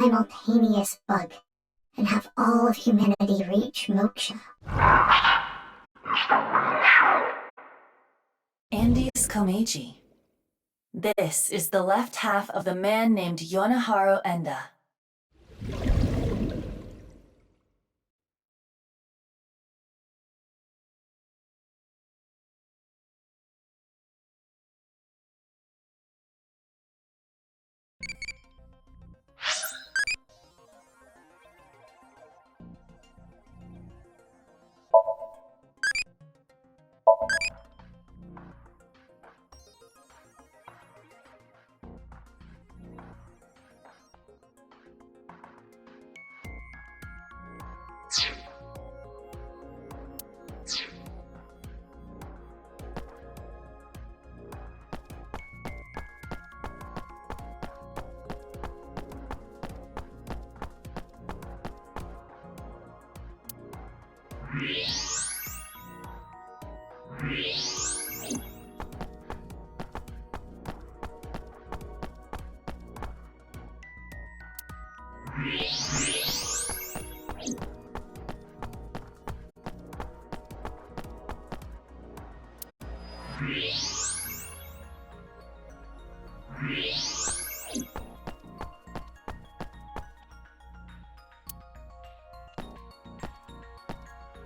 simultaneous bug and have all of humanity reach moksha. Andes Komeiji. This is the left half of the man named Yonaharu Enda.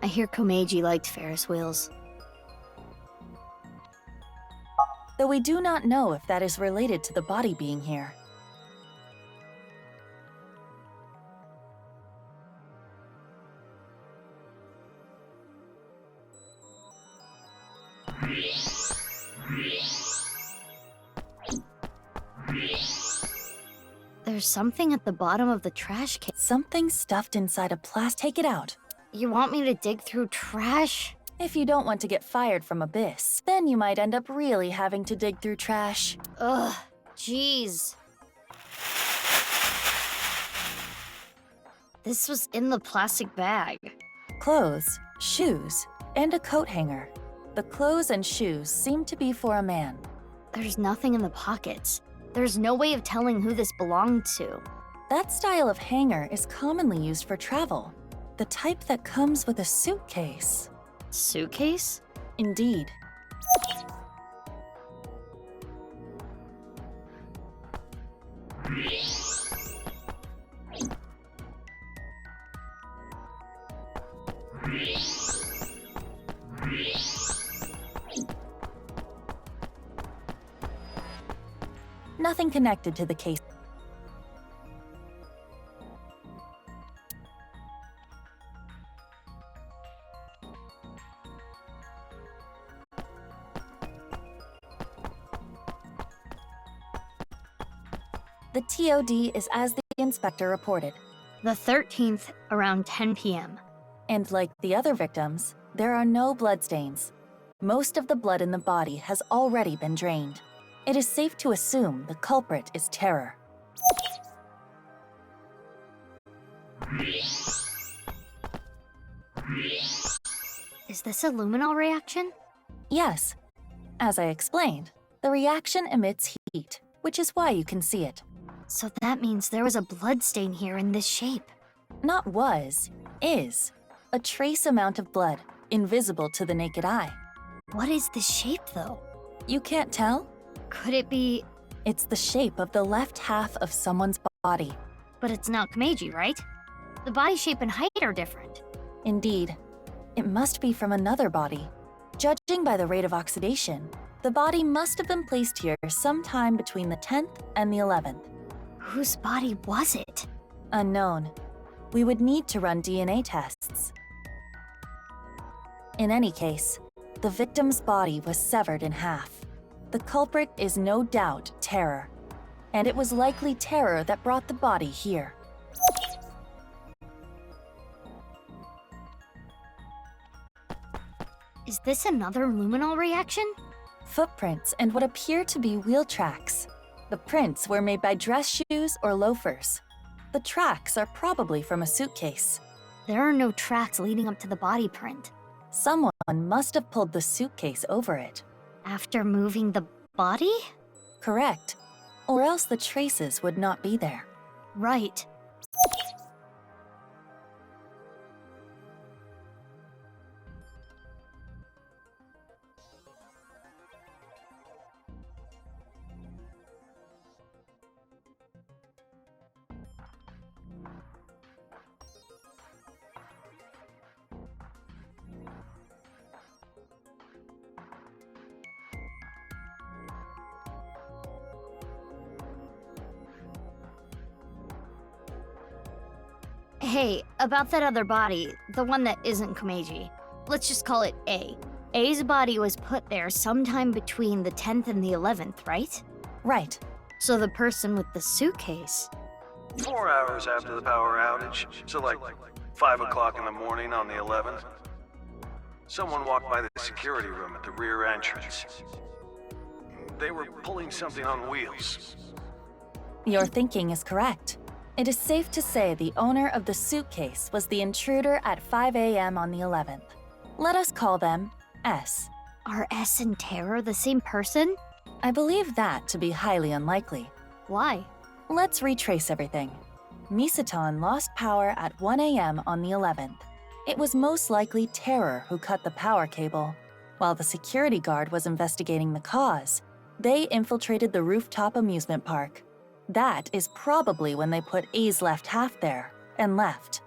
I hear Komeiji liked Ferris wheels. Though we do not know if that is related to the body being here. There's something at the bottom of the trash can. Something stuffed inside a plastic. Take it out. You want me to dig through trash? If you don't want to get fired from Abyss, then you might end up really having to dig through trash. Ugh, jeez. This was in the plastic bag. Clothes, shoes, and a coat hanger. The clothes and shoes seem to be for a man. There's nothing in the pockets. There's no way of telling who this belonged to. That style of hanger is commonly used for travel. The type that comes with a suitcase. Suitcase? Indeed. Nothing connected to the case. The TOD is as the inspector reported. The 13th, around 10 p.m. And like the other victims, there are no bloodstains. Most of the blood in the body has already been drained. It is safe to assume the culprit is Terror. Is this a luminol reaction? Yes. As I explained, the reaction emits heat, which is why you can see it. So that means there was a bloodstain here in this shape. Not was, is. A trace amount of blood, invisible to the naked eye. What is this shape, though? You can't tell? Could it be... It's the shape of the left half of someone's body. But it's not Komeiji, right? The body shape and height are different. Indeed. It must be from another body. Judging by the rate of oxidation, the body must have been placed here sometime between the 10th and the 11th. Whose body was it? Unknown. We would need to run DNA tests. In any case, the victim's body was severed in half. The culprit is no doubt Terror, and it was likely Terror that brought the body here. Is this another luminol reaction? Footprints and what appear to be wheel tracks. The prints were made by dress shoes or loafers. The tracks are probably from a suitcase. There are no tracks leading up to the body print. Someone must have pulled the suitcase over it. After moving the body? Correct. Or else the traces would not be there. Right. Hey, about that other body, the one that isn't Komeiji. Let's just call it A. A's body was put there sometime between the 10th and the 11th, right? Right. So the person with the suitcase. 4 hours after the power outage, so like 5 o'clock in the morning on the 11th. Someone walked by the security room at the rear entrance. They were pulling something on wheels. Your thinking is correct. It is safe to say the owner of the suitcase was the intruder at 5 a.m. on the 11th. Let us call them S. Are S and Terror the same person? I believe that to be highly unlikely. Why? Let's retrace everything. Misaton lost power at 1 a.m. on the 11th. It was most likely Terror who cut the power cable. While the security guard was investigating the cause, they infiltrated the rooftop amusement park. That is probably when they put A's left half there and left.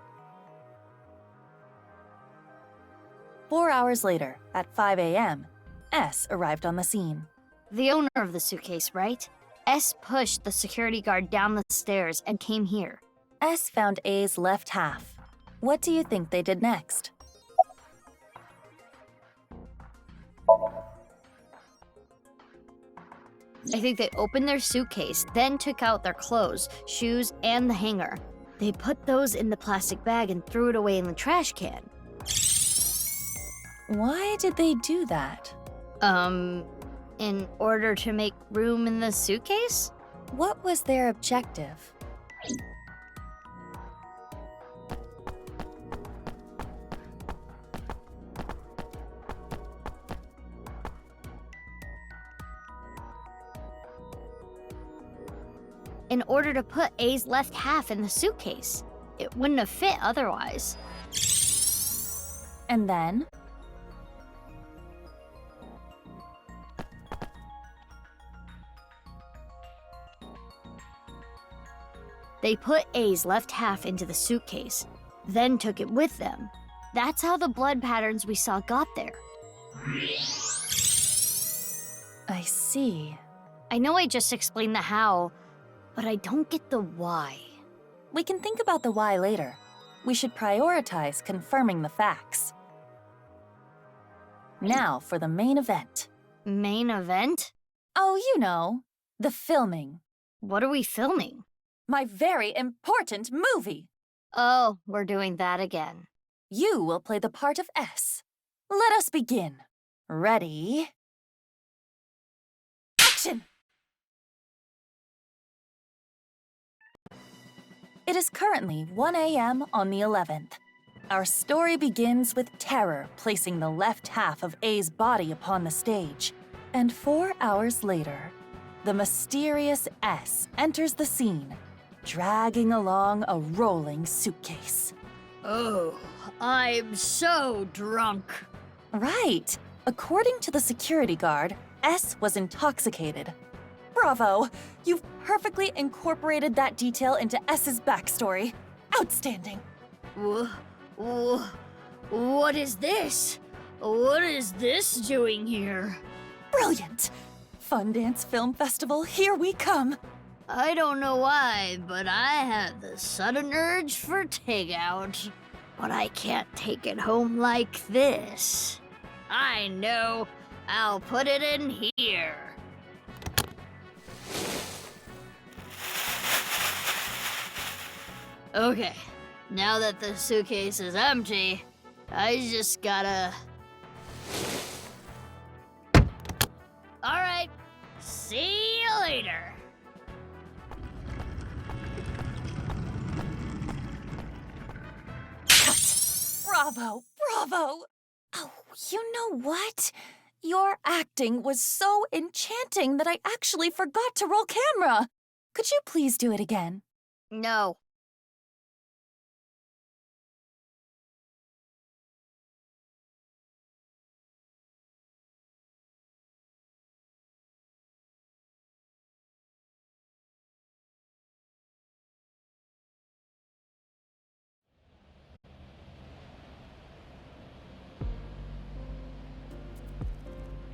4 hours later, at 5 a.m., S arrived on the scene. The owner of the suitcase, right? S pushed the security guard down the stairs and came here. S found A's left half. What do you think they did next? I think they opened their suitcase, then took out their clothes, shoes, and the hanger. They put those in the plastic bag and threw it away in the trash can. Why did they do that? In order to make room in the suitcase? What was their objective? In order to put A's left half in the suitcase. It wouldn't have fit otherwise. And then? They put A's left half into the suitcase, then took it with them. That's how the blood patterns we saw got there. I see. I know I just explained the how, but I don't get the why. We can think about the why later. We should prioritize confirming the facts. Now for the main event. Main event? Oh, you know, the filming. What are we filming? My very important movie. Oh, we're doing that again. You will play the part of S. Let us begin. Ready? Action! It is currently 1 a.m. on the 11th. Our story begins with Terror placing the left half of A's body upon the stage. And 4 hours later, the mysterious S enters the scene, dragging along a rolling suitcase. Oh, I'm so drunk. Right. According to the security guard, S was intoxicated. Bravo! You've perfectly incorporated that detail into S's backstory. Outstanding. What is this? What is this doing here? Brilliant! Fun Dance Film Festival, here we come! I don't know why, but I have the sudden urge for takeout. But I can't take it home like this. I know. I'll put it in here. Okay, now that the suitcase is empty, I just gotta... Alright, see you later. Bravo! Bravo! Oh, you know what? Your acting was so enchanting that I actually forgot to roll camera. Could you please do it again? No.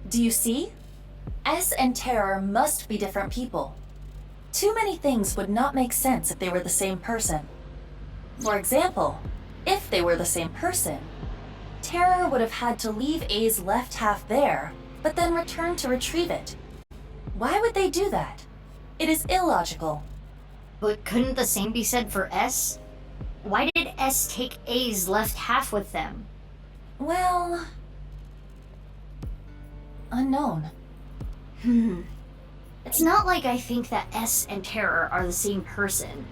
Do you see? S and Terror must be different people. Too many things would not make sense if they were the same person. For example, if they were the same person, Terror would have had to leave A's left half there, but then return to retrieve it. Why would they do that? It is illogical. But couldn't the same be said for S? Why did S take A's left half with them? Well... unknown. It's not like I think that S and Terror are the same person.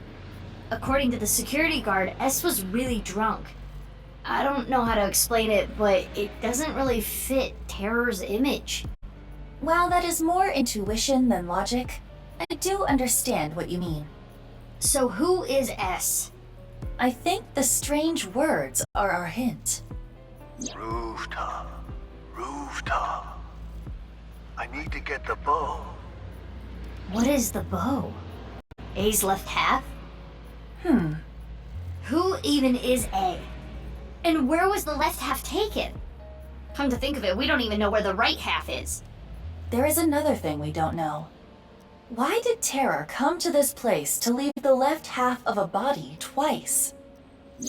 According to the security guard, S was really drunk. I don't know how to explain it, but it doesn't really fit Terror's image. While that is more intuition than logic, I do understand what you mean. So who is S? I think the strange words are our hint. Rooftop. Rooftop. I need to get the bow. What is the bow? A's left half? Who even is A? And where was the left half taken? Come to think of it, we don't even know where the right half is. There is another thing we don't know. Why did Terror come to this place to leave the left half of a body twice?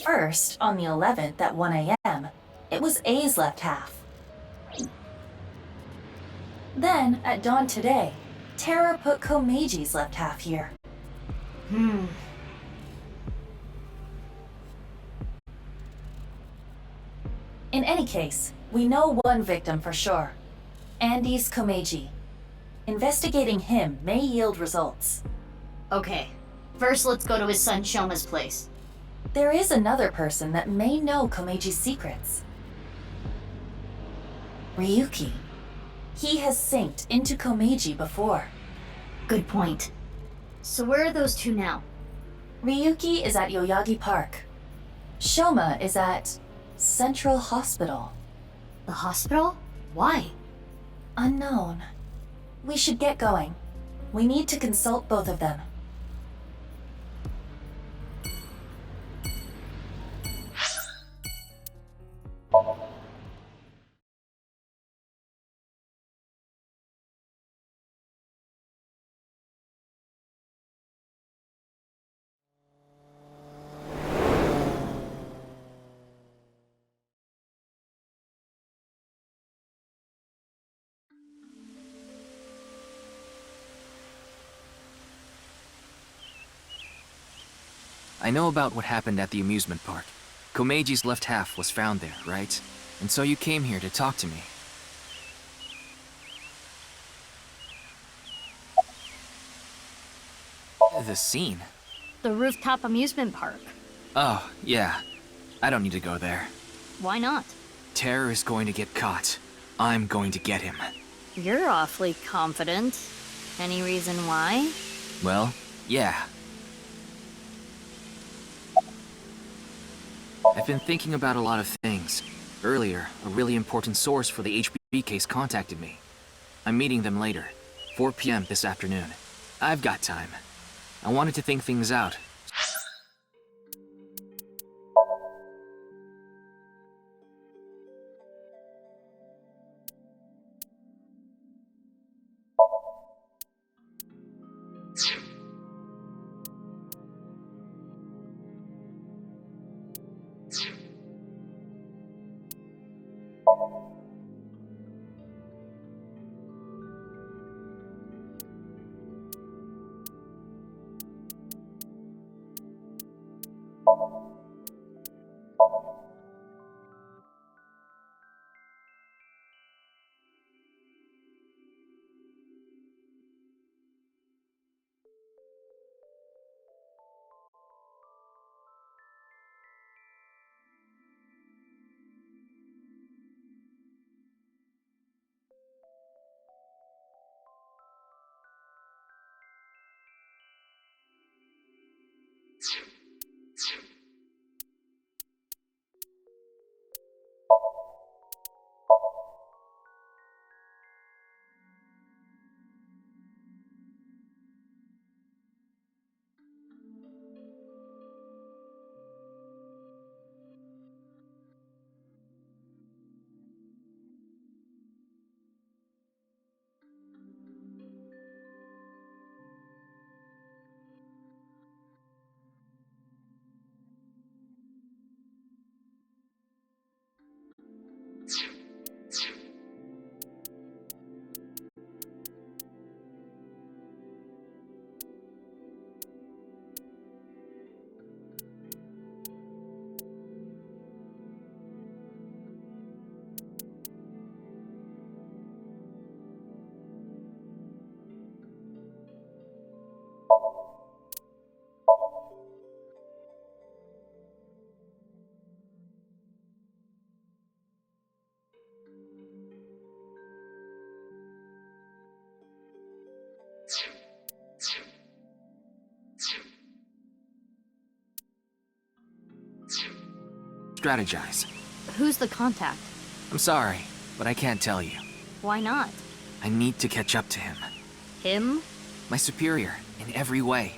First, on the 11th at 1 a.m., it was A's left half. Then, at dawn today, Terror put Komeji's left half here. In any case, we know one victim for sure. Andy's Komeji. Investigating him may yield results. Okay, first let's go to his son Shoma's place. There is another person that may know Komeji's secrets. Ryuki. He has synced into Komeji before. Good point. So where are those two now? Ryuki is at Yoyagi Park. Shoma is at Central Hospital. The hospital? Why? Unknown. We should get going. We need to consult both of them. I know about what happened at the amusement park. Komeji's left half was found there, right? And so you came here to talk to me. The scene? The rooftop amusement park. Oh, yeah. I don't need to go there. Why not? Terror is going to get caught. I'm going to get him. You're awfully confident. Any reason why? Well, yeah. I've been thinking about a lot of things. Earlier, a really important source for the HB case contacted me. I'm meeting them later, 4 p.m. this afternoon. I've got time. I wanted to think things out. Strategize. Who's the contact? I'm sorry, but I can't tell you. Why not? I need to catch up to him. Him? My superior, in every way.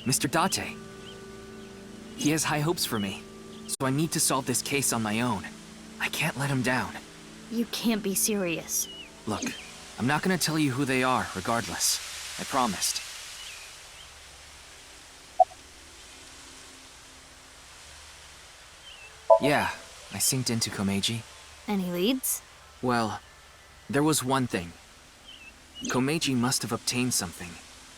Mr. Date. He has high hopes for me, so I need to solve this case on my own. I can't let him down. You can't be serious. Look, I'm not gonna tell you who they are, regardless. I promised. Yeah, I synced into Komeiji. Any leads? Well, there was one thing. Komeiji must have obtained something.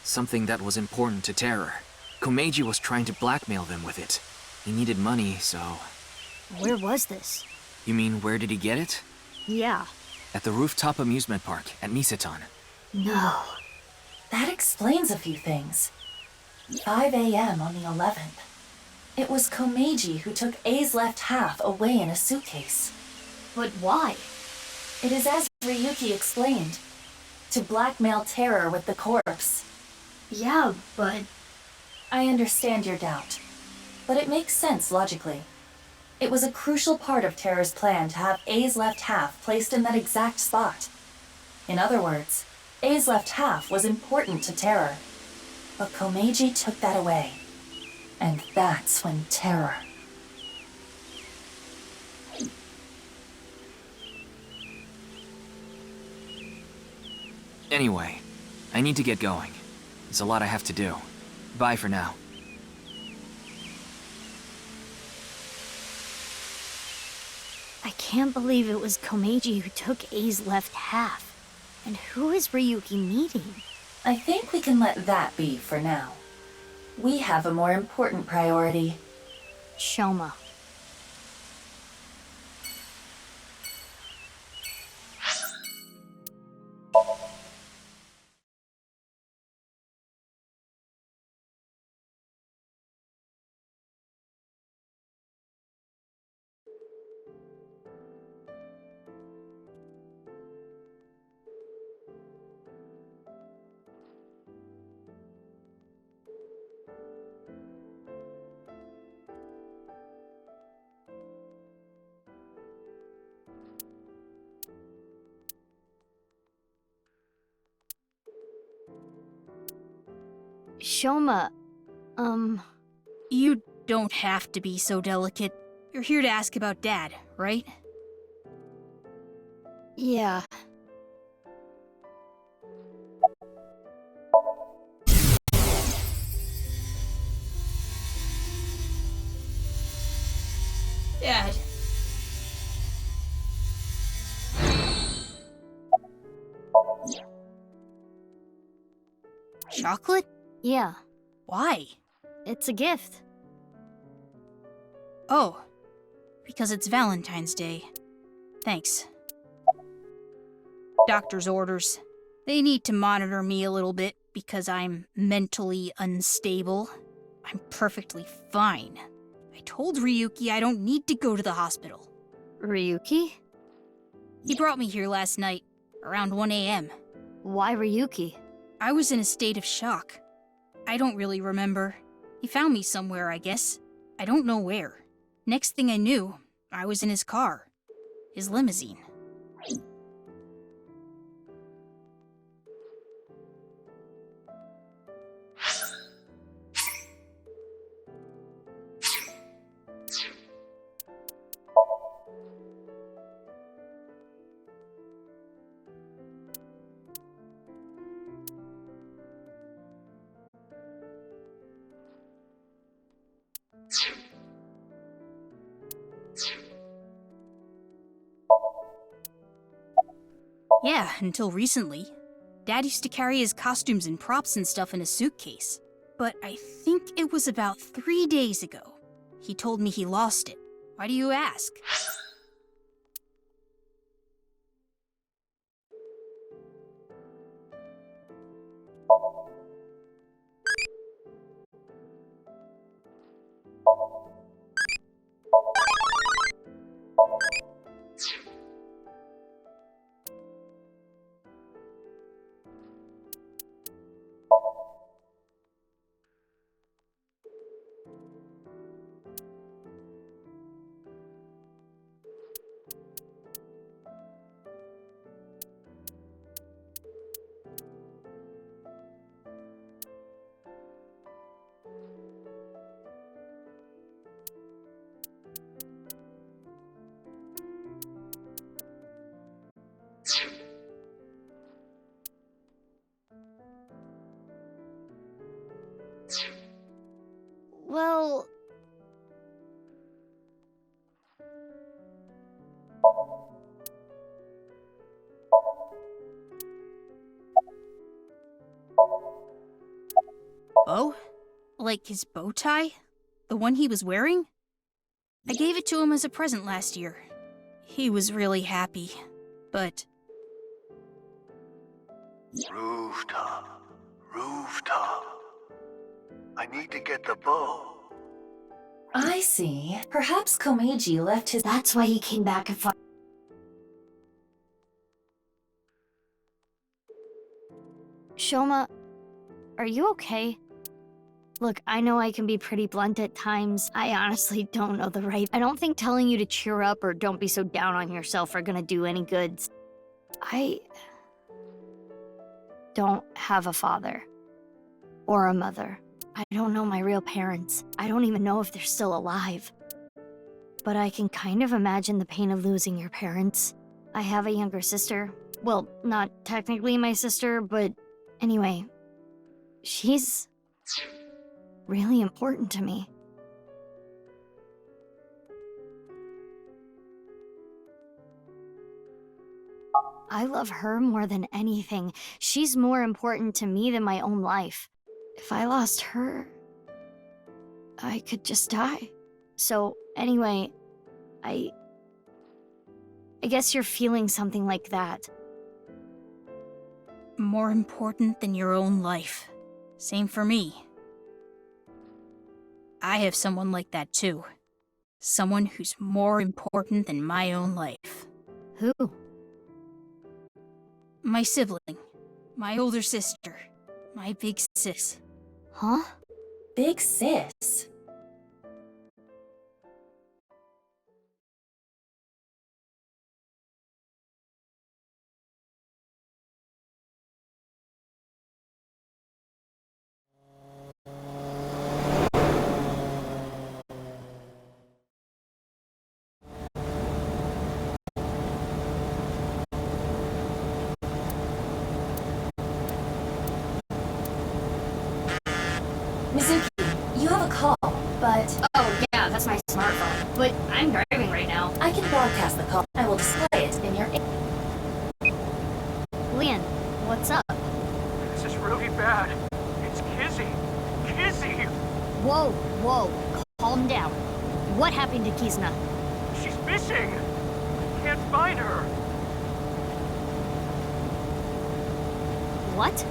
Something that was important to Terror. Komeiji was trying to blackmail them with it. He needed money, so... Where was this? You mean, where did he get it? Yeah. At the rooftop amusement park at Miseton. No. That explains a few things. 5 a.m. on the 11th. It was Komeiji who took A's left half away in a suitcase. But why? It is as Ryuki explained. To blackmail Terror with the corpse. Yeah, but... I understand your doubt, but it makes sense logically. It was a crucial part of Terror's plan to have A's left half placed in that exact spot. In other words, A's left half was important to Terror. But Komeiji took that away. And that's when Terror... Anyway, I need to get going. There's a lot I have to do. Bye for now. I can't believe it was Komeiji who took A's left half. And who is Ryuki meeting? I think we can let that be for now. We have a more important priority. Shoma. Shoma, You don't have to be so delicate. You're here to ask about Dad, right? yeah. Dad. Chocolate? Yeah, Why? it's a gift. Oh, because it's Valentine's Day. Thanks. Doctor's orders. They need to monitor me a little bit because I'm mentally unstable. I'm perfectly fine. I told Ryuki I don't need to go to the hospital. Ryuki? He brought me here last night, around 1 a.m. Why Ryuki? I was in a state of shock. I don't really remember. He found me somewhere, I guess. I don't know where. Next thing I knew, I was in his car. His limousine. Yeah, until recently. Dad used to carry his costumes and props and stuff in a suitcase. But I think it was about 3 days ago. He told me he lost it. Why do you ask? bow? Like his bow tie? The one he was wearing? I gave it to him as a present last year. He was really happy, but... Rooftop. Rooftop. I need to get the bow. I see. Perhaps Komeiji left his... That's why he came back and fought. Shoma, are you okay? Look, I know I can be pretty blunt at times. I honestly don't know the right... I don't think telling you to cheer up or don't be so down on yourself are gonna do any good. I don't have a father. Or a mother. I don't know my real parents. I don't even know if they're still alive. But I can kind of imagine the pain of losing your parents. I have a younger sister. Well, not technically my sister, but anyway, she's really important to me. I love her more than anything. She's more important to me than my own life. If I lost her, I could just die. So, anyway, I guess you're feeling something like that. More important than your own life. Same for me. I have someone like that too. Someone who's more important than my own life. Who? My sibling. My older sister. My big sis. Huh? Big sis. Mizuki, you have a call, but Oh, yeah, that's my smartphone. But I'm driving right now. I can broadcast the call. I will display it in your... Leon, what's up? This is really bad. It's Kizzy. Kizzy! Whoa, whoa, calm down. What happened to Kizna? She's missing! I can't find her. What?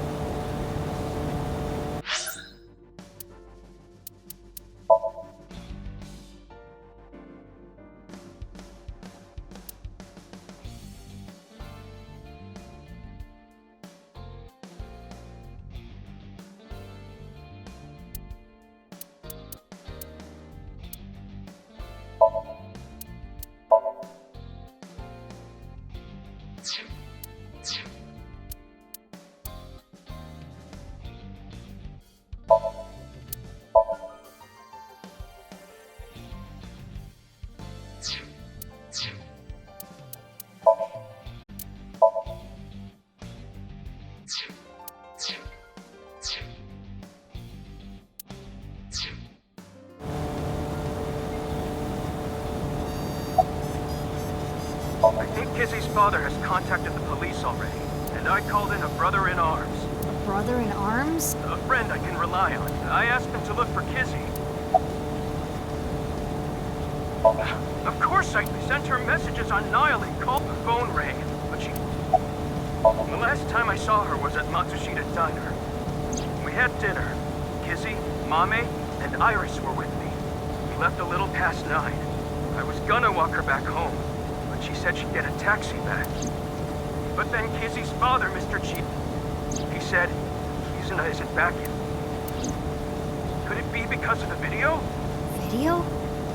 I think Kizzy's father has contacted the police already, and I called in a brother-in-arms. A brother in arms? A friend I can rely on. I asked him to look for Kizzy. Of course I sent her messages on Nile and called the phone rang, but she... The last time I saw her was at Matsushita Diner. We had dinner. Kizzy, Mame, and Iris were with me. We left a little past 9. I was gonna walk her back home, but she said she'd get a taxi back. But then Kizzy's father, Mr. G, he said Kizuna isn't back yet. Could it be because of the video? Video?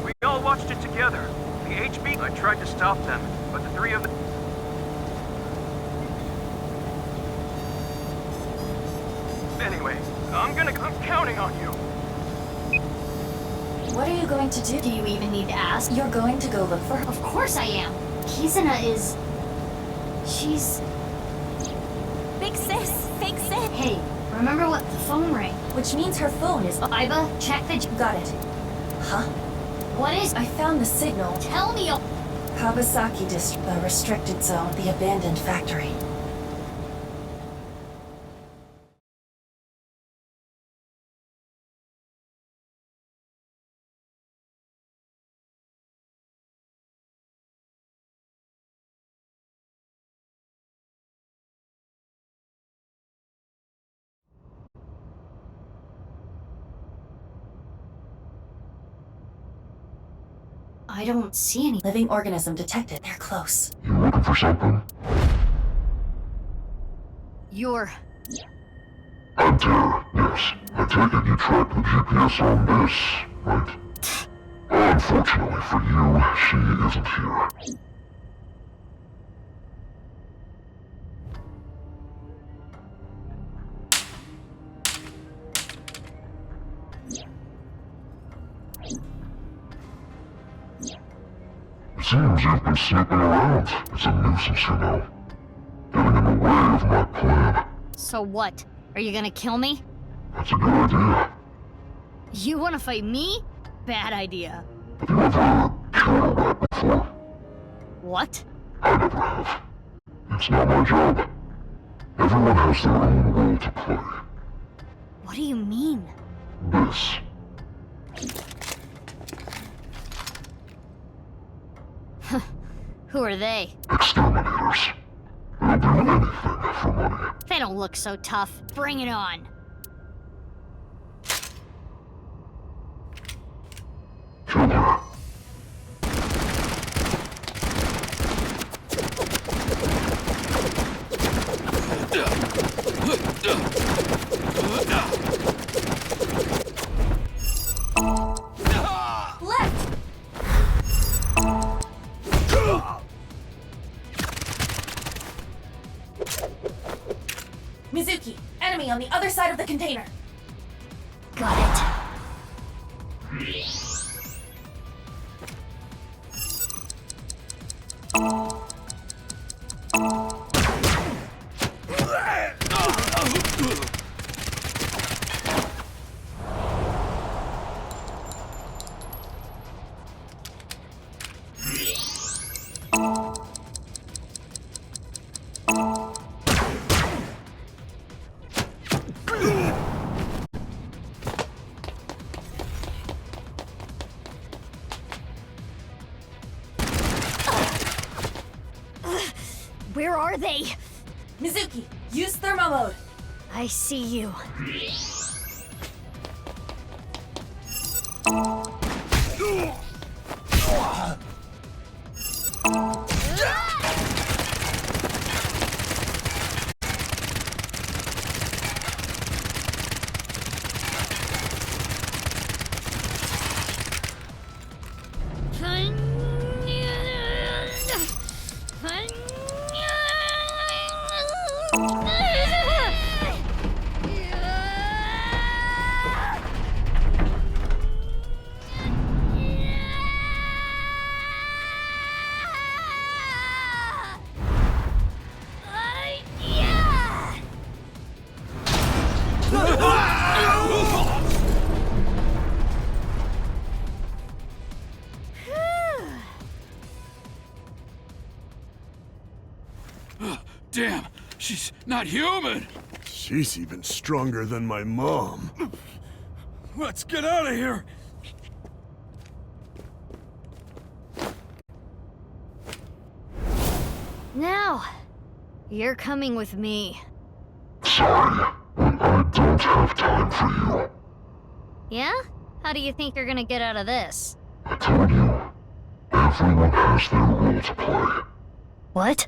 We all watched it together. The HB, I tried to stop them, but the three of them... Anyway, I'm counting on you. What are you going to do? Do you even need to ask? You're going to go look for her? Of course I am. Kizuna is... She's... Big sis! Big sis! Hey, remember what the phone rang? Which means her phone is... Iba, check the... Got it. Huh? What is... I found the signal. Tell me... Kawasaki District, the restricted zone, the abandoned factory. I don't see any. Living organism detected. They're close. You looking for something? You're... I'm Terra, yes. I take it you tracked the GPS on this, right? Unfortunately for you, she isn't here. It seems you've been snooping around. It's a nuisance, you know. Getting in the way of my plan. So what? Are you gonna kill me? That's a good idea. You wanna fight me? Bad idea. Have you ever killed a rat before? What? I never have. It's not my job. Everyone has their own role to play. What do you mean? This. Who are they? Exterminators. They'll do anything for money. They don't look so tough. Bring it on. Kill her. Left! Mizuki, enemy on the other side of the container. Got it. Where are they? Mizuki, use thermo mode. I see you. Damn, she's not human! She's even stronger than my mom. Let's get out of here! Now, you're coming with me. Sorry, but I don't have time for you. Yeah? How do you think you're gonna get out of this? I told you, everyone has their role to play. What?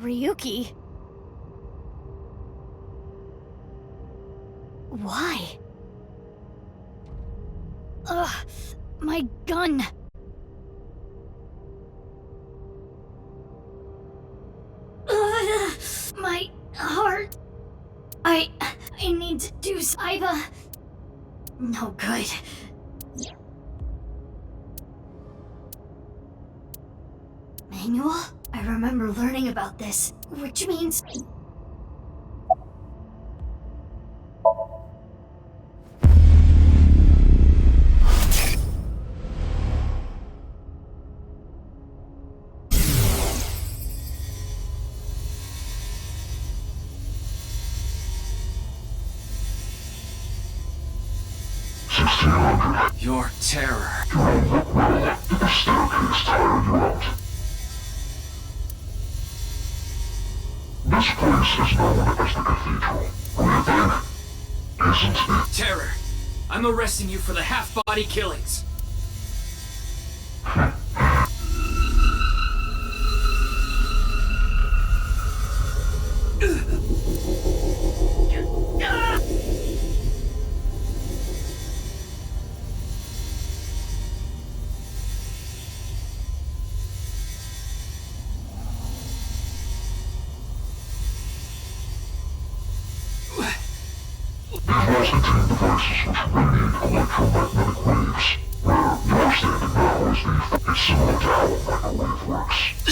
Ryuki? Why? Ugh, my gun! Ugh, my heart! I need to do Saiba. No good. Manual? I remember learning about this, which means... Your terror. Did the staircase tire you out? This place is known as the Cathedral. What do you think? Isn't it? Terror. I'm arresting you for the half-body killings. These walls contain devices which radiate electromagnetic waves. Where you're standing now is it's similar to how a microwave works. Do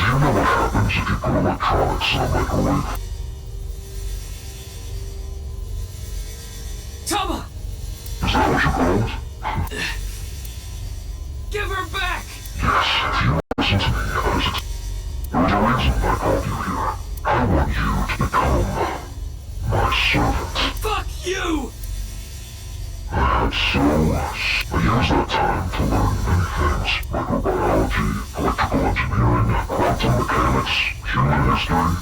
you know what happens if you put electronics in a microwave? Tama! Is that what you call it? Give her back! Yes, if you listen to me, there was a reason I called you here. I want you to become my servant. Fuck you! I used that time to learn many things. Microbiology, electrical engineering, quantum mechanics, human history.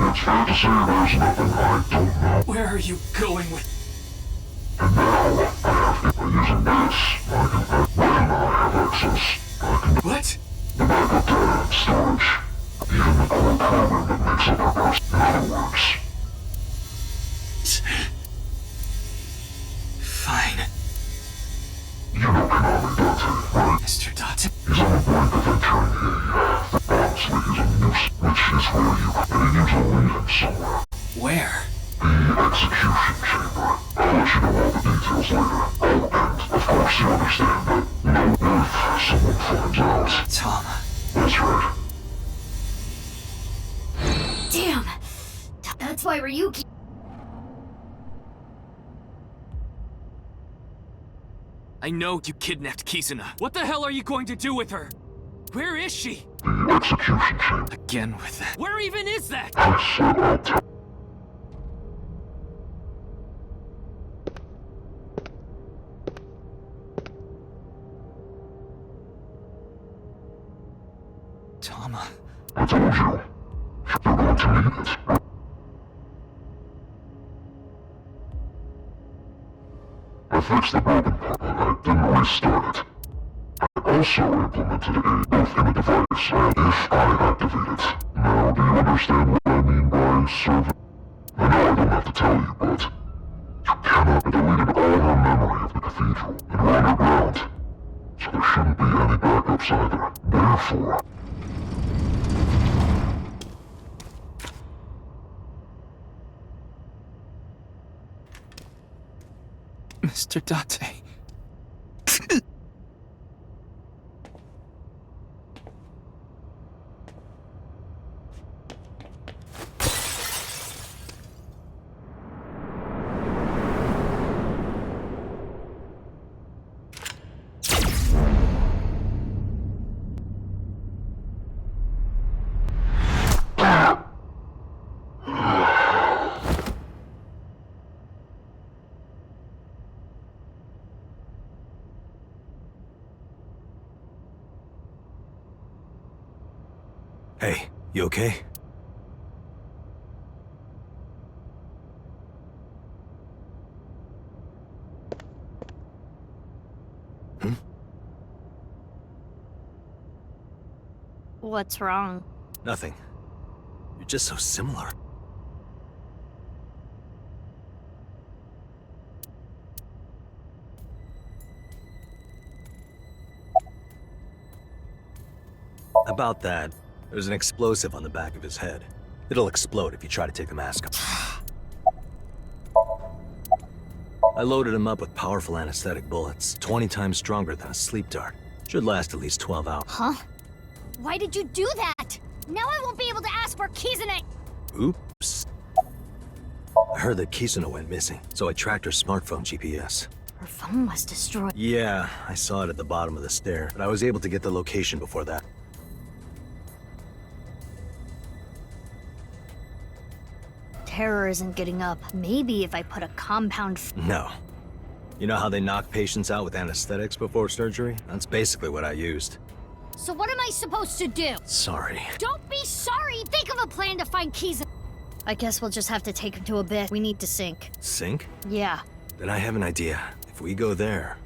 It's fair to say there's nothing I don't know. Where are you going with... And now, by using this, when I have access, I can... What? The backup data and storage. Even the core program that makes up our person. In other words... Fine. You know Konami Dante, right? Mr. Date. He's on the brink of entering honestly, he's a noose, which is where you... And he needs to lead him somewhere. Where? The execution chamber. I'll let you know all the details later. Oh, and of course you understand that no if someone finds out. Tom. That's right. Damn! That's why Ryuki... I know you kidnapped Kizuna. What the hell are you going to do with her? Where is she? The execution chamber. Again with that. Where even is that? I said I'll tell. Tama. I told you. You're going to need it. I fixed the broken part, but I didn't restart it. I also implemented a both in the device and if I activate it. Now, do you understand what I mean by servant? I know I don't have to tell you, but you cannot deleted all her memory of the cathedral, and we're underground, so there shouldn't be any backups either. Therefore, Mr. Date. Hey, you okay? What's wrong? Nothing. You're just so similar. About that, there's an explosive on the back of his head. It'll explode if you try to take the mask off. I loaded him up with powerful anesthetic bullets, 20 times stronger than a sleep dart. Should last at least 12 hours. Huh? Why did you do that? Now I won't be able to ask for Kizuna. Oops. I heard that Kizuna went missing, so I tracked her smartphone GPS. Her phone was destroyed. Yeah, I saw it at the bottom of the stair, but I was able to get the location before that. Terror isn't getting up. Maybe if I put a compound... No. You know how they knock patients out with anesthetics before surgery? That's basically what I used. So what am I supposed to do? Sorry. Don't be sorry! Think of a plan to find keys. I guess we'll just have to take him to Abyss. We need to sync. Sink? Yeah. Then I have an idea. If we go there...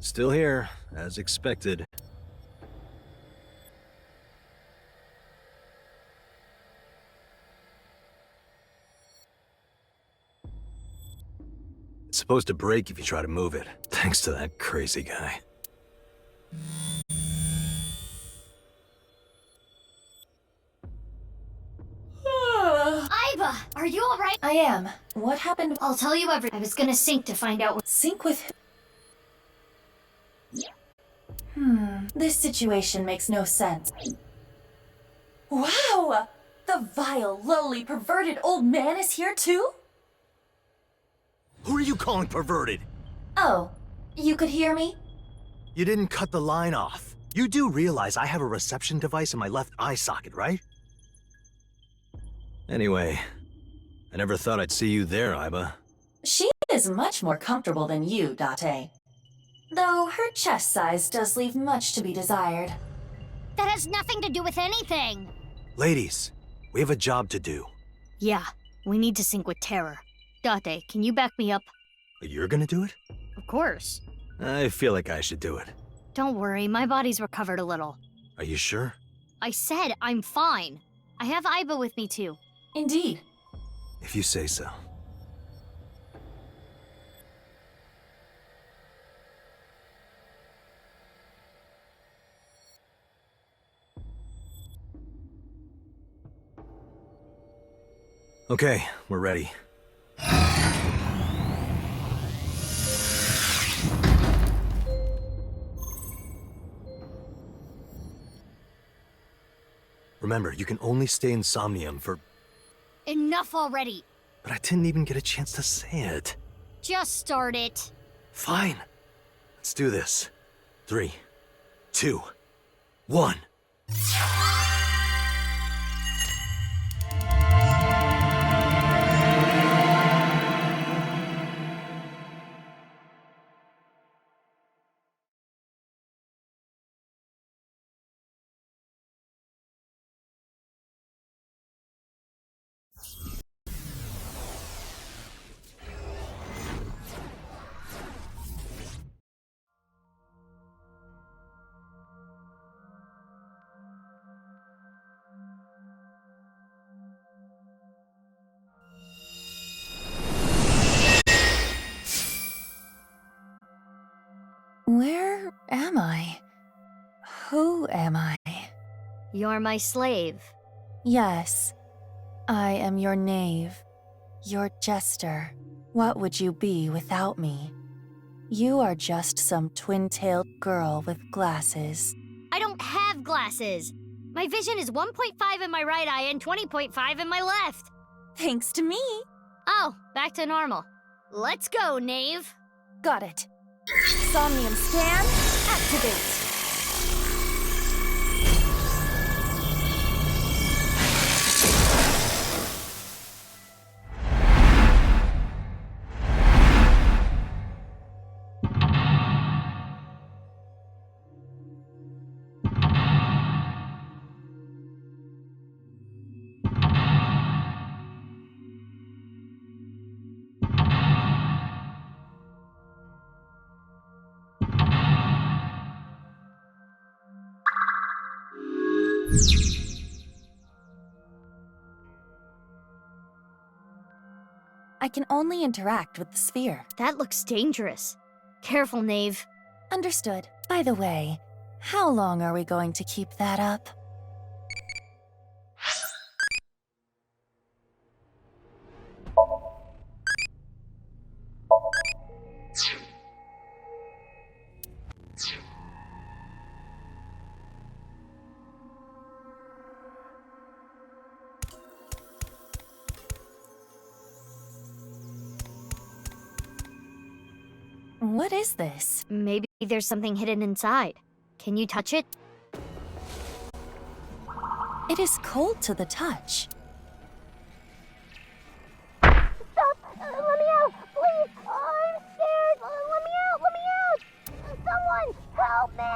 Still here, as expected. It's supposed to break if you try to move it, thanks to that crazy guy. Iva, are you alright? I am. What happened? I'll tell you everything. I was gonna sync to find out what. Sync with this situation makes no sense. Wow! The vile, lowly, perverted old man is here too? Who are you calling perverted? Oh, you could hear me? You didn't cut the line off. You do realize I have a reception device in my left eye socket, right? Anyway, I never thought I'd see you there, Iba. She is much more comfortable than you, Date. Though her chest size does leave much to be desired. That has nothing to do with anything! Ladies, we have a job to do. Yeah, we need to sync with Terror. Date, can you back me up? You're gonna do it? Of course. I feel like I should do it. Don't worry, my body's recovered a little. Are you sure? I said I'm fine. I have Iba with me too. Indeed. If you say so. Okay, we're ready. Remember, you can only stay in Somnium for... Enough already! But I didn't even get a chance to say it. Just start it. Fine. Let's do this. 3, 2, 1. Where am I? Who am I? You're my slave. Yes, I am your knave, your jester. What would you be without me? You are just some twin-tailed girl with glasses. I don't have glasses. My vision is 1.5 in my right eye and 20.5 in my left. Thanks to me. Oh, back to normal. Let's go, knave. Got it. Somnium scan, activate. I can only interact with the sphere. That looks dangerous. Careful, knave. Understood. By the way, how long are we going to keep that up? What is this? Maybe there's something hidden inside. Can you touch it? It is cold to the touch. Stop! Let me out! Please! I'm scared! Let me out! Let me out! Someone help me!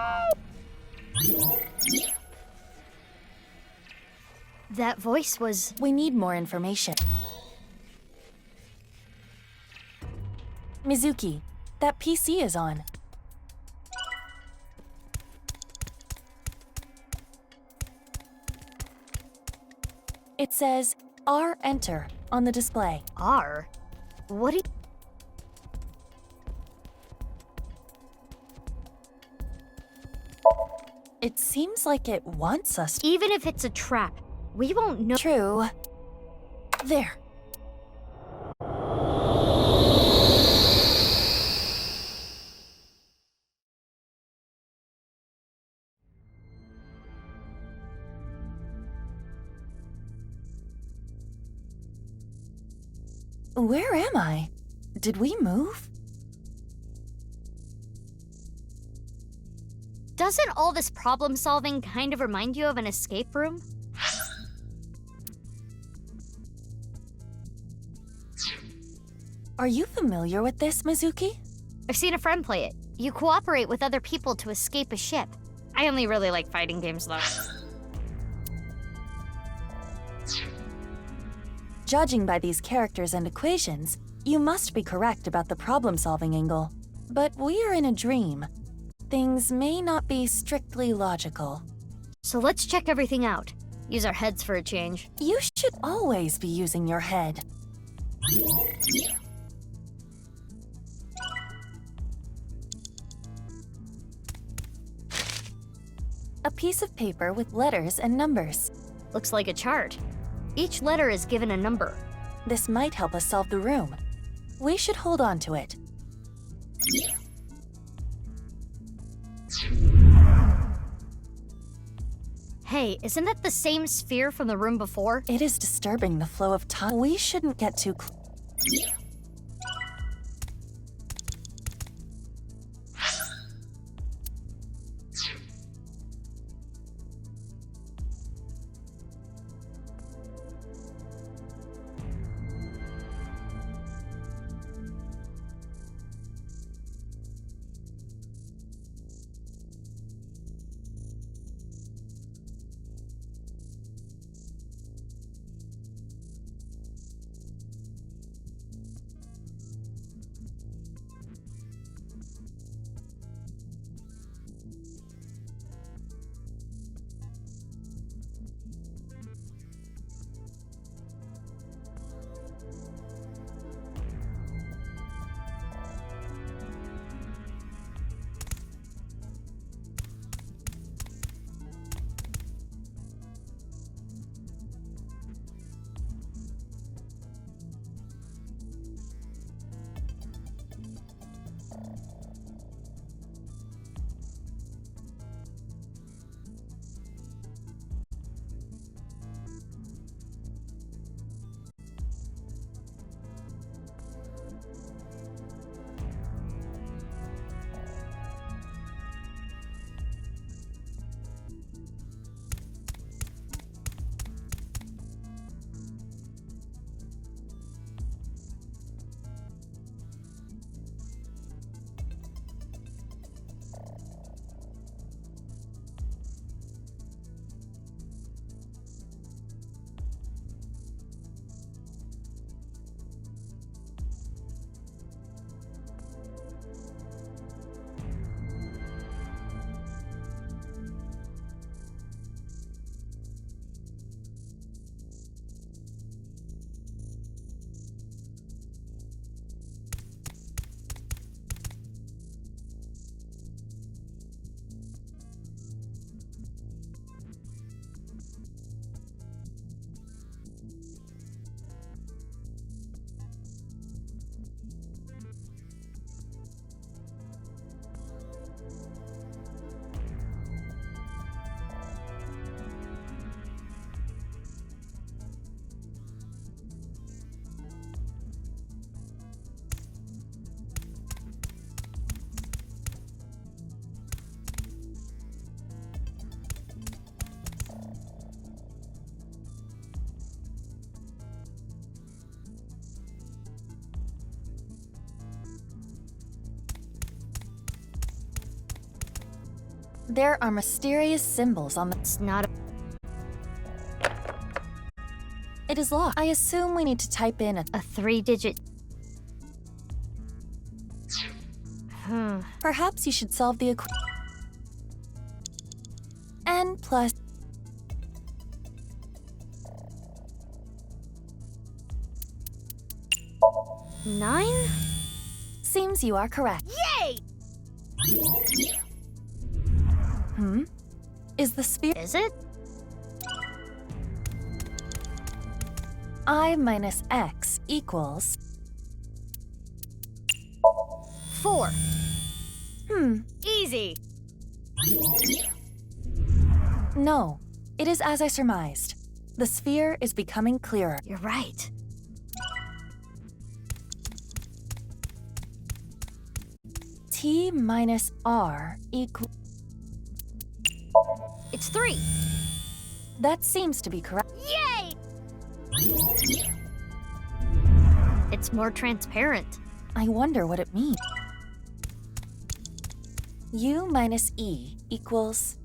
That voice was... We need more information. Mizuki, that PC is on. It says R enter on the display. R? What do you... It seems like it wants us to. Even if it's a trap, we won't know... True. There. Where am I? Did we move? Doesn't all this problem solving kind of remind you of an escape room? Are you familiar with this, Mizuki? I've seen a friend play it. You cooperate with other people to escape a ship. I only really like fighting games though. Judging by these characters and equations, you must be correct about the problem-solving angle. But we are in a dream. Things may not be strictly logical. So let's check everything out. Use our heads for a change. You should always be using your head. A piece of paper with letters and numbers. Looks like a chart. Each letter is given a number. This might help us solve the room. We should hold on to it. Hey, isn't that the same sphere from the room before? It is disturbing the flow of time. We shouldn't get too close. There are mysterious symbols on the... It's not It is locked. I assume we need to type in a... a 3-digit. Perhaps you should solve the equation. N plus... Nine? Seems you are correct. Yay! Is the sphere... Is it? I minus x equals... 4. Easy. No, it is as I surmised. The sphere is becoming clearer. You're right. T minus r equals... It's 3. That seems to be correct. Yay! It's more transparent. I wonder what it means. U minus E equals...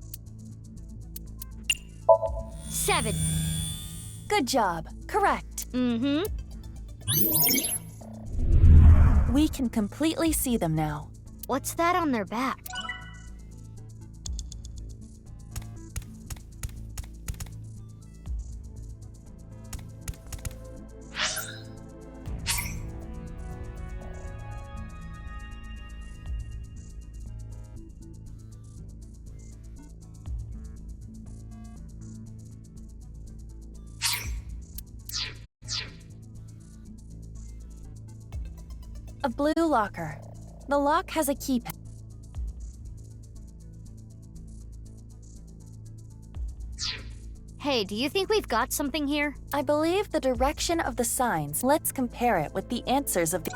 7. Good job. Correct. Mm-hmm. We can completely see them now. What's that on their back? A blue locker. The lock has a keypad. Hey, do you think we've got something here? I believe the direction of the signs. Let's compare it with the answers of the...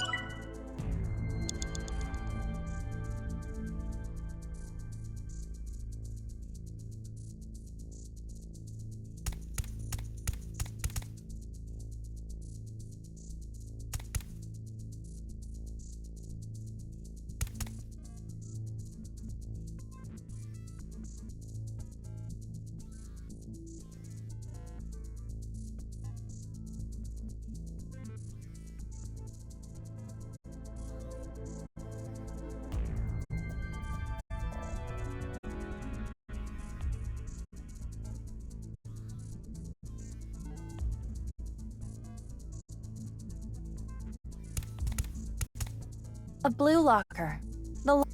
A blue locker. The lo-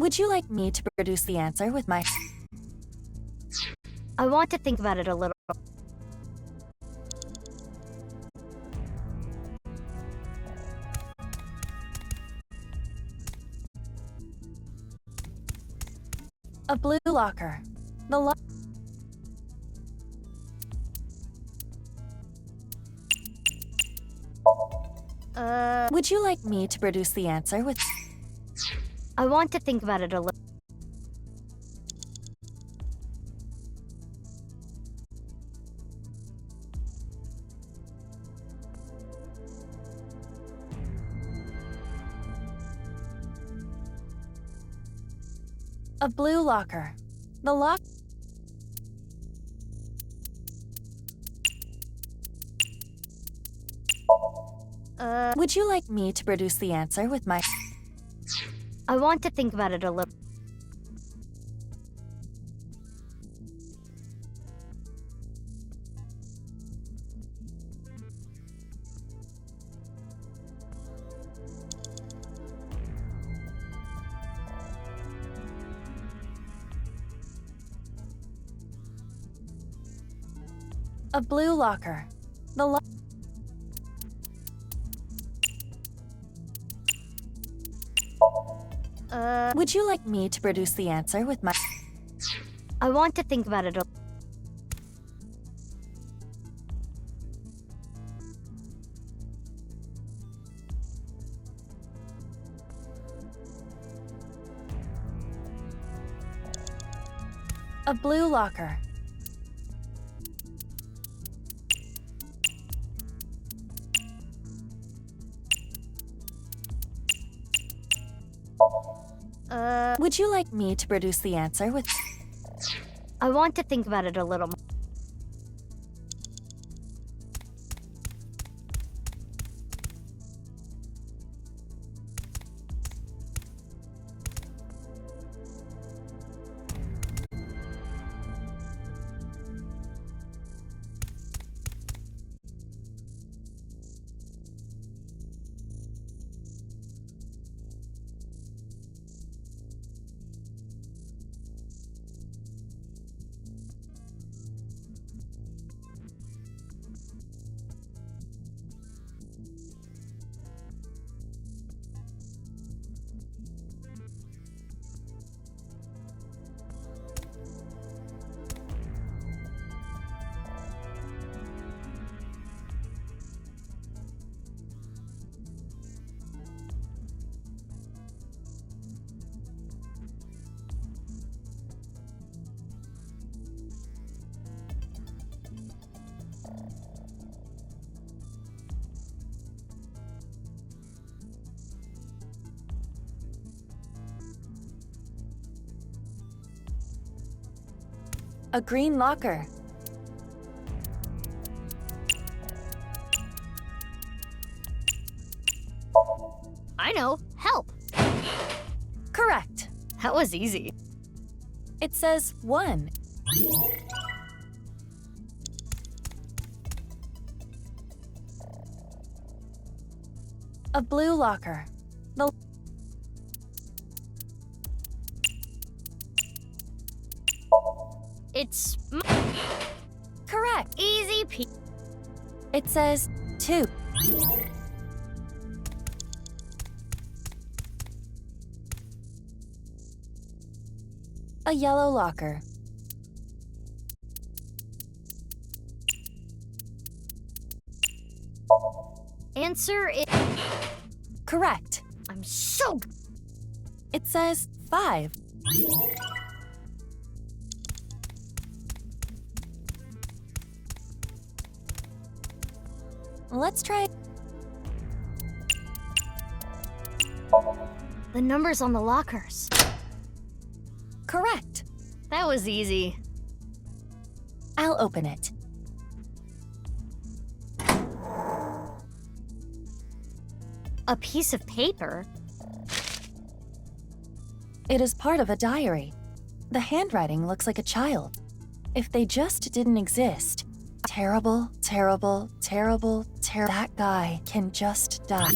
Would you like me to produce the answer with my... I want to think about it a little. A blue locker. The lo- Would you like me to produce the answer with... I want to think about it a little. A blue locker. The lock... Would you like me to produce the answer with my... I want to think about it a little. A blue locker. The lo- Would you like me to produce the answer with my... I want to think about it a A blue locker. Would you like me to produce the answer with... I want to think about it a little more. A green locker. I know. Help. Correct. That was easy. It says 1. A blue locker. The It's correct. easy It says 2. A yellow locker. Answer is... Correct. I'm so... It says 5. Let's try... The numbers on the lockers. Correct. That was easy. I'll open it. A piece of paper? It is part of a diary. The handwriting looks like a child. If they just didn't exist, terrible, terrible, terrible, that guy can just die.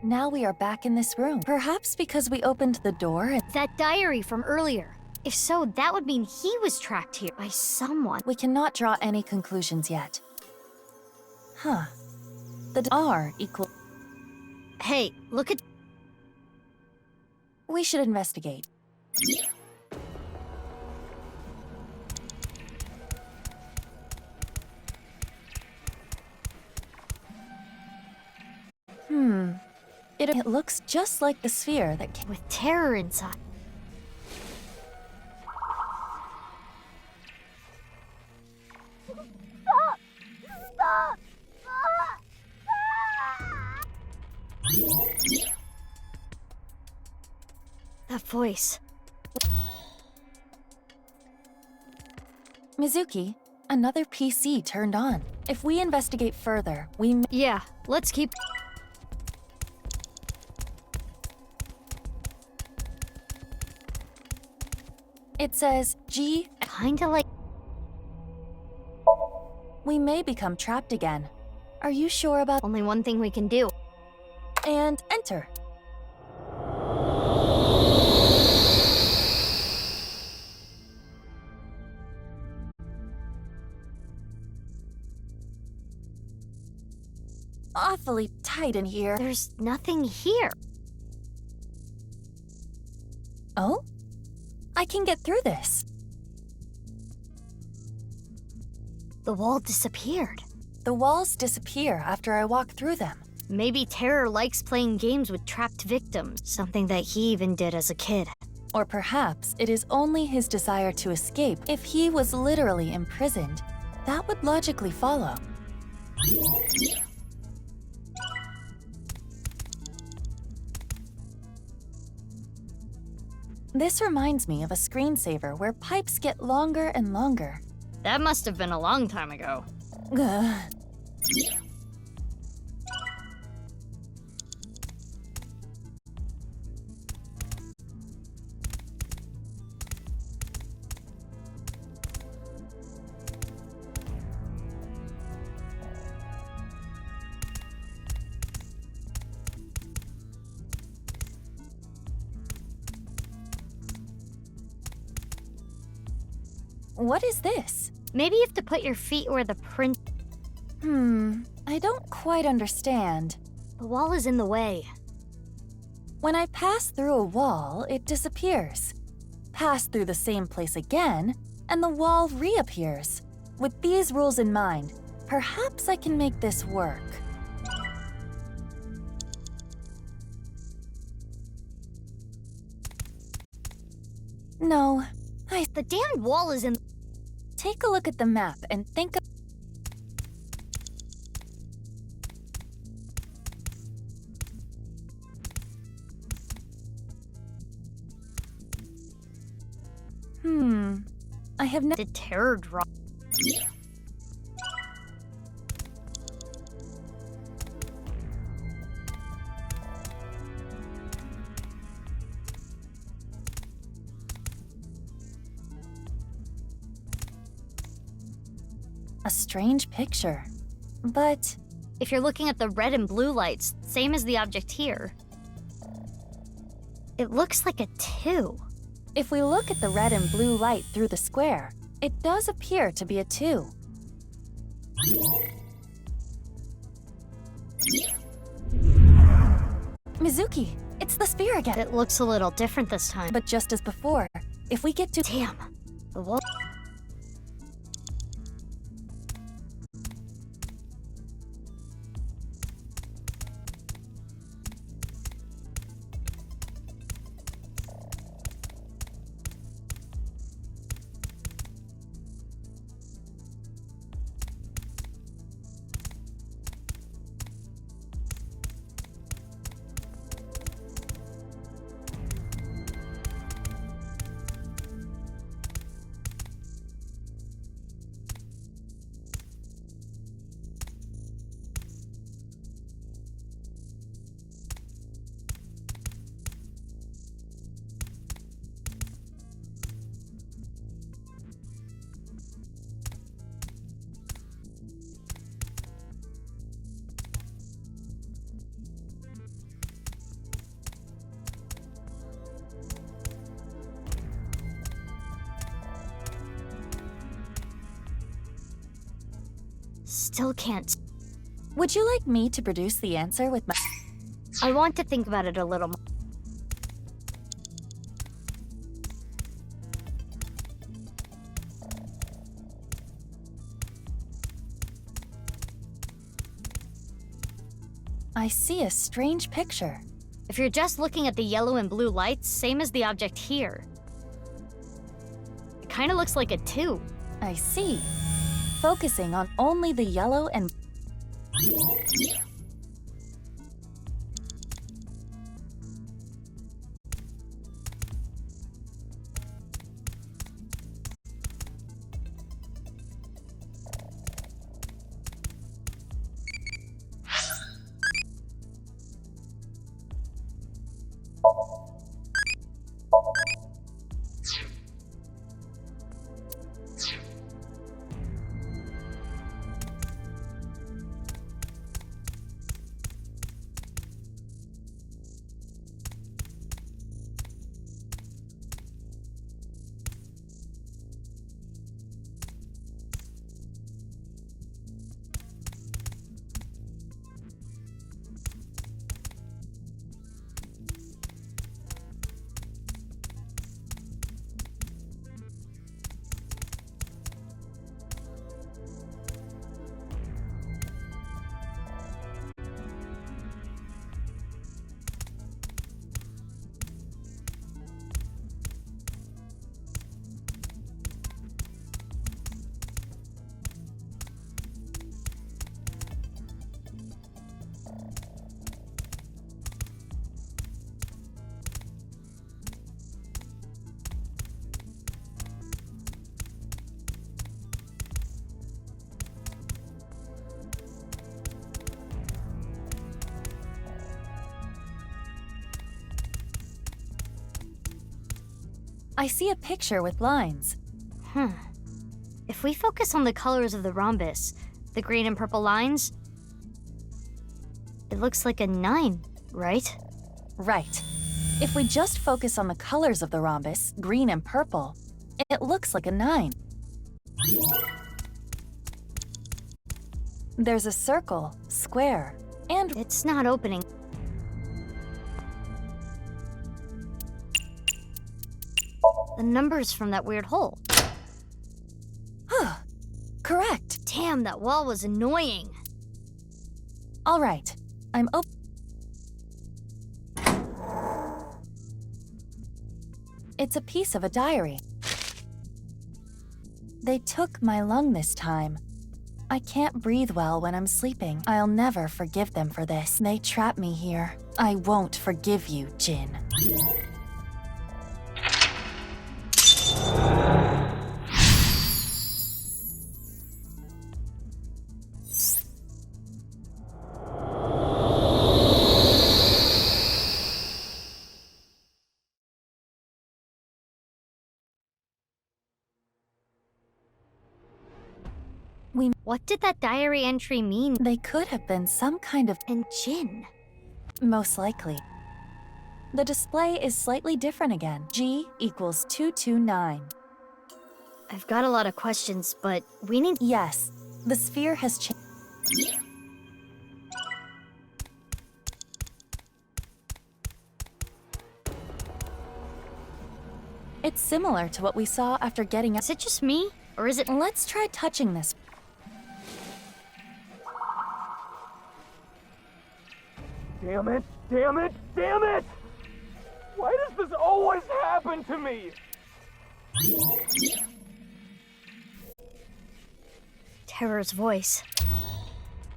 Now we are back in this room. Perhaps because we opened the door and... That diary from earlier. If so, that would mean he was trapped here by someone. We cannot draw any conclusions yet. Huh. The R equal... Hey, look at... We should investigate. It looks just like the sphere that came with terror inside. Stop! Stop! That voice. Mizuki, another PC turned on. If we investigate further, we may... Yeah, let's keep... It says G... Kinda like... We may become trapped again. Are you sure about... Only one thing we can do. And enter. Awfully tight in here. There's nothing here. Oh? I can get through this. The wall disappeared. The walls disappear after I walk through them. Maybe Terror likes playing games with trapped victims, something that he even did as a kid. Or perhaps it is only his desire to escape. If he was literally imprisoned, that would logically follow. This reminds me of a screensaver where pipes get longer and longer. That must have been a long time ago. Ugh. What is this? Maybe you have to put your feet where the print... I don't quite understand. The wall is in the way. When I pass through a wall, it disappears. Pass through the same place again, and the wall reappears. With these rules in mind, perhaps I can make this work. No, The damned wall is in... Take a look at the map and think of... I have never... Did Terror draw... A strange picture. But... If you're looking at the red and blue lights, same as the object here. It looks like a 2. if we look at the red and blue light through the square, it does appear to be a 2. Mizuki, it's the sphere again. It looks a little different this time. But just as before, if we get to... Damn, the wall... Still can't... Would you like me to produce the answer with my... I want to think about it a little more. I see a strange picture. If you're just looking at the yellow and blue lights, same as the object here. It kind of looks like a 2. I see. Focusing on only the yellow and... I see a picture with lines. If we focus on the colors of the rhombus, the green and purple lines, it looks like a 9, right? Right. If we just focus on the colors of the rhombus, green and purple, it looks like a 9. There's a circle, square, and It's not opening. The numbers from that weird hole. correct. Damn, that wall was annoying. All right, I'm open. It's a piece of a diary. They took my lung this time. I can't breathe well when I'm sleeping. I'll never forgive them for this. They trapped me here. I won't forgive you, Jin. What did that diary entry mean? They could have been some kind of... And Jin. Most likely. The display is slightly different again. G equals 229. I've got a lot of questions, but we need... Yes, the sphere has changed. It's similar to what we saw after getting... Is it just me? Or is it... Let's try touching this. Damn it! Damn it! Damn it! Why does this always happen to me? Terror's voice.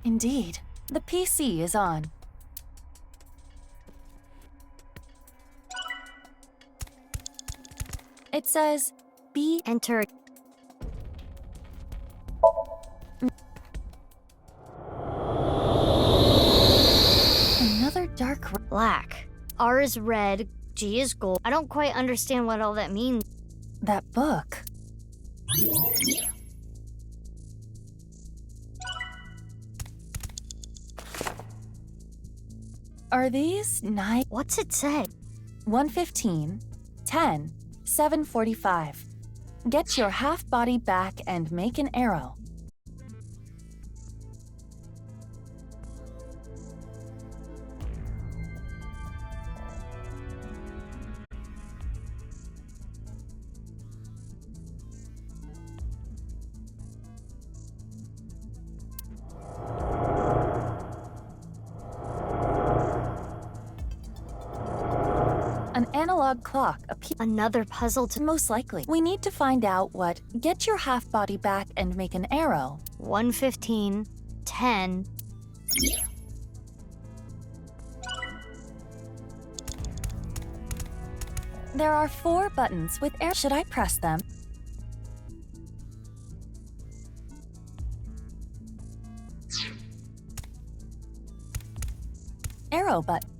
Indeed. The PC is on. It says, be Enter. another dark... Black. R is red, G is gold. I don't quite understand what all that means. That book. Are these 9? What's it say? 115, 10, 745. Get your half body back and make an arrow. An analog clock appears. Another puzzle to... Most likely. We need to find out what get your half body back and make an arrow. 115, 10. There are 4 buttons with arrows. Should I press them? Arrow button.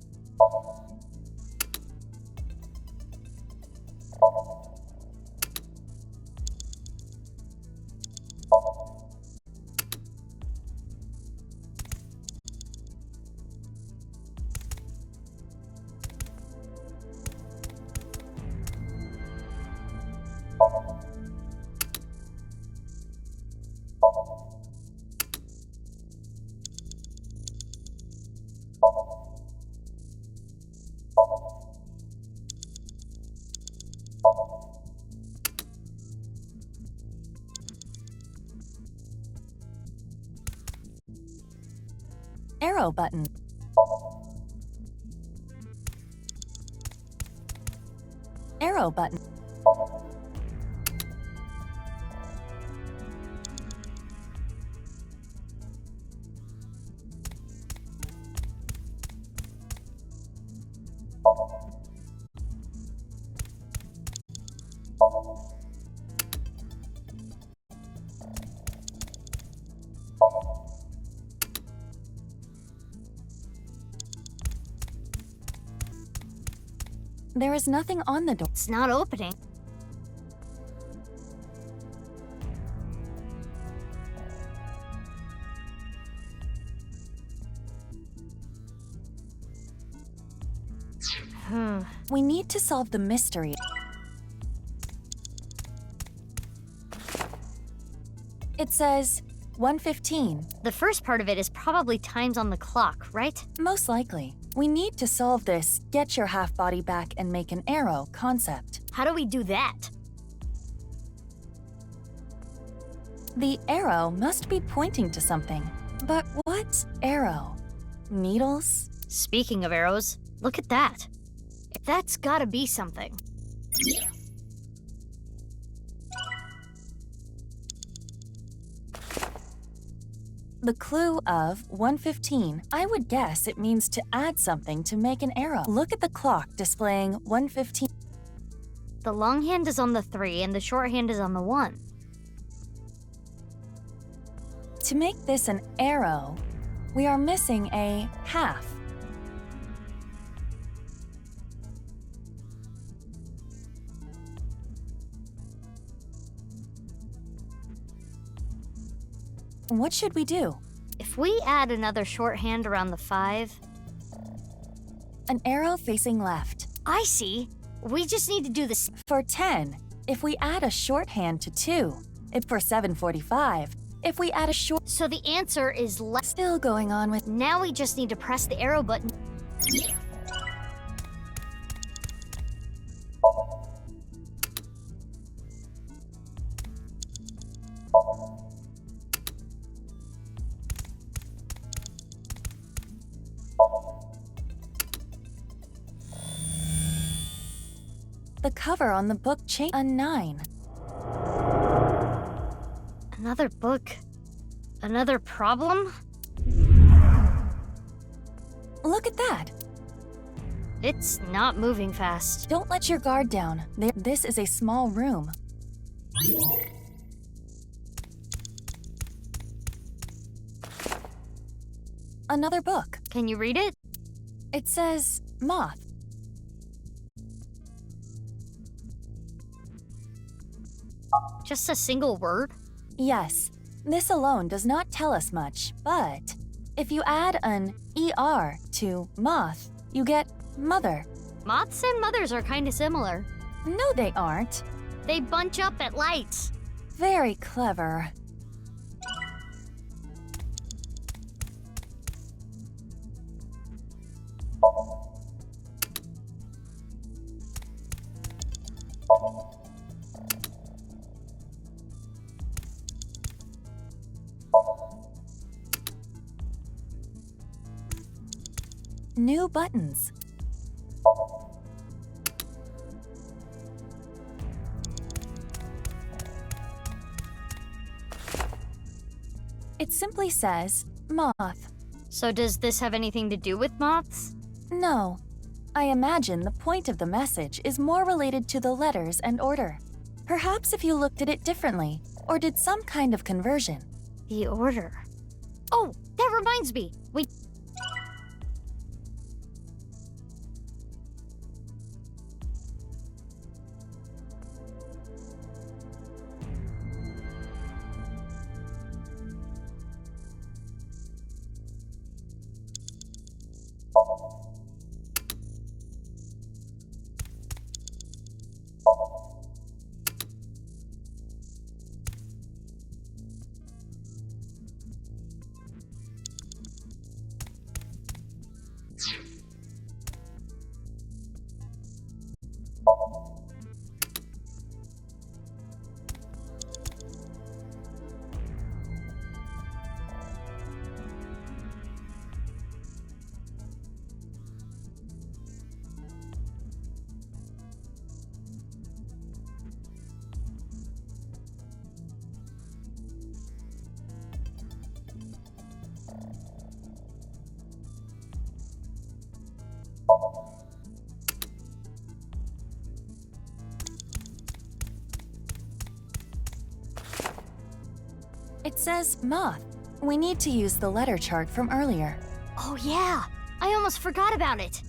Arrow button. Arrow button. There is nothing on the door. It's not opening. We need to solve the mystery. It says 1:15. The first part of it is probably times on the clock, right? Most likely. We need to solve this get your half body back and make an arrow concept. How do we do that? The arrow must be pointing to something. But what arrow? Needles? Speaking of arrows, look at that. That's gotta be something. The clue of 1:15, I would guess it means to add something to make an arrow. Look at the clock displaying 1:15. The long hand is on the 3 and the short hand is on the 1. To make this an arrow, we are missing a half. What should we do? If we add another short hand around the 5... An arrow facing left. I see. We just need to do this. For 10, if we add a short hand to 2. If for 7:45, if we add a short... So the answer is left. Still going on with... Now we just need to press the arrow button. The cover on the book changed a 9. Another book? Another problem? Look at that. It's not moving fast. Don't let your guard down. This is a small room. Another book. Can you read it? It says moth. Just a single word? Yes, this alone does not tell us much, but if you add an ER to moth, you get mother. Moths and mothers are kind of similar. No, they aren't. They bunch up at lights. Very clever. New buttons. It simply says moth. So does this have anything to do with moths? No. I imagine the point of the message is more related to the letters and order. Perhaps if you looked at it differently, or did some kind of conversion. The order. Oh, that reminds me. It says moth. We need to use the letter chart from earlier. Oh yeah, I almost forgot about it.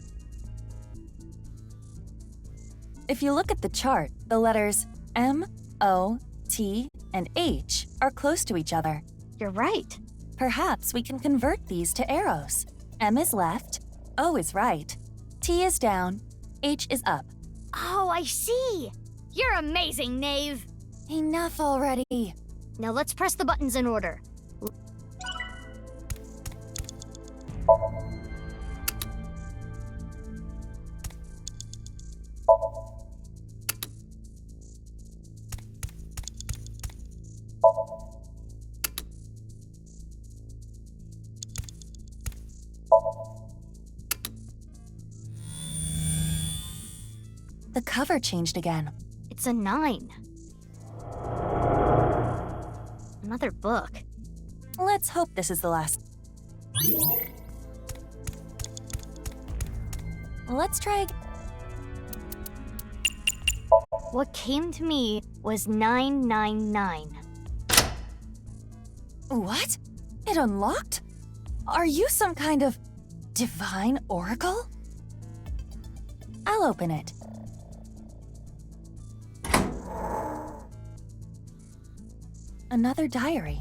If you look at the chart, the letters M, O, T, and H are close to each other. You're right. Perhaps we can convert these to arrows. M is left, O is right, T is down, H is up. Oh, I see! You're amazing, Knave! Enough already. Now let's press the buttons in order. The cover changed again. It's a 9. Another book. Let's hope this is the last. Let's try again. What came to me was 999. What? It unlocked? Are you some kind of divine oracle? I'll open it. Another diary.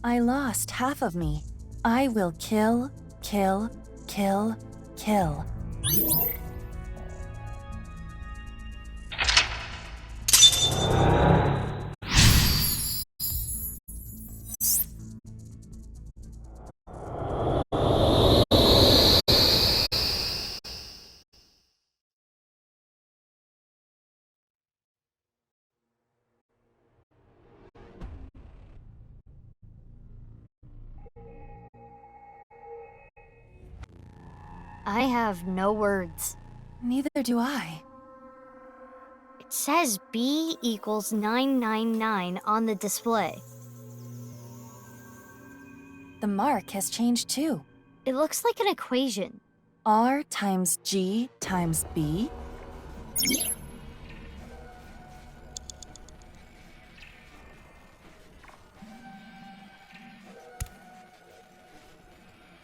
I lost half of me. I will kill, kill, kill, kill. I have no words. Neither do I. It says B equals 999 on the display. The mark has changed too. It looks like an equation. R times G times B?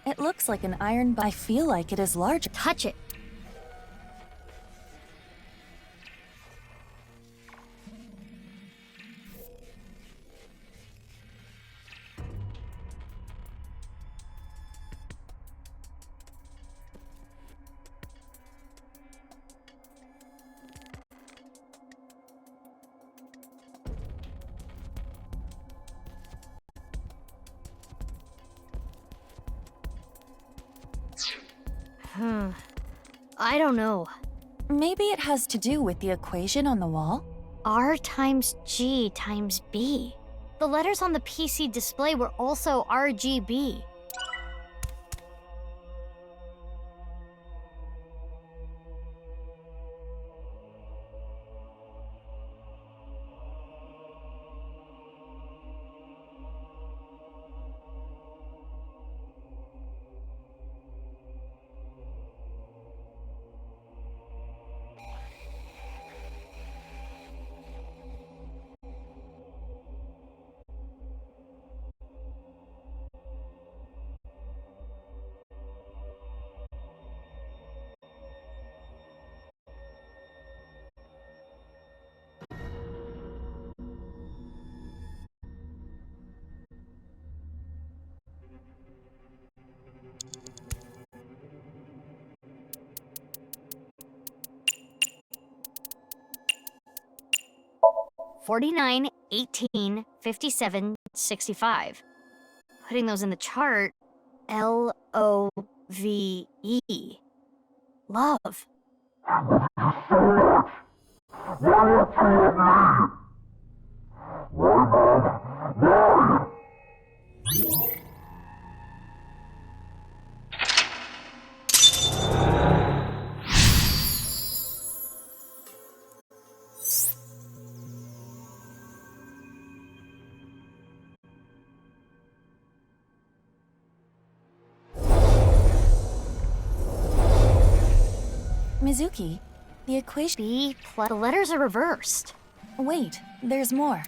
It looks like an iron, but I feel like it is larger. Touch it. I don't know. Maybe it has to do with the equation on the wall? R times G times B. The letters on the PC display were also RGB. $49, $18, $57, $65. Putting those in the chart, L-O-V-E. Love. Mizuki, the equation... B plus... The letters are reversed. Wait, there's more.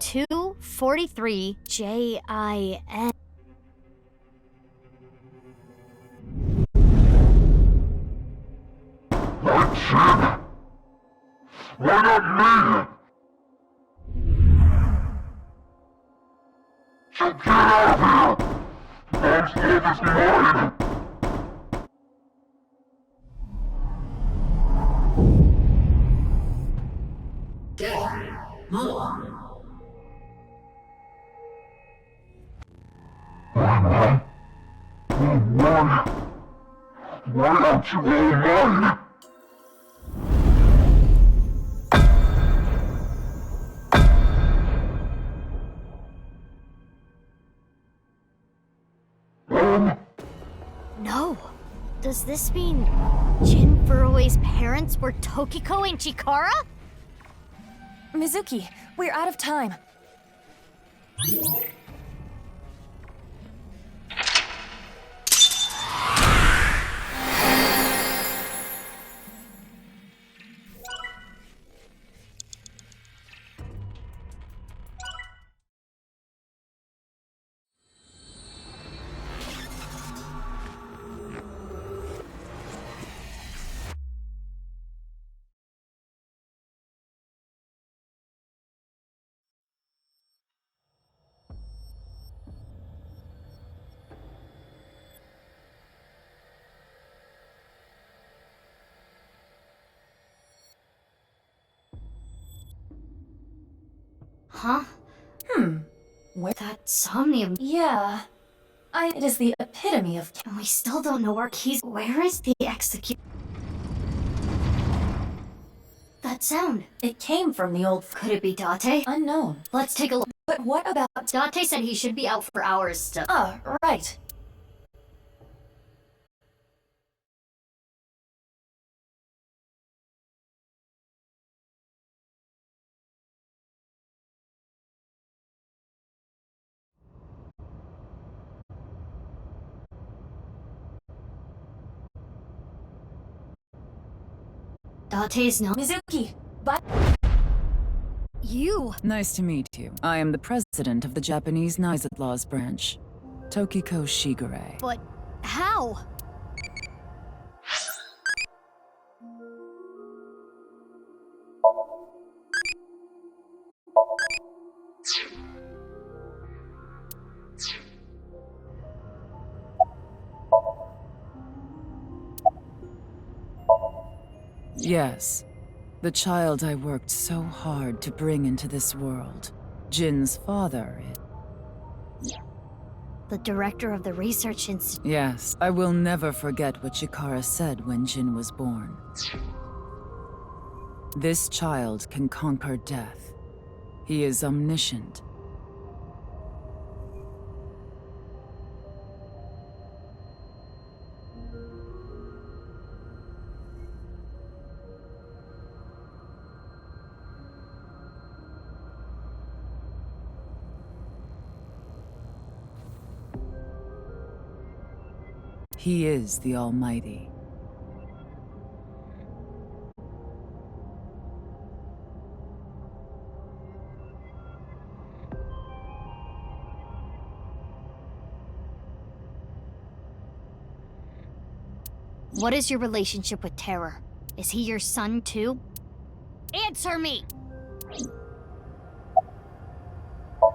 243 JIN. Why Jin? Why not me? So get out of here! Mom's love is mine! Why, Mom? Why? Why aren't you all mine? No. Does this mean Jin Furue's parents were Tokiko and Chikara? Mizuki, we're out of time. Huh? Where? That Somnium. Yeah. It is the epitome of... And we still don't know where Keys. Where is the execute? That sound. It came from the old... Could it be Date? Unknown. Let's take a look. But what about... Date said he should be out for hours still. Ah, right. Date's no. Mizuki, but... You! Nice to meet you. I am the president of the Japanese Knives at Law's branch, Tokiko Shigure. But how? Yes, the child I worked so hard to bring into this world. Jin's father, The director of the research institute. Yes, I will never forget what Chikara said when Jin was born. This child can conquer death. He is omniscient. He is the Almighty. What is your relationship with Terror? Is he your son too? Answer me!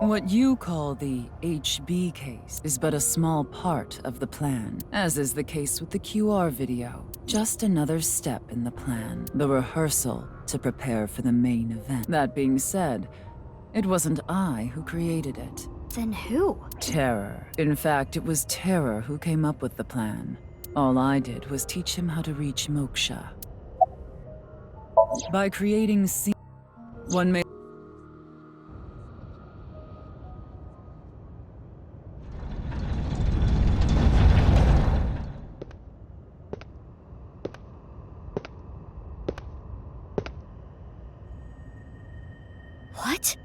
What you call the HB case is but a small part of the plan, as is the case with the QR video. Just another step in the plan, the rehearsal to prepare for the main event. That being said, it wasn't I who created it. Then who? Terror. In fact, it was Terror who came up with the plan. All I did was teach him how to reach moksha. By creating one may... What?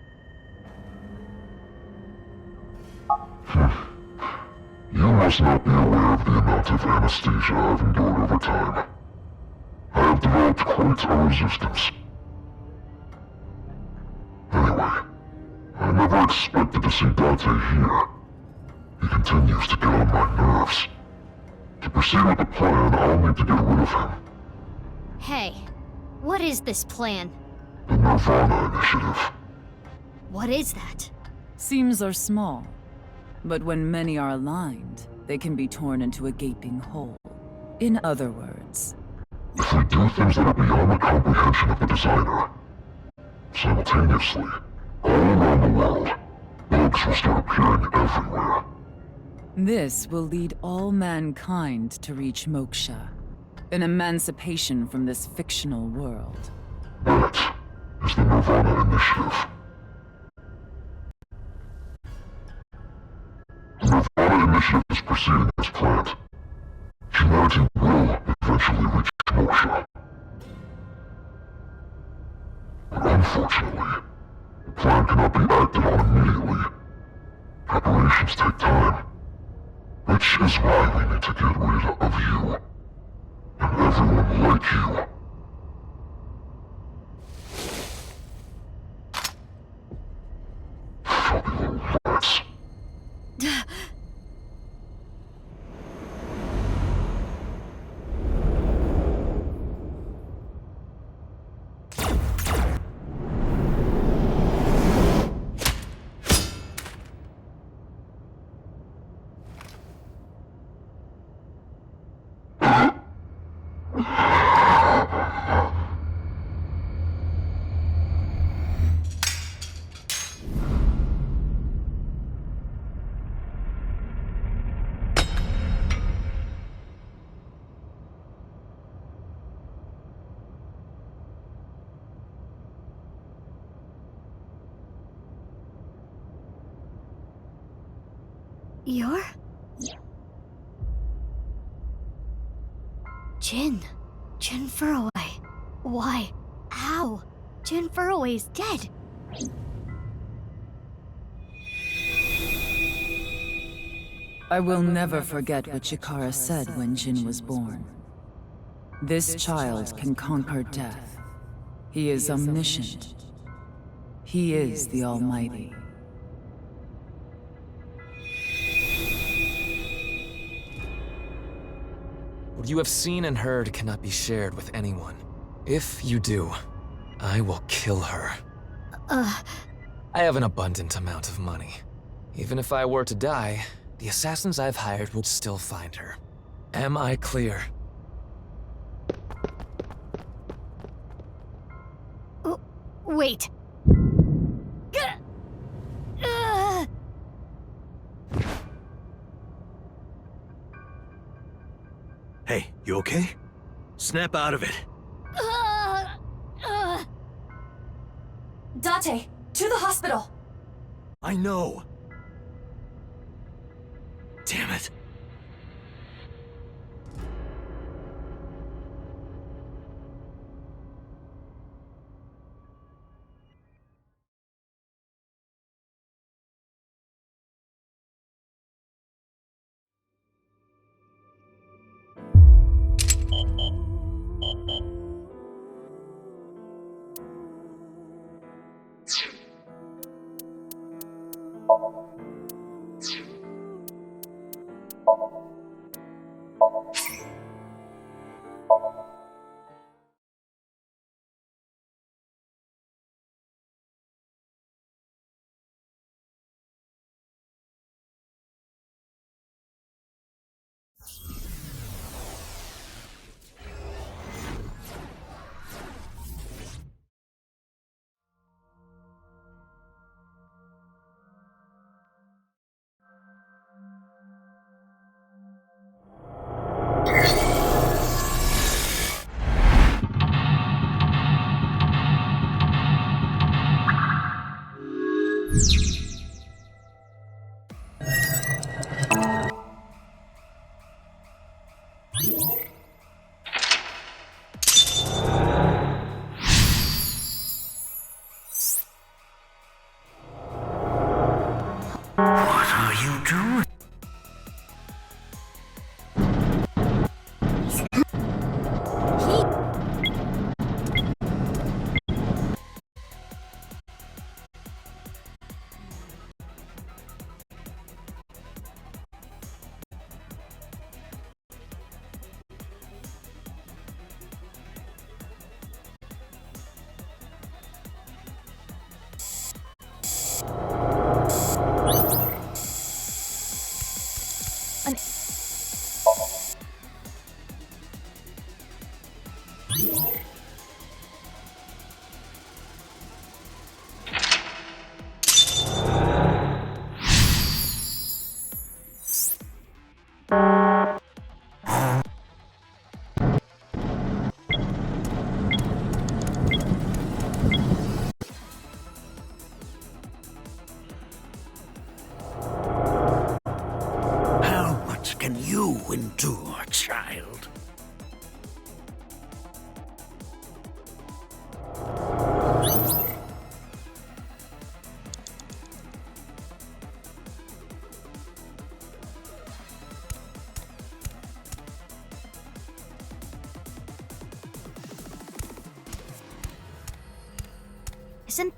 You must not be aware of the amount of anesthesia I've endured over time. I have developed quite a resistance. Anyway, I expected to see Dante here. He continues to get on my nerves. To proceed with the plan, I'll need to get rid of him. Hey, what is this plan? The Nirvana Initiative. What is that? Seams are small, but when many are aligned, they can be torn into a gaping hole. In other words, If we do things that are beyond the comprehension of the designer, simultaneously, all around the world, bugs will start appearing everywhere. this will lead all mankind to reach moksha, an emancipation from this fictional world. That is the Nirvana Initiative. The Nirvana Initiative is proceeding as planned. Humanity will eventually reach moksha. But unfortunately, the plan cannot be acted on immediately. Preparations take time. Which is why we need to get rid of you. And everyone like you. Filthy little rats. You're? Jin Furroway. Why? How? Jin Furroway's dead. I will never forget what Chikara said when Jin was born. This child can conquer death. He is omniscient. He is the Almighty. What you have seen and heard cannot be shared with anyone. If you do, I will kill her. I have an abundant amount of money. Even if I were to die, the assassins I've hired would still find her. Am I clear? Wait. Hey, you okay? Snap out of it. Dante, to the hospital! I know. Damn it. How much can you endure, child? Isn't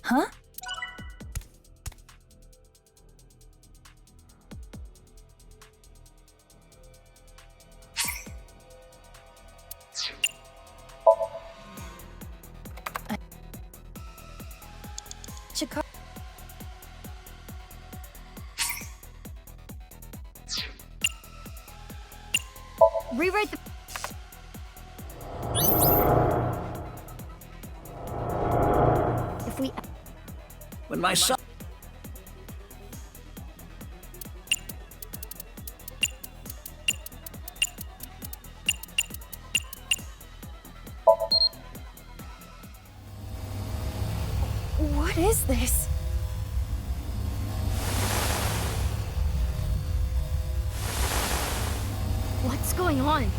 Huh? Chikara. rewrite the. If we. When my son... What is this? What's going on?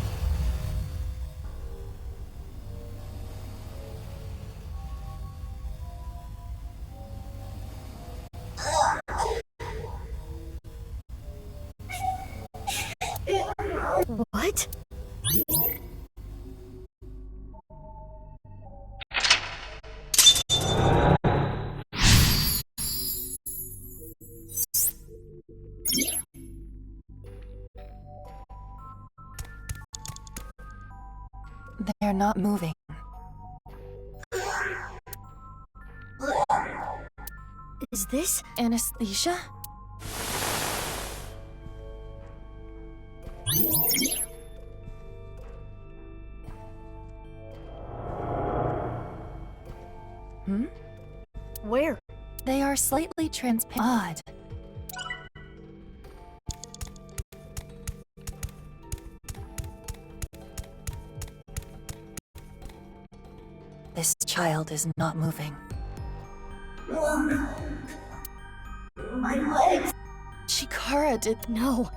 What? They're not moving. Is this anesthesia? Hmm? Where? They are slightly transparent. Odd. This child is not moving. My legs. Chikara did no.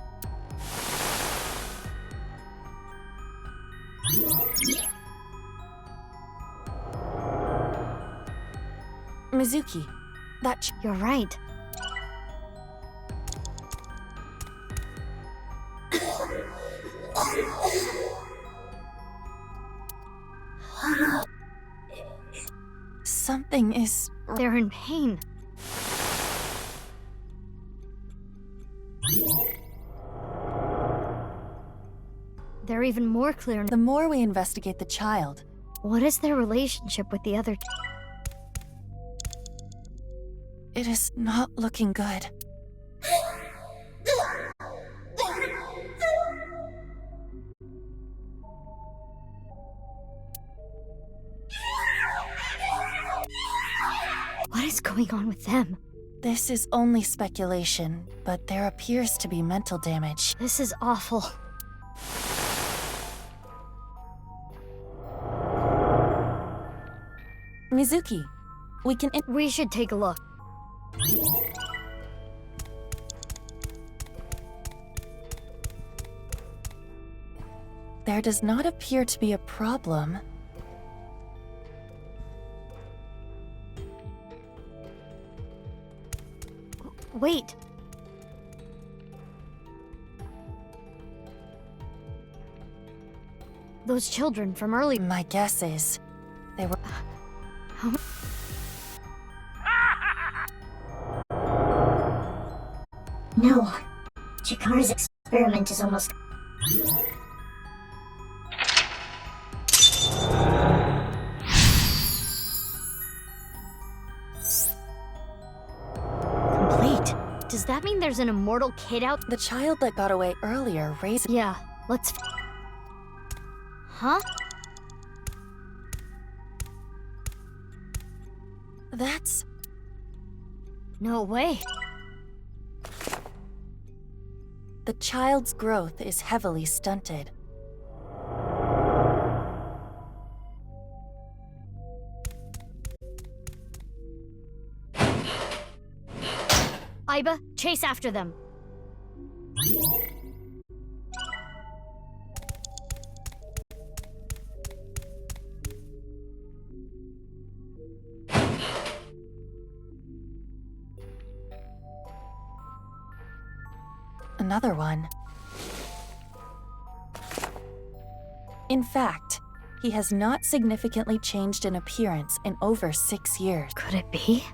Mizuki, that you're right. Something is... They're in pain. They're even more clear. The more we investigate the child. What is their relationship with the other? It is not looking good. What is going on with them? This is only speculation, but there appears to be mental damage. This is awful. Mizuki, we should take a look. There does not appear to be a problem. Wait. Those children from early... My guess is they were... No. Chikara's experiment is almost... that mean there's an immortal kid out? The child that got away earlier raised. Yeah, let's. Huh? That's. No way. The child's growth is heavily stunted. Iba, chase after them. Another one. In fact, he has not significantly changed in appearance in over 6 years. Could it be?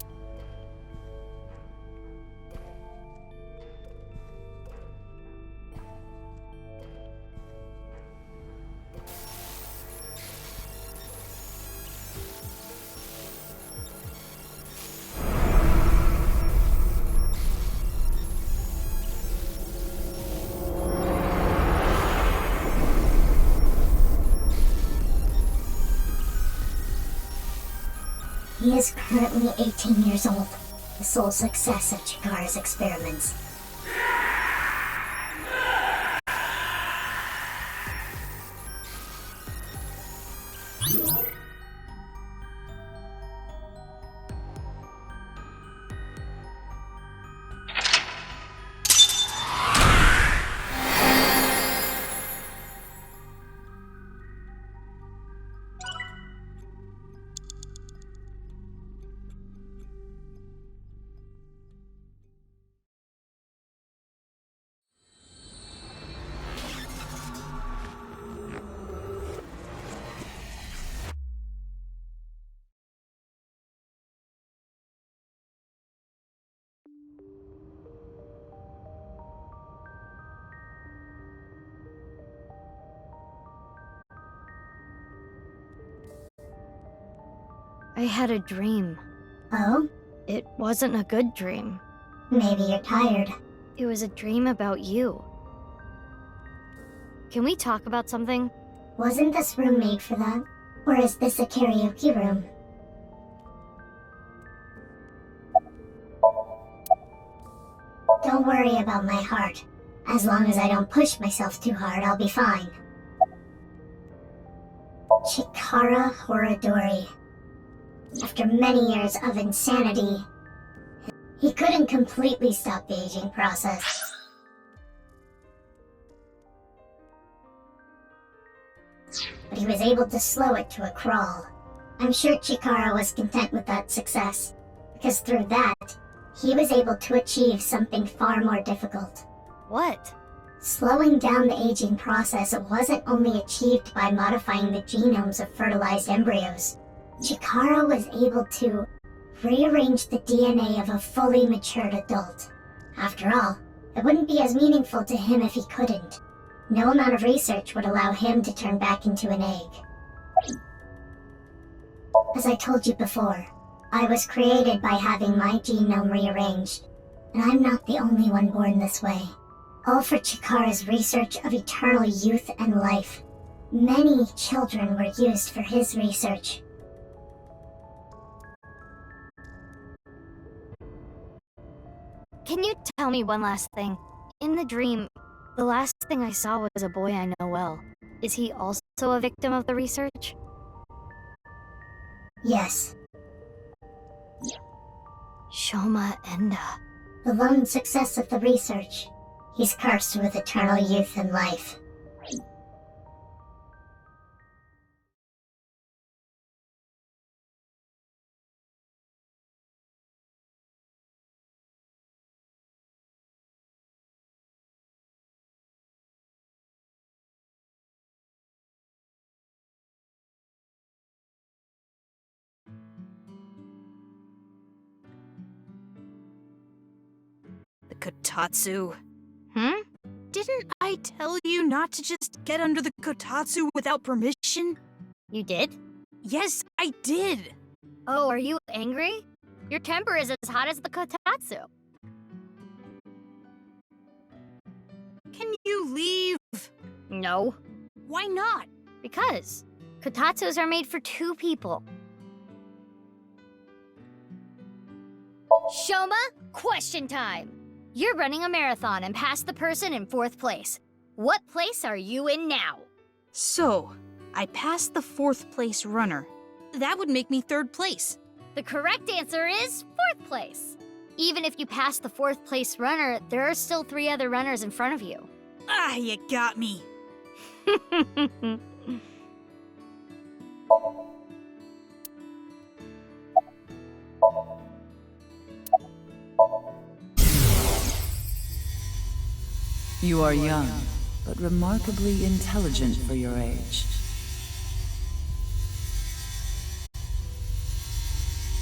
He is currently 18 years old, the sole success of Chikara's experiments. I had a dream. Oh? It wasn't a good dream. Maybe you're tired. It was a dream about you. Can we talk about something? Wasn't this room made for that? Or is this a karaoke room? Don't worry about my heart. As long as I don't push myself too hard, I'll be fine. Chikara Horadori. After many years of insanity, he couldn't completely stop the aging process. But he was able to slow it to a crawl. I'm sure Chikara was content with that success, because through that, he was able to achieve something far more difficult. What? Slowing down the aging process wasn't only achieved by modifying the genomes of fertilized embryos. Chikara was able to rearrange the DNA of a fully matured adult. After all, it wouldn't be as meaningful to him if he couldn't. No amount of research would allow him to turn back into an egg. As I told you before, I was created by having my genome rearranged, and I'm not the only one born this way. All for Chikara's research of eternal youth and life. Many children were used for his research. Can you tell me one last thing? In the dream, the last thing I saw was a boy I know well. Is he also a victim of the research? Yes. Shoma Enda. The lone success of the research. He's cursed with eternal youth and life. The Kotatsu. Hmm? Didn't I tell you not to just get under the Kotatsu without permission? You did? Yes, I did. Oh, are you angry? Your temper is as hot as the Kotatsu. Can you leave? No. Why not? Because kotatsus are made for 2 people. Shoma, question time. You're running a marathon and passed the person in 4th place. What place are you in now? So, I passed the 4th place runner. That would make me 3rd place. The correct answer is 4th place. Even if you pass the 4th place runner, there are still 3 other runners in front of you. Ah, you got me. You are young, but remarkably intelligent for your age.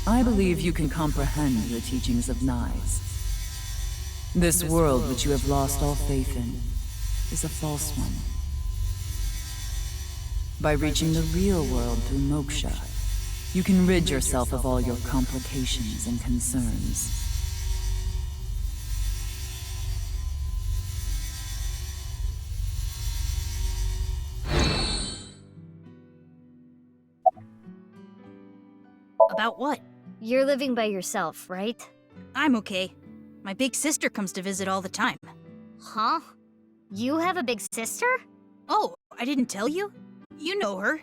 I believe you can comprehend the teachings of Knives. This world which you have lost all faith in is a false one. By reaching the real world through moksha, you can rid yourself of all your complications and concerns. About what? You're living by yourself, right? I'm okay. My big sister comes to visit all the time. Huh? You have a big sister? Oh, I didn't tell you? You know her.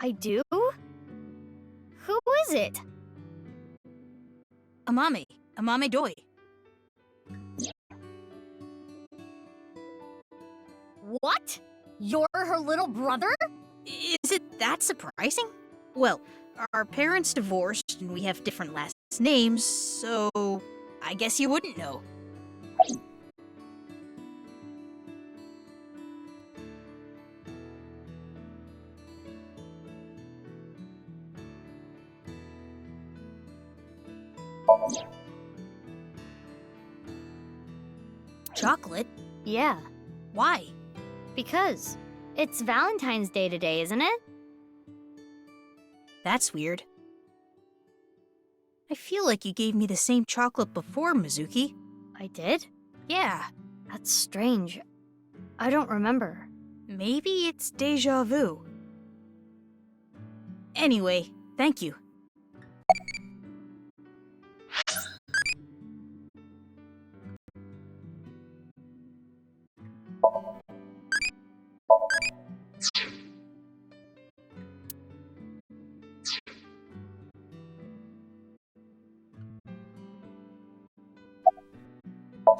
I do? Who is it? Amame Doi. What? You're her little brother? Is it that surprising? Well, our parents divorced and we have different last names, so I guess you wouldn't know. Chocolate? Yeah. Why? Because it's Valentine's Day today, isn't it? That's weird. I feel like you gave me the same chocolate before, Mizuki. I did? Yeah. That's strange. I don't remember. Maybe it's deja vu. Anyway, thank you.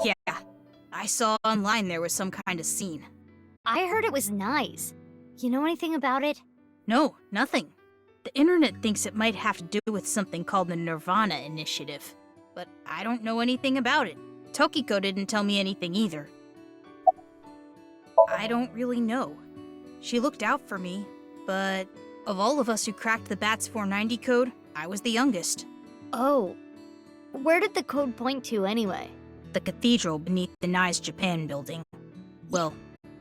Yeah, I saw online there was some kind of scene. I heard it was nice. You know anything about it? No, nothing. The internet thinks it might have to do with something called the Nirvana Initiative. But I don't know anything about it. Tokiko didn't tell me anything either. I don't really know. She looked out for me, but of all of us who cracked the BATS 490 code, I was the youngest. Oh. Where did the code point to anyway? The cathedral beneath the NI's Japan building. Well,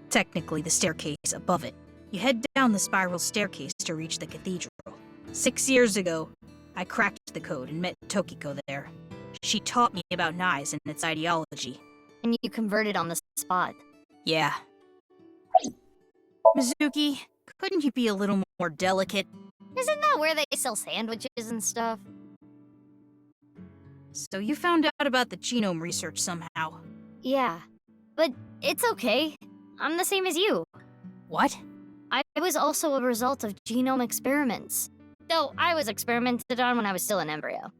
technically the staircase above it. You head down the spiral staircase to reach the cathedral. 6 years ago, I cracked the code and met Tokiko there. She taught me about NI's and its ideology. And you converted on the spot. Yeah. Mizuki, couldn't you be a little more delicate? Isn't that where they sell sandwiches and stuff? So you found out about the genome research somehow. Yeah, but it's okay. I'm the same as you. What? I was also a result of genome experiments. Though I was experimented on when I was still an embryo.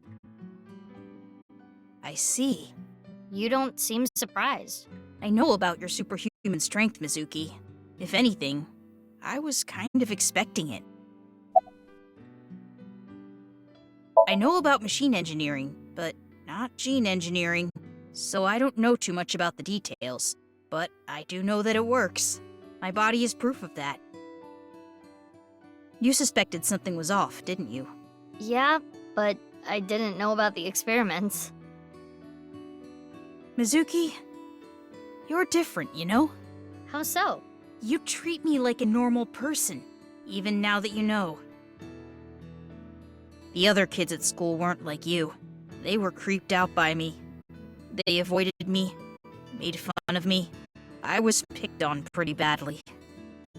I see. You don't seem surprised. I know about your superhuman strength, Mizuki. If anything, I was kind of expecting it. I know about machine engineering, but not gene engineering, so I don't know too much about the details. But I do know that it works. My body is proof of that. You suspected something was off, didn't you? Yeah, but I didn't know about the experiments. Mizuki, you're different, you know? How so? You treat me like a normal person, even now that you know. The other kids at school weren't like you. They were creeped out by me. They avoided me, made fun of me. I was picked on pretty badly.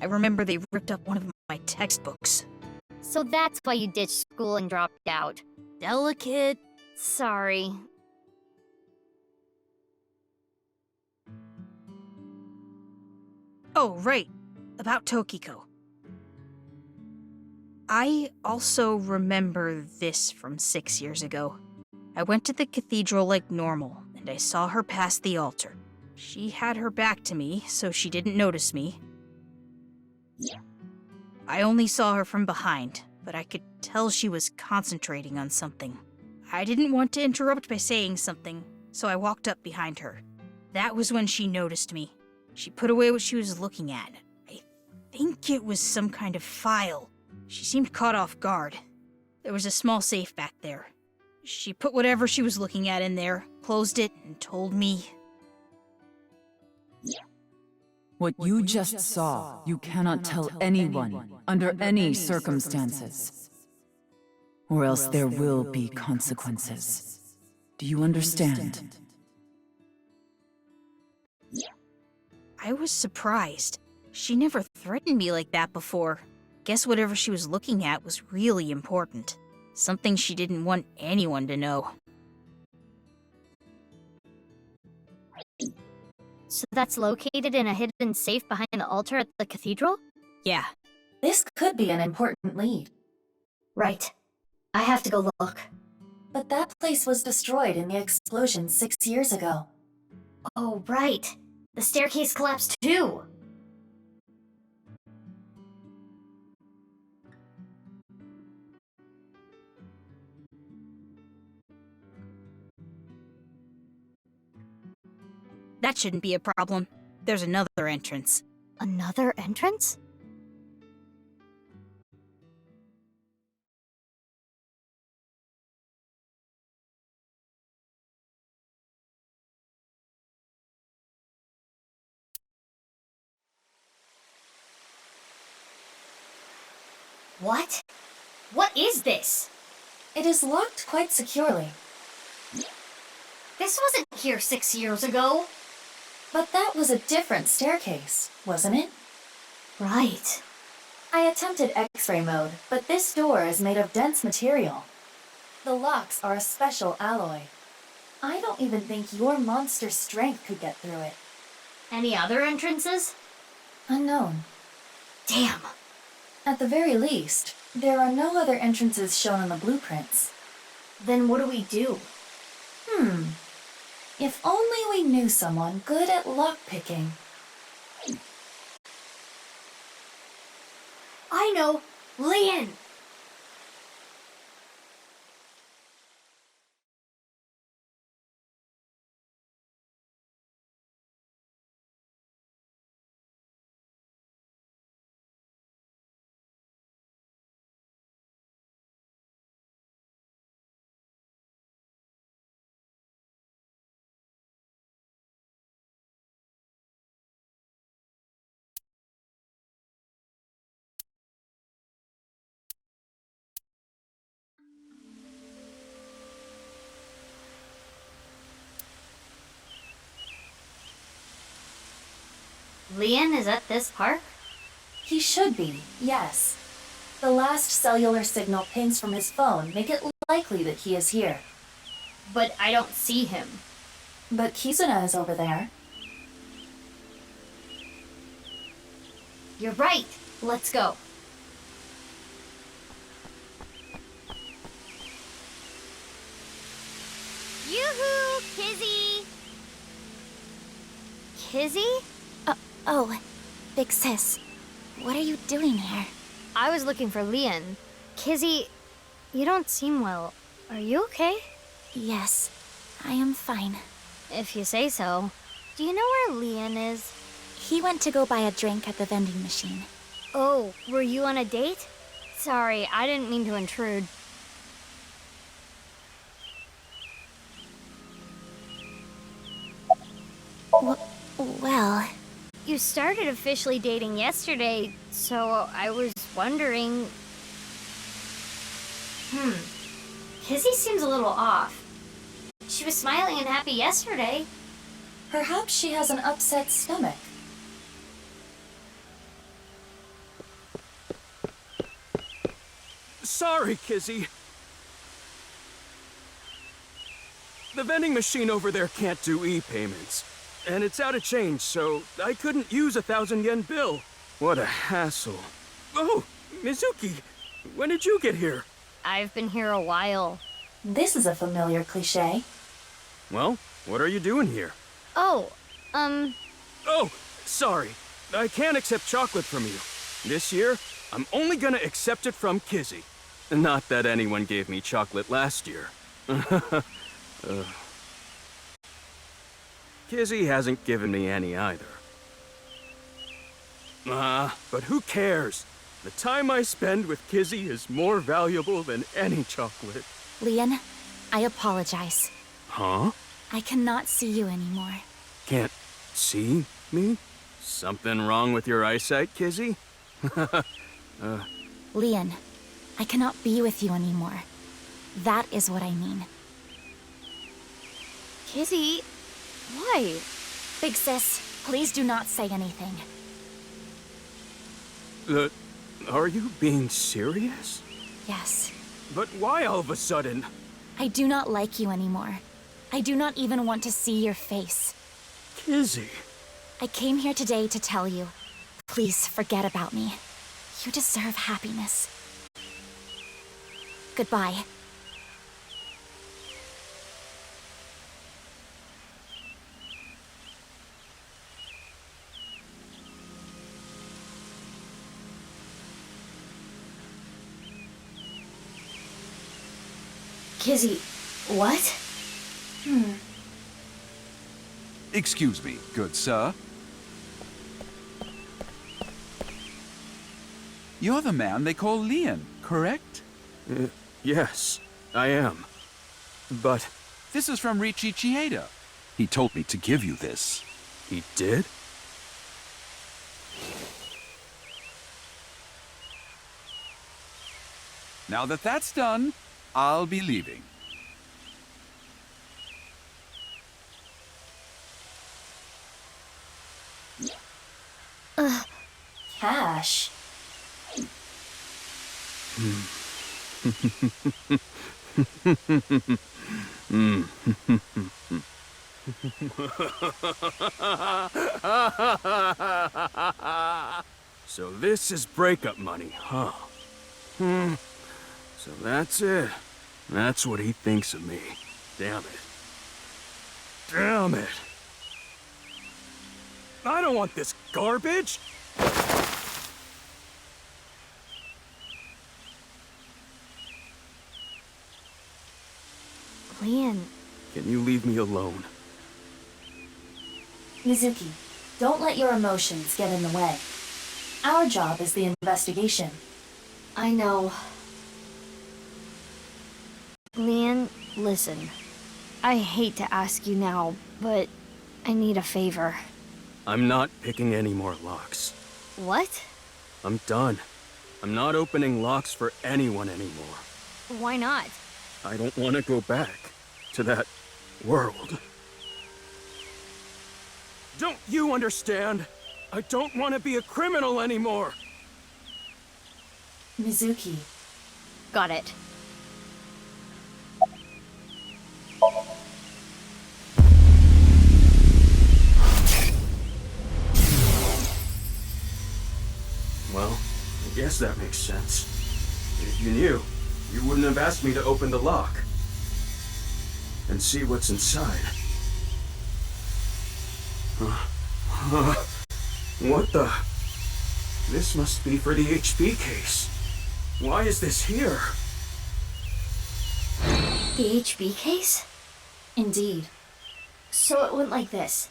I remember they ripped up one of my textbooks. So that's why you ditched school and dropped out. Delicate. Sorry. Oh, right. About Tokiko. I also remember this from 6 years ago. I went to the cathedral like normal, and I saw her past the altar. She had her back to me, so she didn't notice me. I only saw her from behind, but I could tell she was concentrating on something. I didn't want to interrupt by saying something, so I walked up behind her. That was when she noticed me. She put away what she was looking at. I think it was some kind of file. She seemed caught off guard. There was a small safe back there. She put whatever she was looking at in there, closed it, and told me... What you just saw, you cannot tell anyone, under any circumstances. Or else there will be consequences. Do you understand? I was surprised. She never threatened me like that before. Guess whatever she was looking at was really important. Something she didn't want anyone to know. So that's located in a hidden safe behind the altar at the cathedral? Yeah. This could be an important lead. Right. I have to go look. But that place was destroyed in the explosion 6 years ago. Oh, right. The staircase collapsed too. That shouldn't be a problem. There's another entrance. Another entrance? What? What is this? It is locked quite securely. This wasn't here 6 years ago. But that was a different staircase, wasn't it? Right. I attempted X-ray mode, but this door is made of dense material. The locks are a special alloy. I don't even think your monster strength could get through it. Any other entrances? Unknown. Damn. At the very least, there are no other entrances shown on the blueprints. Then what do we do? If only we knew someone good at lockpicking. I know! Lian! Lian is at this park? He should be, yes. The last cellular signal pings from his phone make it likely that he is here. But I don't see him. But Kizuna is over there. You're right. Let's go. Yoo-hoo, Kizzy! Kizzy? Oh, Big Sis. What are you doing here? I was looking for Lian. Kizzy, you don't seem well. Are you okay? Yes, I am fine. If you say so. Do you know where Lian is? He went to go buy a drink at the vending machine. Oh, were you on a date? Sorry, I didn't mean to intrude. Well... You started officially dating yesterday, so I was wondering... Kizzy seems a little off. She was smiling and happy yesterday. Perhaps she has an upset stomach. Sorry, Kizzy. The vending machine over there can't do e-payments. And it's out of change, so I couldn't use a 1,000 yen bill. What a hassle. Oh, Mizuki, when did you get here? I've been here a while. This is a familiar cliche. Well, what are you doing here? Oh, Oh, sorry. I can't accept chocolate from you. This year, I'm only gonna accept it from Kizzy. Not that anyone gave me chocolate last year. Kizzy hasn't given me any either. But who cares? The time I spend with Kizzy is more valuable than any chocolate. Leon, I apologize. Huh? I cannot see you anymore. Can't see me? Something wrong with your eyesight, Kizzy? Leon, I cannot be with you anymore. That is what I mean. Kizzy, why? Big sis, please do not say anything. Are you being serious? Yes. But why all of a sudden? I do not like you anymore. I do not even want to see your face. Kizzy. I came here today to tell you, please forget about me. You deserve happiness. Goodbye. Kizzy, what? Excuse me, good sir. You're the man they call Leon, correct? Yes, I am. But... This is from Riichi Chieda. He told me to give you this. He did? Now that that's done, I'll be leaving. Cash. So this is breakup money, huh? So that's it. That's what he thinks of me. Damn it. Damn it. I don't want this garbage! Leon. Can you leave me alone? Mizuki, don't let your emotions get in the way. Our job is the investigation. I know. Leon, listen. I hate to ask you now, but I need a favor. I'm not picking any more locks. What? I'm done. I'm not opening locks for anyone anymore. Why not? I don't want to go back to that world. Don't you understand? I don't want to be a criminal anymore. Mizuki. Got it. Well, I guess that makes sense. If you knew, you wouldn't have asked me to open the lock and see what's inside. What the? This must be for the HB case. Why is this here? The HB case? Indeed. So it went like this.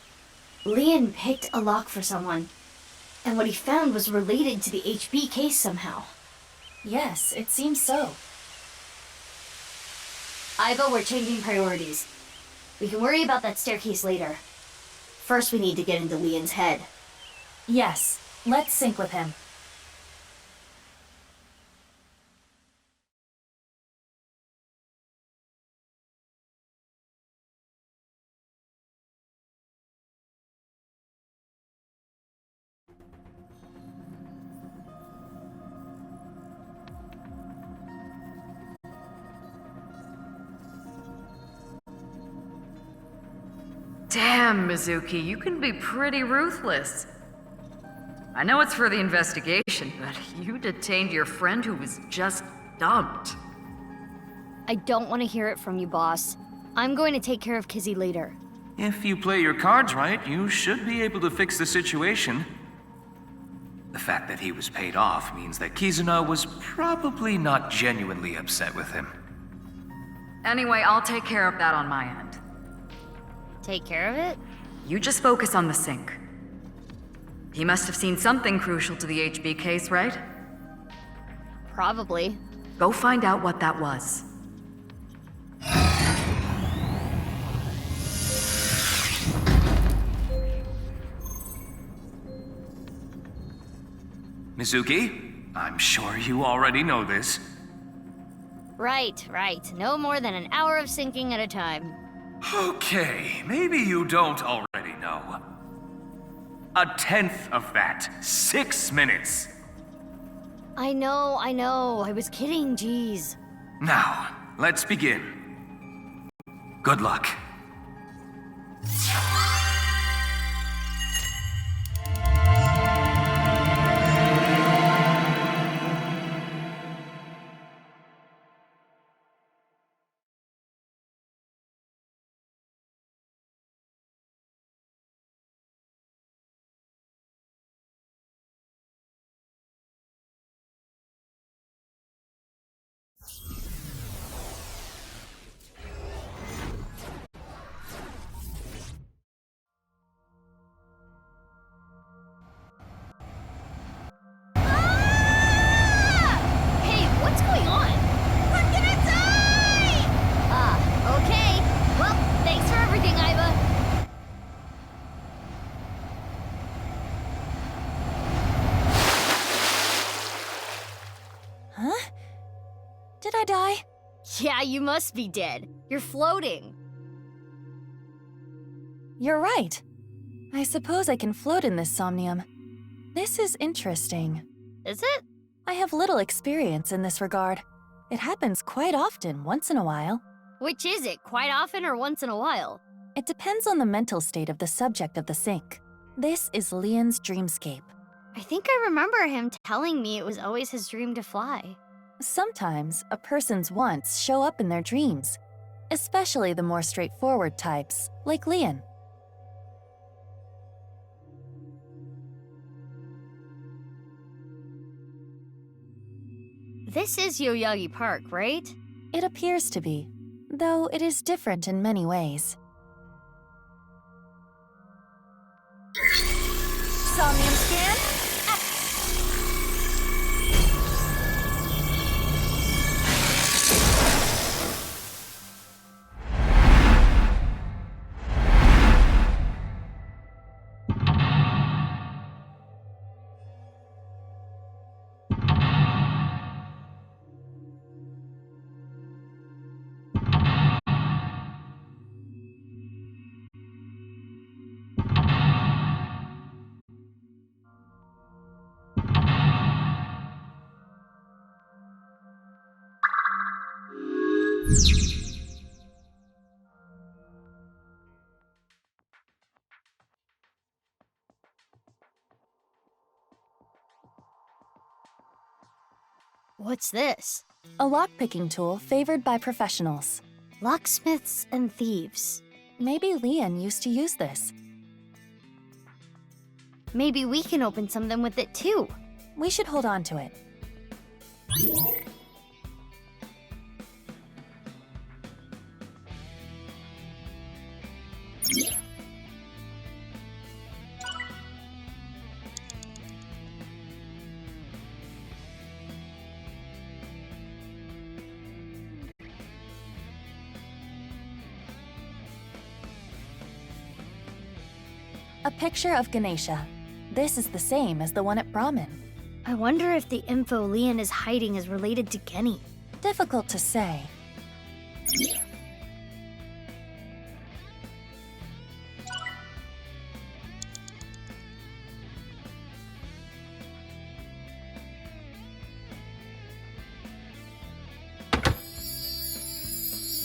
Leon picked a lock for someone, and what he found was related to the HB case somehow. Yes, it seems so. Ivo, we're changing priorities. We can worry about that staircase later. First, we need to get into Leon's head. Yes, let's sync with him. Damn, Mizuki, you can be pretty ruthless. I know it's for the investigation, but you detained your friend who was just dumped. I don't want to hear it from you, boss. I'm going to take care of Kizzy later. If you play your cards right, you should be able to fix the situation. The fact that he was paid off means that Kizuna was probably not genuinely upset with him. Anyway, I'll take care of that on my end. Take care of it? You just focus on the sink. He must have seen something crucial to the HB case, right? Probably. Go find out what that was. Mizuki, I'm sure you already know this. Right. No more than an hour of sinking at a time. Okay, maybe you don't already know. 1/10 of that. 6 minutes. I know. I was kidding, jeez. Now, let's begin. Good luck. Hey, what's going on? I'm gonna die! Okay. Well, thanks for everything, Iva. Huh? Did I die? Yeah, you must be dead. You're floating. You're right. I suppose I can float in this somnium. This is interesting. Is it? I have little experience in this regard. It happens quite often, once in a while. Which is it, quite often or once in a while? It depends on the mental state of the subject of the sink. This is Leon's dreamscape. I think I remember him telling me it was always his dream to fly. Sometimes a person's wants show up in their dreams, especially the more straightforward types, like Leon. This is Yoyagi Park, right? It appears to be, though it is different in many ways. Somnium scan? What's this? A lockpicking tool favored by professionals. Locksmiths and thieves. Maybe Leon used to use this. Maybe we can open something with it too. We should hold on to it. A picture of Ganesha. This is the same as the one at Brahmin. I wonder if the info Leon is hiding is related to Genny. Difficult to say.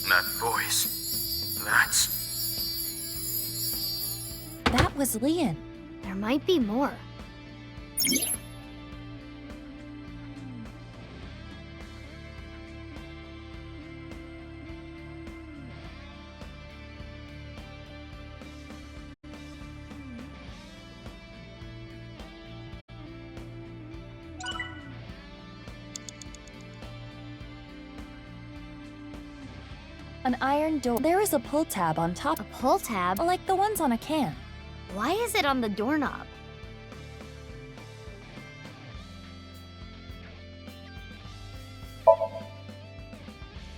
That voice. That's... was Lian. There might be more. An iron door. There is a pull tab on top. A pull tab? Like the ones on a can. Why is it on the doorknob?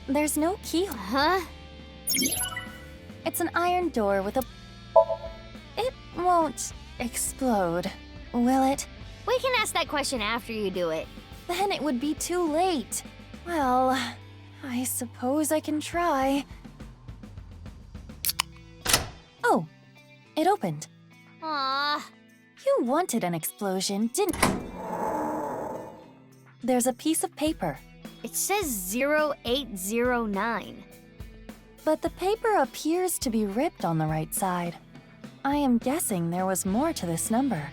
There's no keyhole. Huh? It's an iron door with a... It won't explode, will it? We can ask that question after you do it. Then it would be too late. Well, I suppose I can try. Oh, it opened. Aww. You wanted an explosion, didn't you? There's a piece of paper. It says 0809. But the paper appears to be ripped on the right side. I am guessing there was more to this number.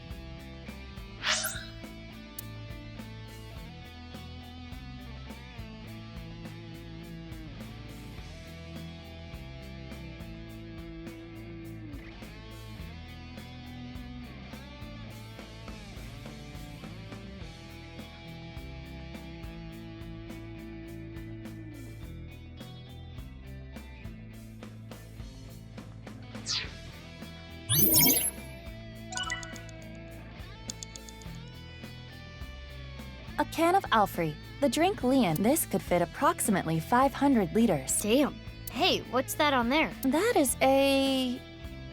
A can of Alfrey, the drink Lian. This could fit approximately 500 liters. Damn. Hey, what's that on there? That is a...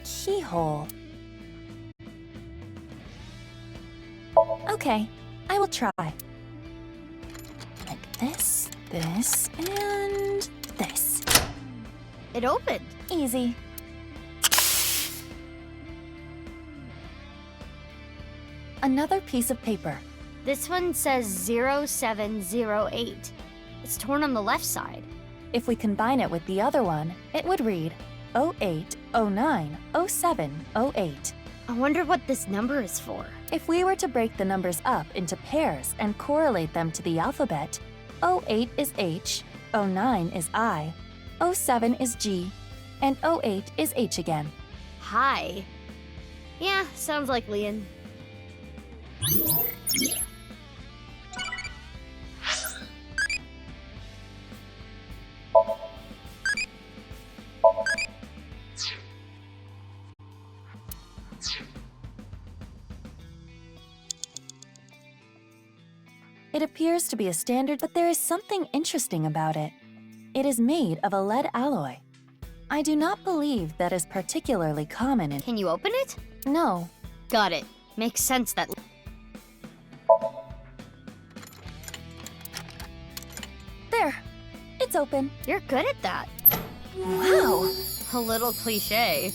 keyhole. Okay, I will try. Like this, this, and this. It opened. Easy. Another piece of paper. This one says 0708. It's torn on the left side. If we combine it with the other one, it would read 08090708. I wonder what this number is for. If we were to break the numbers up into pairs and correlate them to the alphabet, 08 is H, 09 is I, 07 is G, and 08 is H again. Hi. Yeah, sounds like Lian. It appears to be a standard, but there is something interesting about it. It is made of a lead alloy. I do not believe that is particularly common in... Can you open it? No. Got it. Makes sense that... There. It's open. You're good at that. Wow. A little cliche.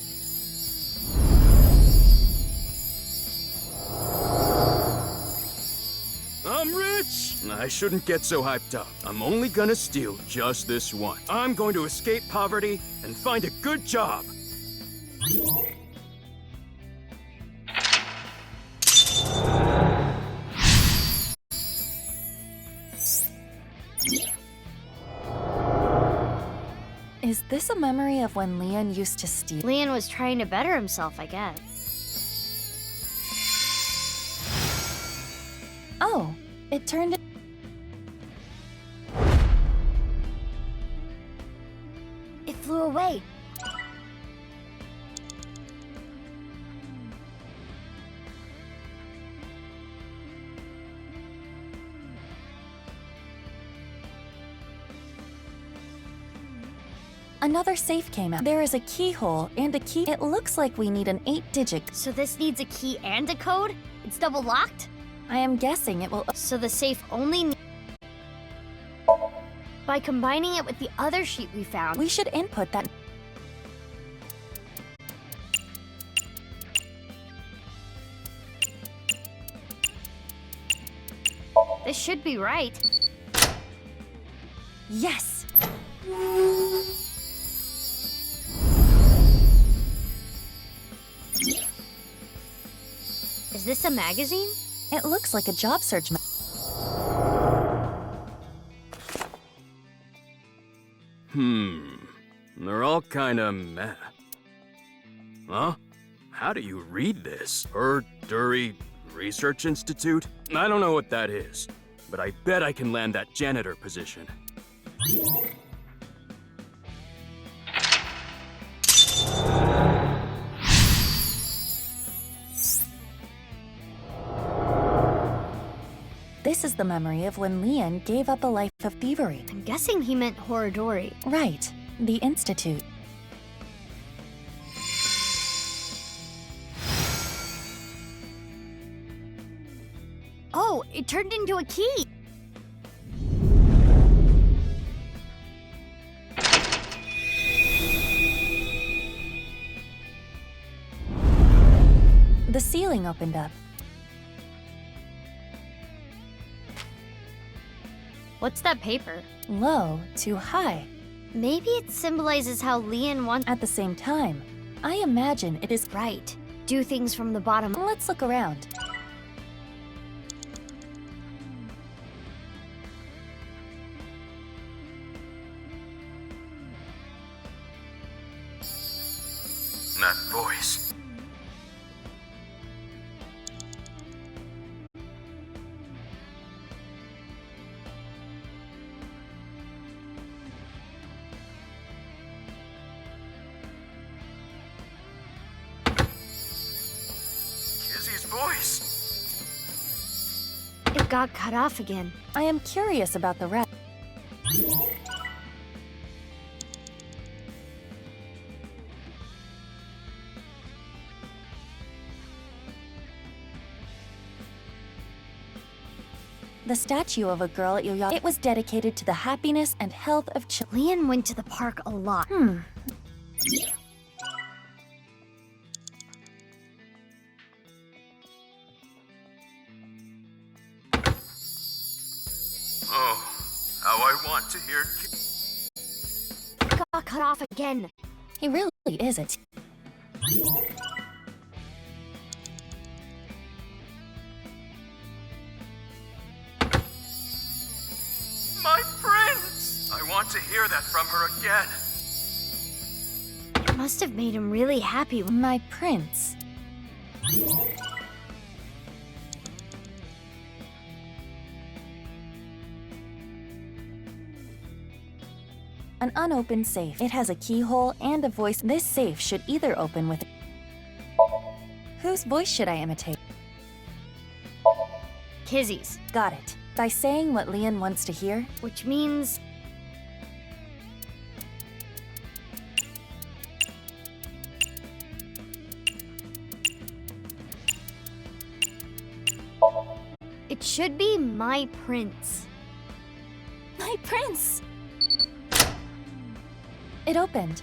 I'm rich! I shouldn't get so hyped up. I'm only gonna steal just this one. I'm going to escape poverty and find a good job. Is this a memory of when Lian used to steal? Lian was trying to better himself, I guess. Oh, it turned... It flew away. Another safe came out. There is a keyhole and a key. It looks like we need an 8-digit. So this needs a key and a code? It's double locked? I am guessing it will... So the safe only... By combining it with the other sheet we found... We should input that... This should be right. Yes! Is this a magazine? It looks like a job search They're all kinda meh. Huh? How do you read this? Dury Research Institute? I don't know what that is, but I bet I can land that janitor position. This is the memory of when Leon gave up a life of thievery. I'm guessing he meant Horadori. Right. The Institute. Oh, it turned into a key! The ceiling opened up. What's that paper? Low to high. Maybe it symbolizes how Leon wants. At the same time, I imagine it is right. Do things from the bottom. Let's look around. That voice. Kizzy's voice. It got cut off again. I am curious about the rest. The statue of a girl at Yoya. It was dedicated to the happiness and health of children. Leon went to the park a lot. Oh, how I want to hear. It got cut off again. He really isn't. My prince! I want to hear that from her again. It must have made him really happy. My prince. An unopened safe. It has a keyhole and a voice. This safe should either open with... Whose voice should I imitate? Kizzy's. Got it. By saying what Leon wants to hear? Which means... It should be my prince. My prince! It opened.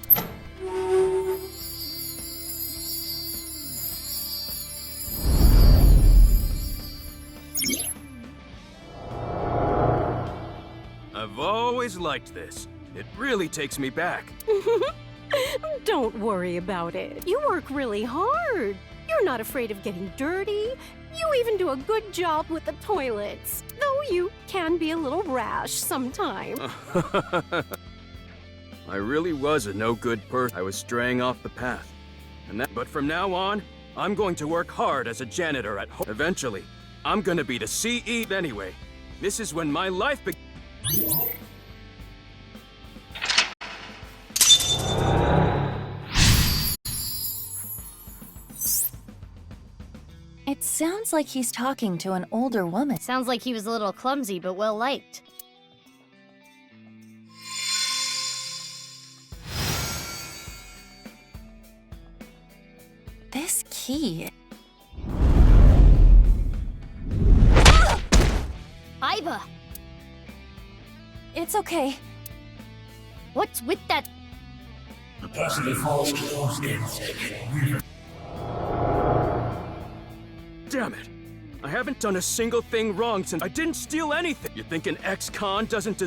I've always liked this. It really takes me back. Don't worry about it. You work really hard. You're not afraid of getting dirty. You even do a good job with the toilets. Though you can be a little rash sometimes. I really was a no-good person. I was straying off the path. But from now on, I'm going to work hard as a janitor at home. Eventually, I'm gonna be the CE anyway. This is when my life begins. It sounds like he's talking to an older woman. Sounds like he was a little clumsy, but well-liked. This key... Iba! It's okay. What's with that? The person who falls close in. Damn it! I haven't done a single thing wrong since I didn't steal anything! You think an ex-con doesn't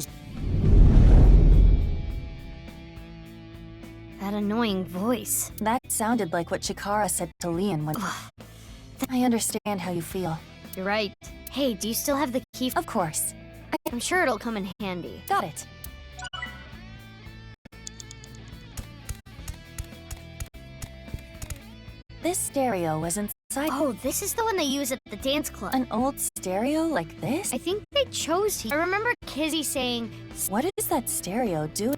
That annoying voice. That sounded like what Chikara said to Leon when... I understand how you feel. You're right. Hey, do you still have the key? Of course. I'm sure it'll come in handy. Got it. This stereo was inside. Oh, this is the one they use at the dance club. An old stereo like this? I think they chose to. I remember Kizzy saying, "What is that stereo doing?"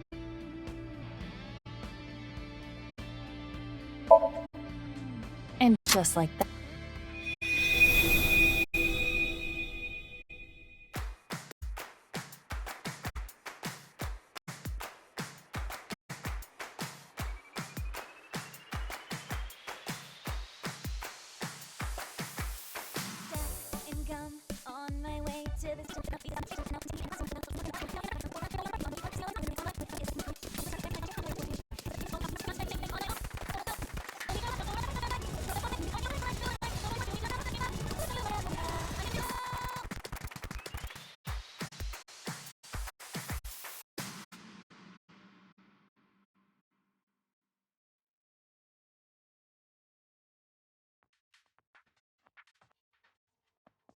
And just like that.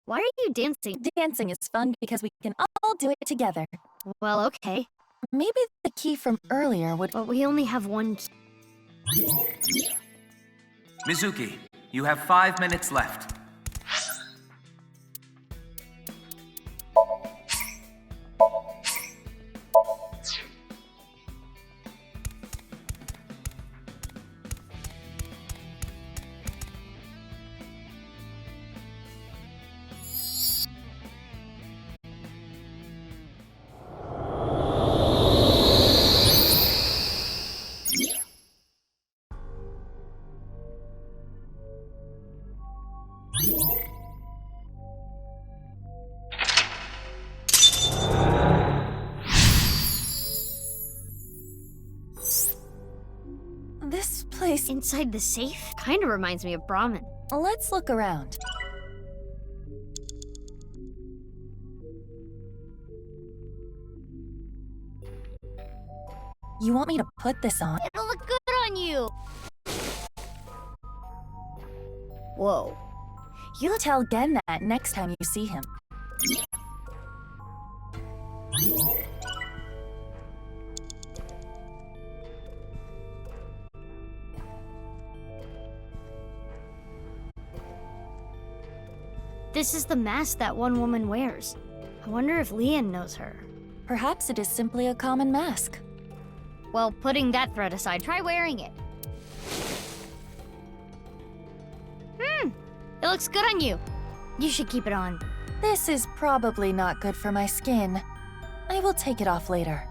"Why are you dancing?" Dancing is fun because we can all do it together. Well, okay. Maybe the key from earlier would... But we only have one key. Mizuki, you have 5 minutes left. This place... Inside the safe? Kinda reminds me of Brahmin. Let's look around. You want me to put this on? It'll look good on you! Whoa. You'll tell Gen that next time you see him. This is the mask that one woman wears. I wonder if Leon knows her. Perhaps it is simply a common mask. Well, putting that threat aside, try wearing it. It looks good on you. You should keep it on. This is probably not good for my skin. I will take it off later.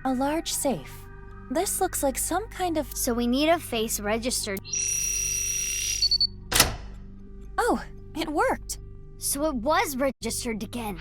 A large safe. This looks like some kind of... So we need a face registered. Oh, it worked. So it was registered again.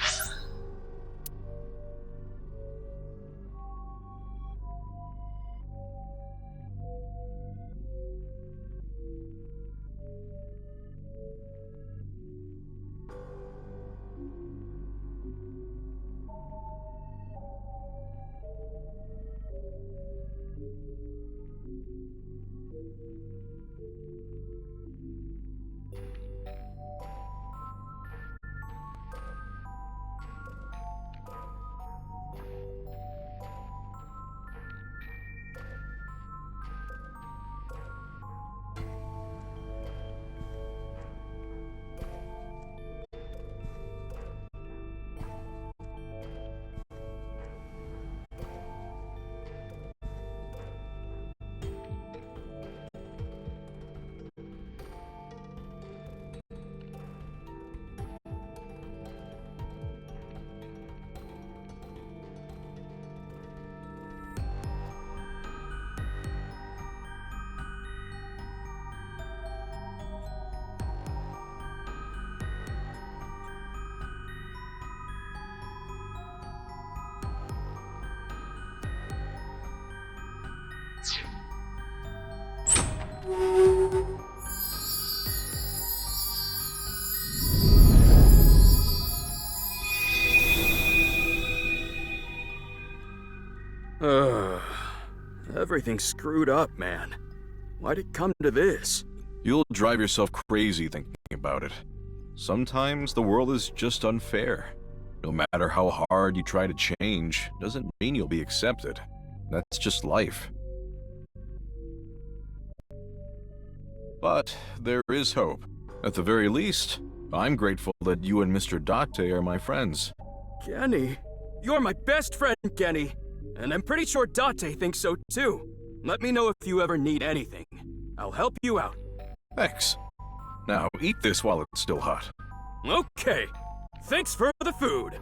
Everything's screwed up, man. Why'd it come to this? You'll drive yourself crazy thinking about it. Sometimes the world is just unfair. No matter how hard you try to change, doesn't mean you'll be accepted. That's just life. But there is hope. At the very least, I'm grateful that you and Mr. Date are my friends. Kenny? You're my best friend, Kenny. And I'm pretty sure Date thinks so too. Let me know if you ever need anything. I'll help you out. Thanks. Now, eat this while it's still hot. Okay. Thanks for the food.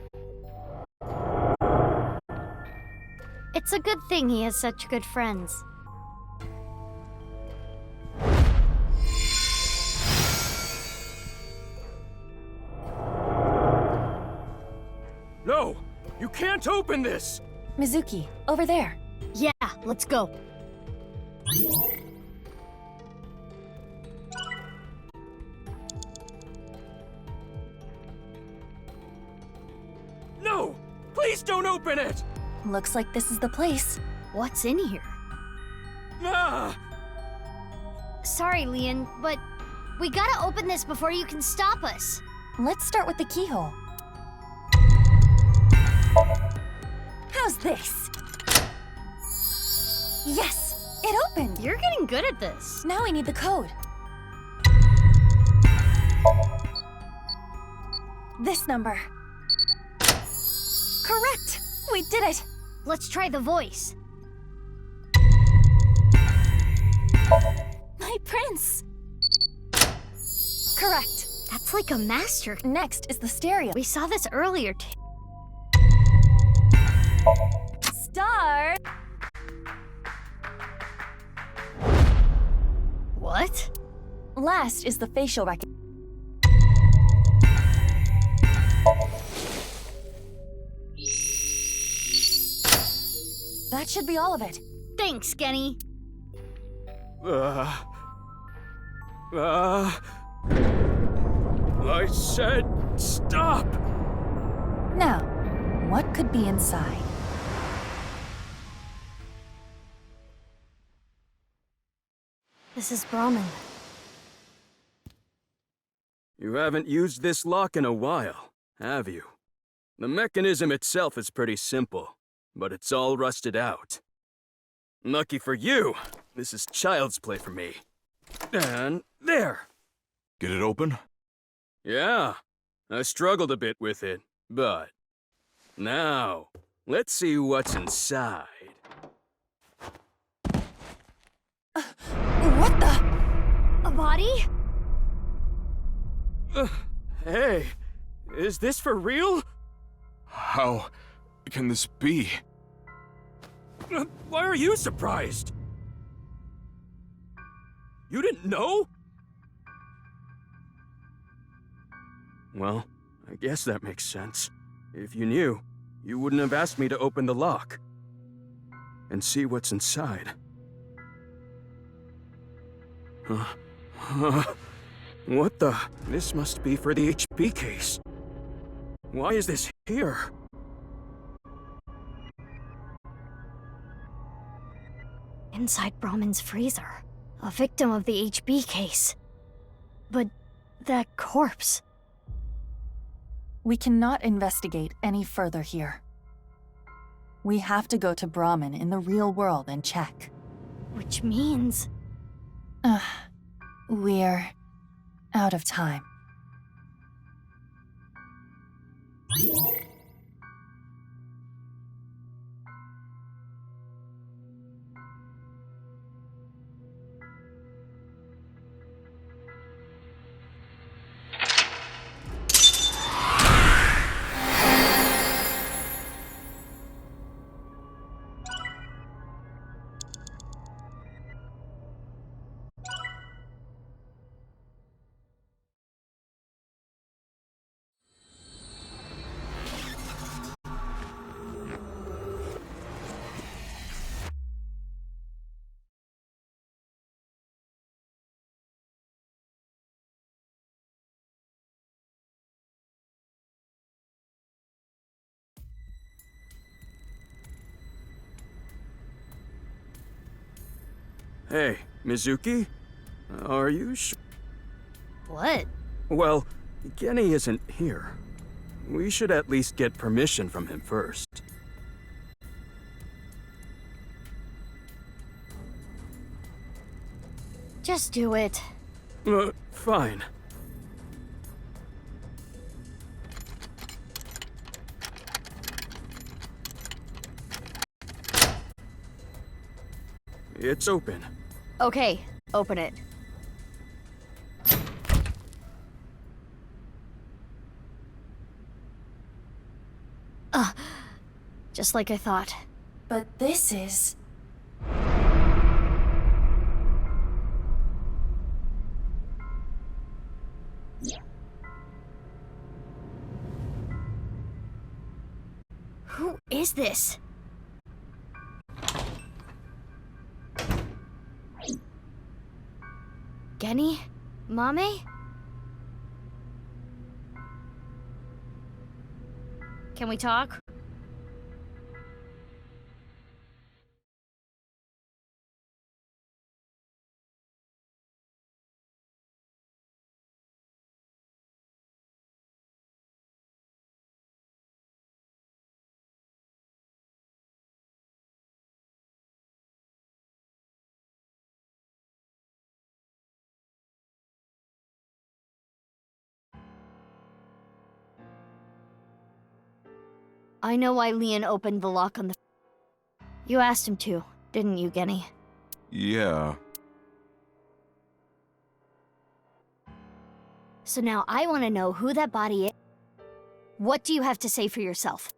It's a good thing he has such good friends. No! You can't open this! Mizuki, over there. Yeah, let's go. No! Please don't open it! Looks like this is the place. What's in here? Ah! Sorry, Leon, but we gotta open this before you can stop us. Let's start with the keyhole. How's this? Yes! It opened! You're getting good at this. Now we need the code. This number. Correct! We did it! Let's try the voice. My prince! Correct. That's like a master. Next is the stereo. We saw this earlier. Start! What? Last is the facial recognition. That should be all of it. Thanks, Kenny. I said stop! Now, what could be inside? This is Brahmin. You haven't used this lock in a while, have you? The mechanism itself is pretty simple, but it's all rusted out. Lucky for you, this is child's play for me. And there! Get it open? Yeah, I struggled a bit with it, but... Now, let's see what's inside. What the? A body? Hey, is this for real? How can this be? Why are you surprised? You didn't know? Well, I guess that makes sense. If you knew, you wouldn't have asked me to open the lock and see what's inside. What the? This must be for the HB case. Why is this here? Inside Brahmin's freezer. A victim of the HB case. But that corpse... We cannot investigate any further here. We have to go to Brahmin in the real world and check. Which means... We're out of time. Hey, Mizuki? Are you sure? What? Well, Genny isn't here. We should at least get permission from him first. Just do it. Fine. It's open. Okay, open it. Just like I thought. But this is... Who is this? Genny? Mame? Can we talk? I know why Leon opened the lock on the... You asked him to, didn't you, Genny? Yeah. So now I want to know who that body is. What do you have to say for yourself?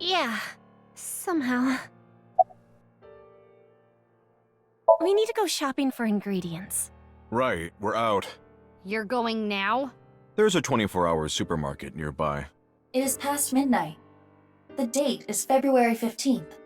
Yeah, somehow. We need to go shopping for ingredients. Right, we're out. You're going now? There's a 24-hour supermarket nearby. It is past midnight. The date is February 15th.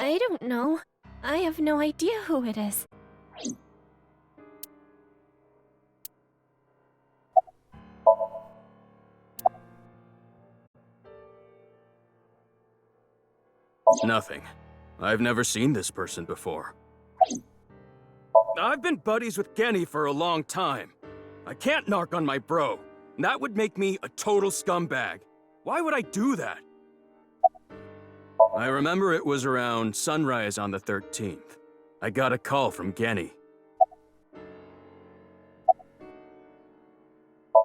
I don't know. I have no idea who it is. Nothing. I've never seen this person before. I've been buddies with Genny for a long time. I can't narc on my bro. That would make me a total scumbag. Why would I do that? I remember it was around sunrise on the 13th. I got a call from Genny.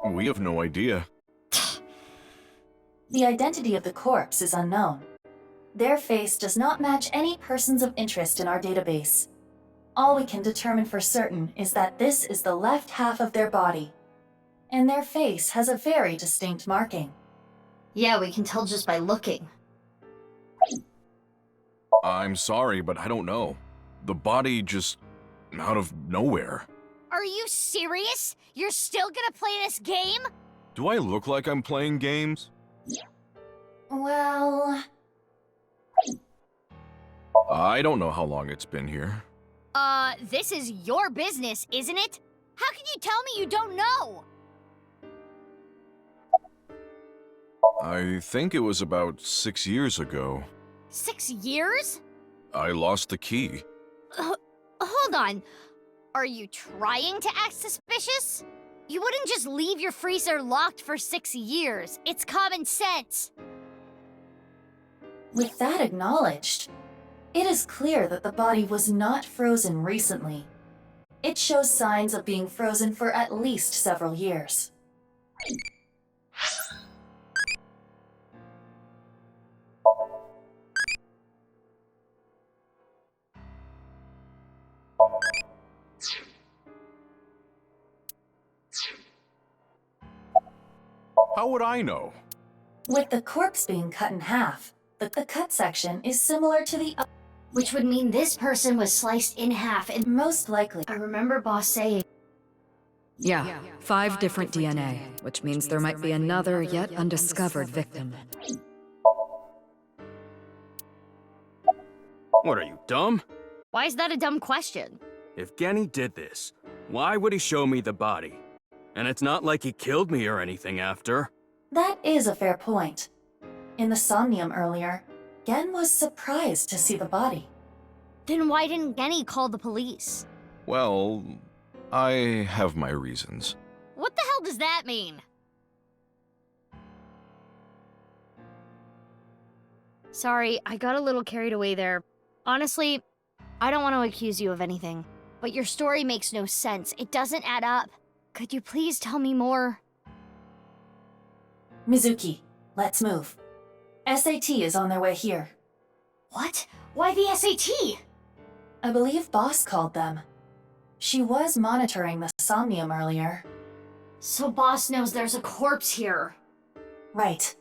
We have no idea. The identity of the corpse is unknown. Their face does not match any persons of interest in our database. All we can determine for certain is that this is the left half of their body, and their face has a very distinct marking. Yeah, we can tell just by looking. I'm sorry, but I don't know. The body just out of nowhere. Are you serious? You're still gonna play this game? Do I look like I'm playing games? Well... I don't know how long it's been here. This is your business, isn't it? How can you tell me you don't know? I think it was about 6 years ago. 6 years? I lost the key. Hold on. Are you trying to act suspicious? You wouldn't just leave your freezer locked for 6 years. It's common sense. With that acknowledged, it is clear that the body was not frozen recently. It shows signs of being frozen for at least several years. How would I know? With the corpse being cut in half, the cut section is similar to the... Which would mean this person was sliced in half and most likely... I remember Boss saying... Yeah, 5 different DNA, which means there might be another yet undiscovered victim. What are you, dumb? Why is that a dumb question? If Genny did this, why would he show me the body? And it's not like he killed me or anything after. That is a fair point. In the Somnium earlier, Gen was surprised to see the body. Then why didn't Genny call the police? Well, I have my reasons. What the hell does that mean? Sorry, I got a little carried away there. Honestly, I don't want to accuse you of anything, but your story makes no sense. It doesn't add up. Could you please tell me more? Mizuki, let's move. SAT is on their way here. What? Why the SAT? I believe Boss called them. She was monitoring the Somnium earlier. So Boss knows there's a corpse here. Right.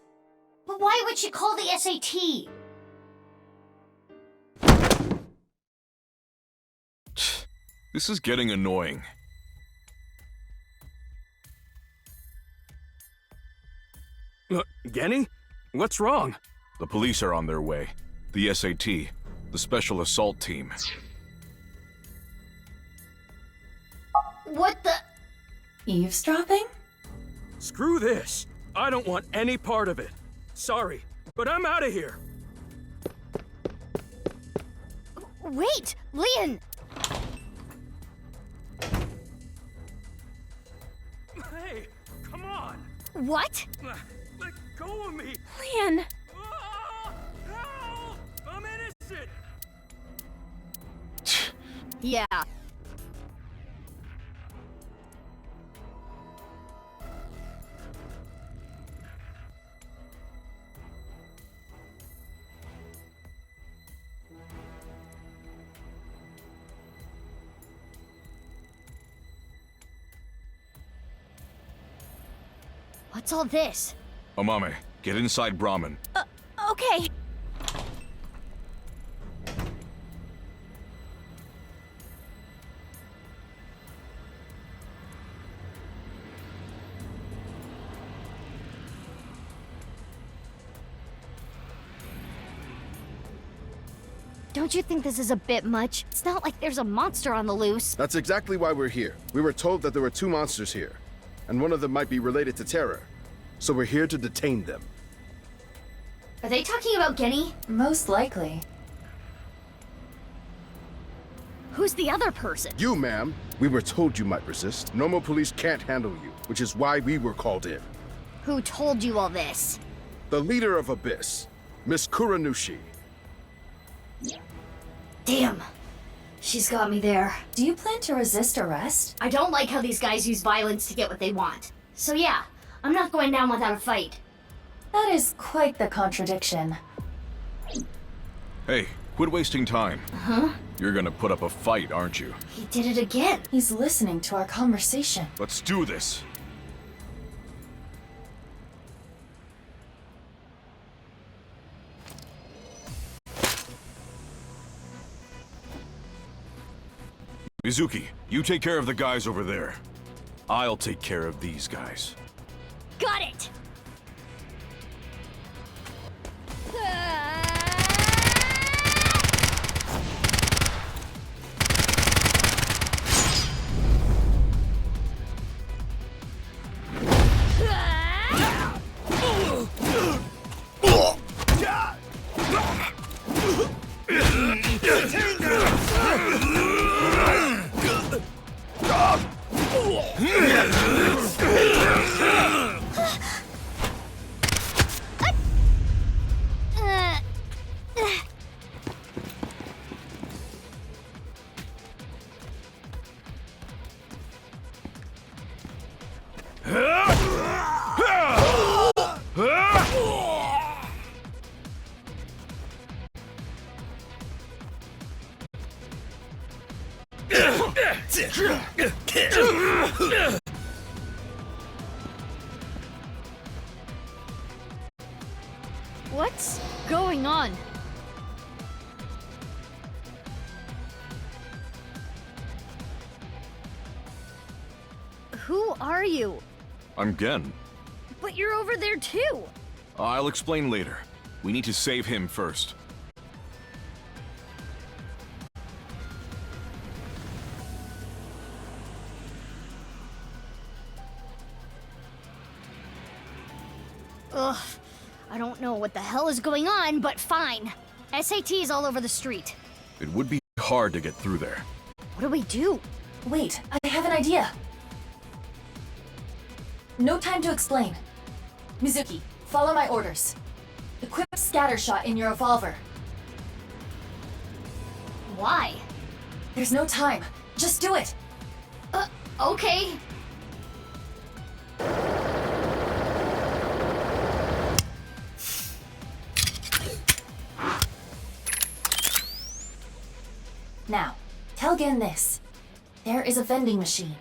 But why would she call the SAT? This is getting annoying. Genny? What's wrong? The police are on their way. The SAT, the Special Assault Team. What the? Eavesdropping? Screw this. I don't want any part of it. Sorry, but I'm out of here. Wait, Leon! Hey, come What? Let go of me! Leon! Help! I'm innocent! Yeah. What's all this? Amame, get inside Brahmin. Okay. Don't you think this is a bit much? It's not like there's a monster on the loose. That's exactly why we're here. We were told that there were 2 monsters here, and one of them might be related to Terror. So we're here to detain them. Are they talking about Genny? Most likely. Who's the other person? You, ma'am. We were told you might resist. Normal police can't handle you, which is why we were called in. Who told you all this? The leader of Abyss, Miss Kuranushi. Damn. She's got me there. Do you plan to resist arrest? I don't like how these guys use violence to get what they want. So yeah, I'm not going down without a fight. That is quite the contradiction. Hey, quit wasting time. Huh? You're gonna put up a fight, aren't you? He did it again. He's listening to our conversation. Let's do this. Mizuki, you take care of the guys over there. I'll take care of these guys. Got it! What's going on? Who are you? I'm Gen. But you're over there too! I'll explain later. We need to save him first. Ugh, I don't know what the hell is going on, but fine. SATs all over the street. It would be hard to get through there. What do we do? Wait, I have an idea. No time to explain. Mizuki, follow my orders. Equip scatter shot in your revolver. Why? There's no time. Just do it. Okay. Now, tell Gen this. There is a vending machine.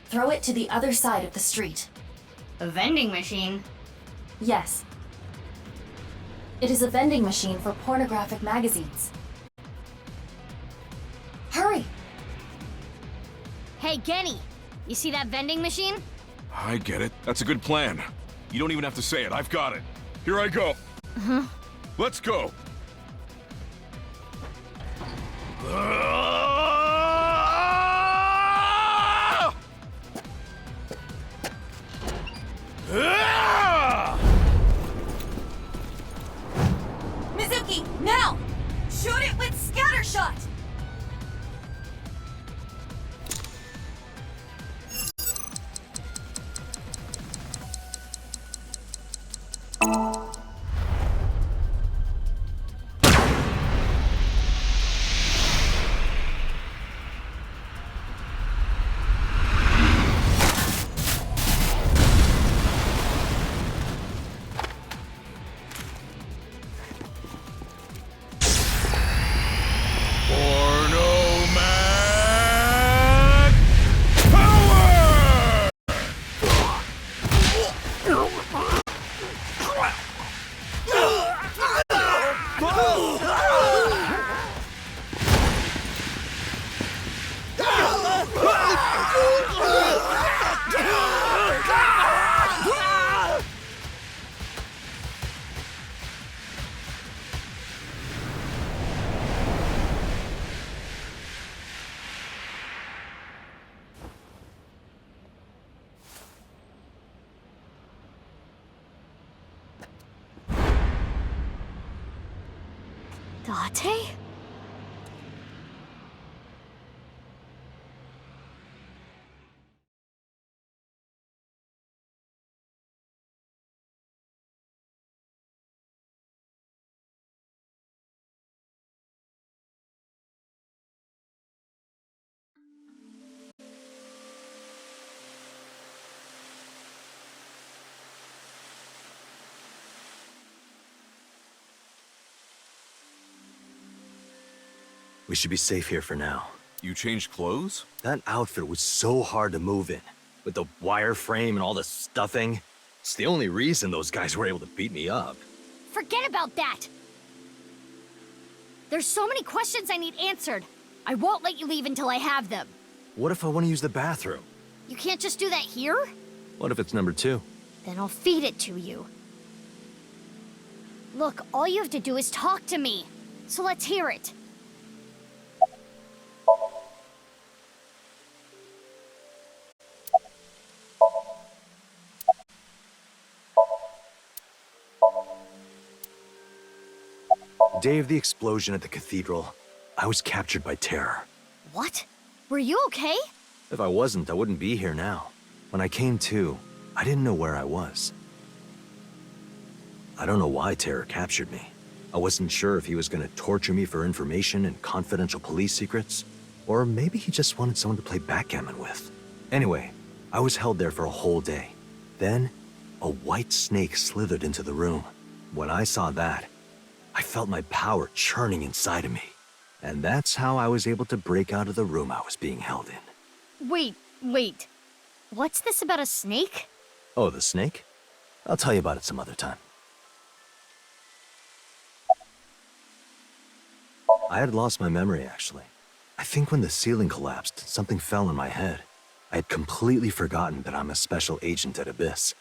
Throw it to the other side of the street. A vending machine? Yes. It is a vending machine for pornographic magazines. Hurry! Hey, Genny, you see that vending machine? I get it. That's a good plan. You don't even have to say it. I've got it. Here I go. Huh? Let's go. Mizuki, now! Shoot it with scatter shot! Date? We should be safe here for now. You changed clothes? That outfit was so hard to move in. With the wireframe and all the stuffing. It's the only reason those guys were able to beat me up. Forget about that! There's so many questions I need answered. I won't let you leave until I have them. What if I want to use the bathroom? You can't just do that here? What if it's number 2? Then I'll feed it to you. Look, all you have to do is talk to me. So let's hear it. The day of the explosion at the cathedral, I was captured by terror. What? Were you okay? If I wasn't, I wouldn't be here now. When I came to, I didn't know where I was. I don't know why Terror captured me. I wasn't sure if he was going to torture me for information and confidential police secrets, or maybe he just wanted someone to play backgammon with. Anyway, I was held there for a whole day. Then, a white snake slithered into the room. When I saw that, I felt my power churning inside of me. And that's how I was able to break out of the room I was being held in. Wait. What's this about a snake? Oh, the snake? I'll tell you about it some other time. I had lost my memory, actually. I think when the ceiling collapsed, something fell on my head. I had completely forgotten that I'm a special agent at Abyss.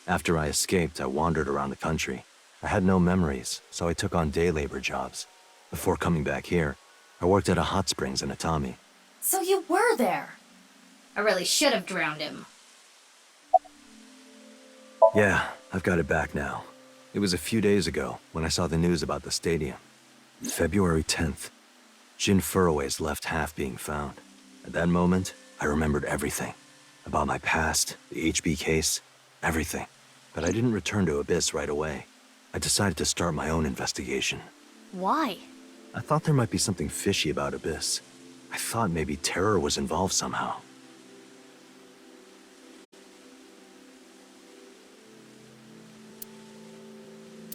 After I escaped, I wandered around the country. I had no memories, so I took on day labor jobs. Before coming back here, I worked at a hot springs in Atami. So you were there. I really should have drowned him. Yeah, I've got it back now. It was a few days ago when I saw the news about the stadium. February 10th. Jin Furroway's left half being found. At that moment, I remembered everything. About my past, the HB case, everything. But I didn't return to Abyss right away. I decided to start my own investigation. Why? I thought there might be something fishy about Abyss. I thought maybe Terror was involved somehow.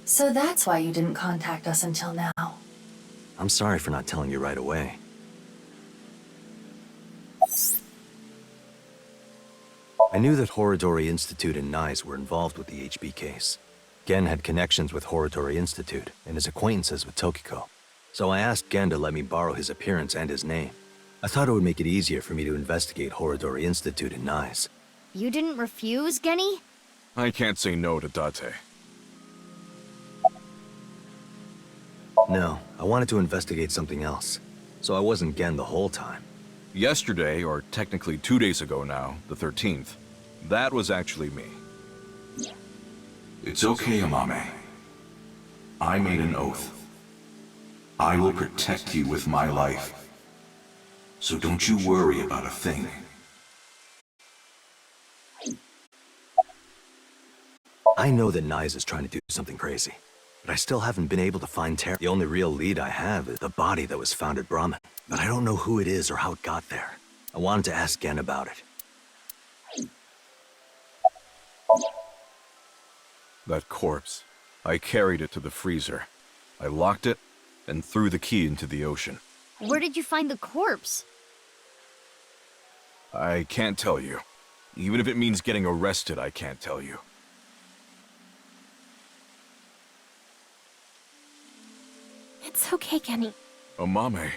So that's why you didn't contact us until now. I'm sorry for not telling you right away. I knew that Horodori Institute and NICE were involved with the HB case. Gen had connections with Horodori Institute and his acquaintances with Tokiko. So I asked Gen to let me borrow his appearance and his name. I thought it would make it easier for me to investigate Horodori Institute and NICE. You didn't refuse, Genny? I can't say no to Date. No, I wanted to investigate something else. So I wasn't Gen the whole time. Yesterday, or technically 2 days ago now, the 13th, that was actually me. It's okay, Amame. I made an oath. I will protect you with my life. So don't you worry about a thing. I know that NICE is trying to do something crazy, but I still haven't been able to find Terror. The only real lead I have is the body that was found at Brahman, but I don't know who it is or how it got there. I wanted to ask Gen about it. That corpse. I carried it to the freezer. I locked it and threw the key into the ocean. Where did you find the corpse? I can't tell you. Even if it means getting arrested, I can't tell you. It's okay, Kenny. Amame.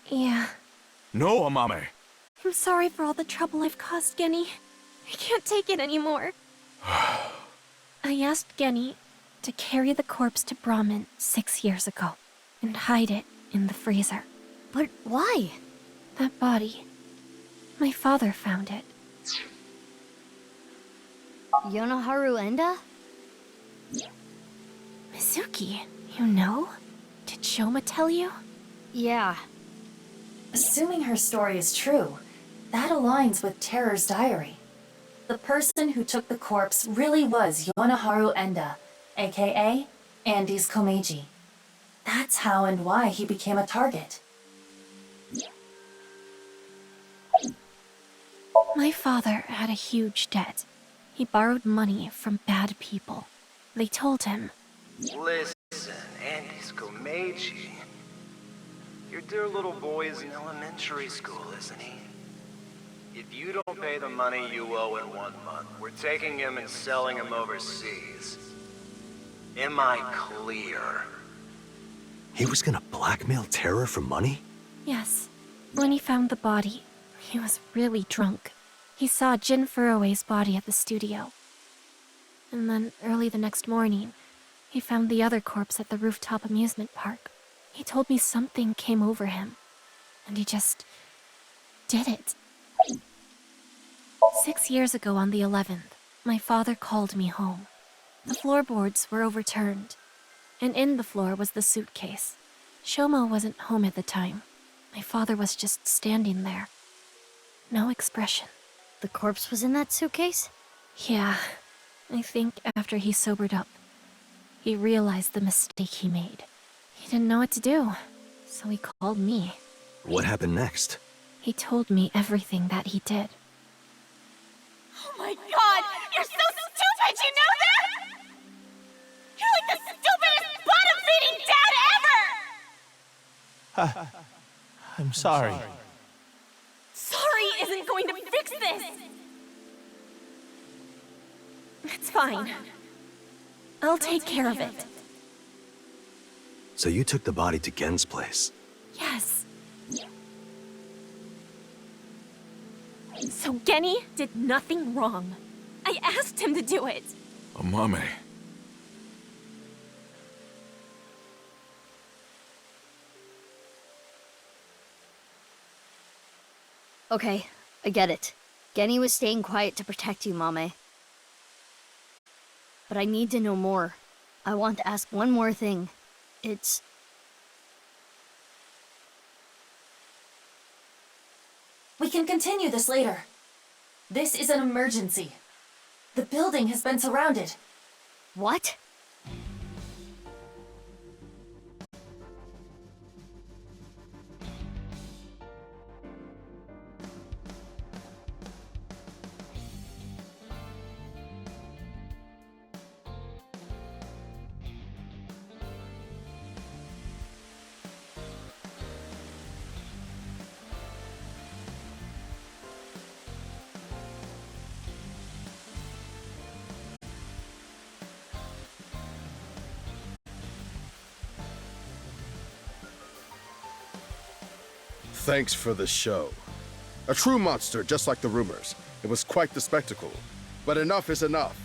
Yeah. No, Amame! I'm sorry for all the trouble I've caused, Genny. I can't take it anymore. I asked Genny to carry the corpse to Brahman 6 years ago and hide it in the freezer. But why? That body. My father found it. Yonoharu Enda? Mizuki, you know? Did Shoma tell you? Yeah. Assuming her story is true, that aligns with Terror's diary. The person who took the corpse really was Yonoharu Enda, aka Andy's Komeiji. That's how and why he became a target. My father had a huge debt. He borrowed money from bad people. They told him, Listen, Andy's Komeiji. Your dear little boy is in elementary school, isn't he? If you don't pay the money you owe in 1 month, we're taking him and selling him overseas. Am I clear? He was gonna blackmail Terror for money? yes. When he found the body, he was really drunk. He saw Jin Furue's body at the studio. And then early the next morning, he found the other corpse at the rooftop amusement park. He told me something came over him, and he just did it. 6 years ago on the 11th, my father called me home. The floorboards were overturned, and in the floor was the suitcase. Shoma wasn't home at the time. My father was just standing there. No expression. The corpse was in that suitcase? Yeah, I think after he sobered up, he realized the mistake he made. He didn't know what to do, so he called me. What happened next? He told me everything that he did. Oh my god! You're so stupid, you know that? You're like the stupidest bottom-feeding dad ever! I'm sorry. Sorry isn't going to fix this! It's fine. I'll take care of it. So you took the body to Gen's place? Yes. So Genny did nothing wrong. I asked him to do it. Amame. Okay, I get it. Genny was staying quiet to protect you, Mame. But I need to know more. I want to ask one more thing. We can continue this later. This is an emergency. The building has been surrounded. What? Thanks for the show. A true monster, just like the rumors. It was quite the spectacle. But enough is enough.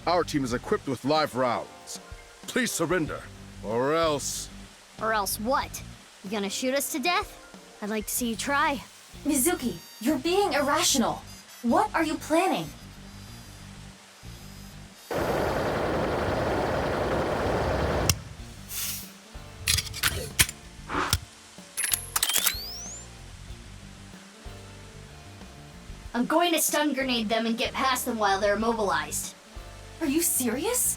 Our team is equipped with live rounds. Please surrender, or else... Or else what? You gonna shoot us to death? I'd like to see you try. Mizuki, you're being irrational. What are you planning? I'm going to stun grenade them and get past them while they're immobilized. Are you serious?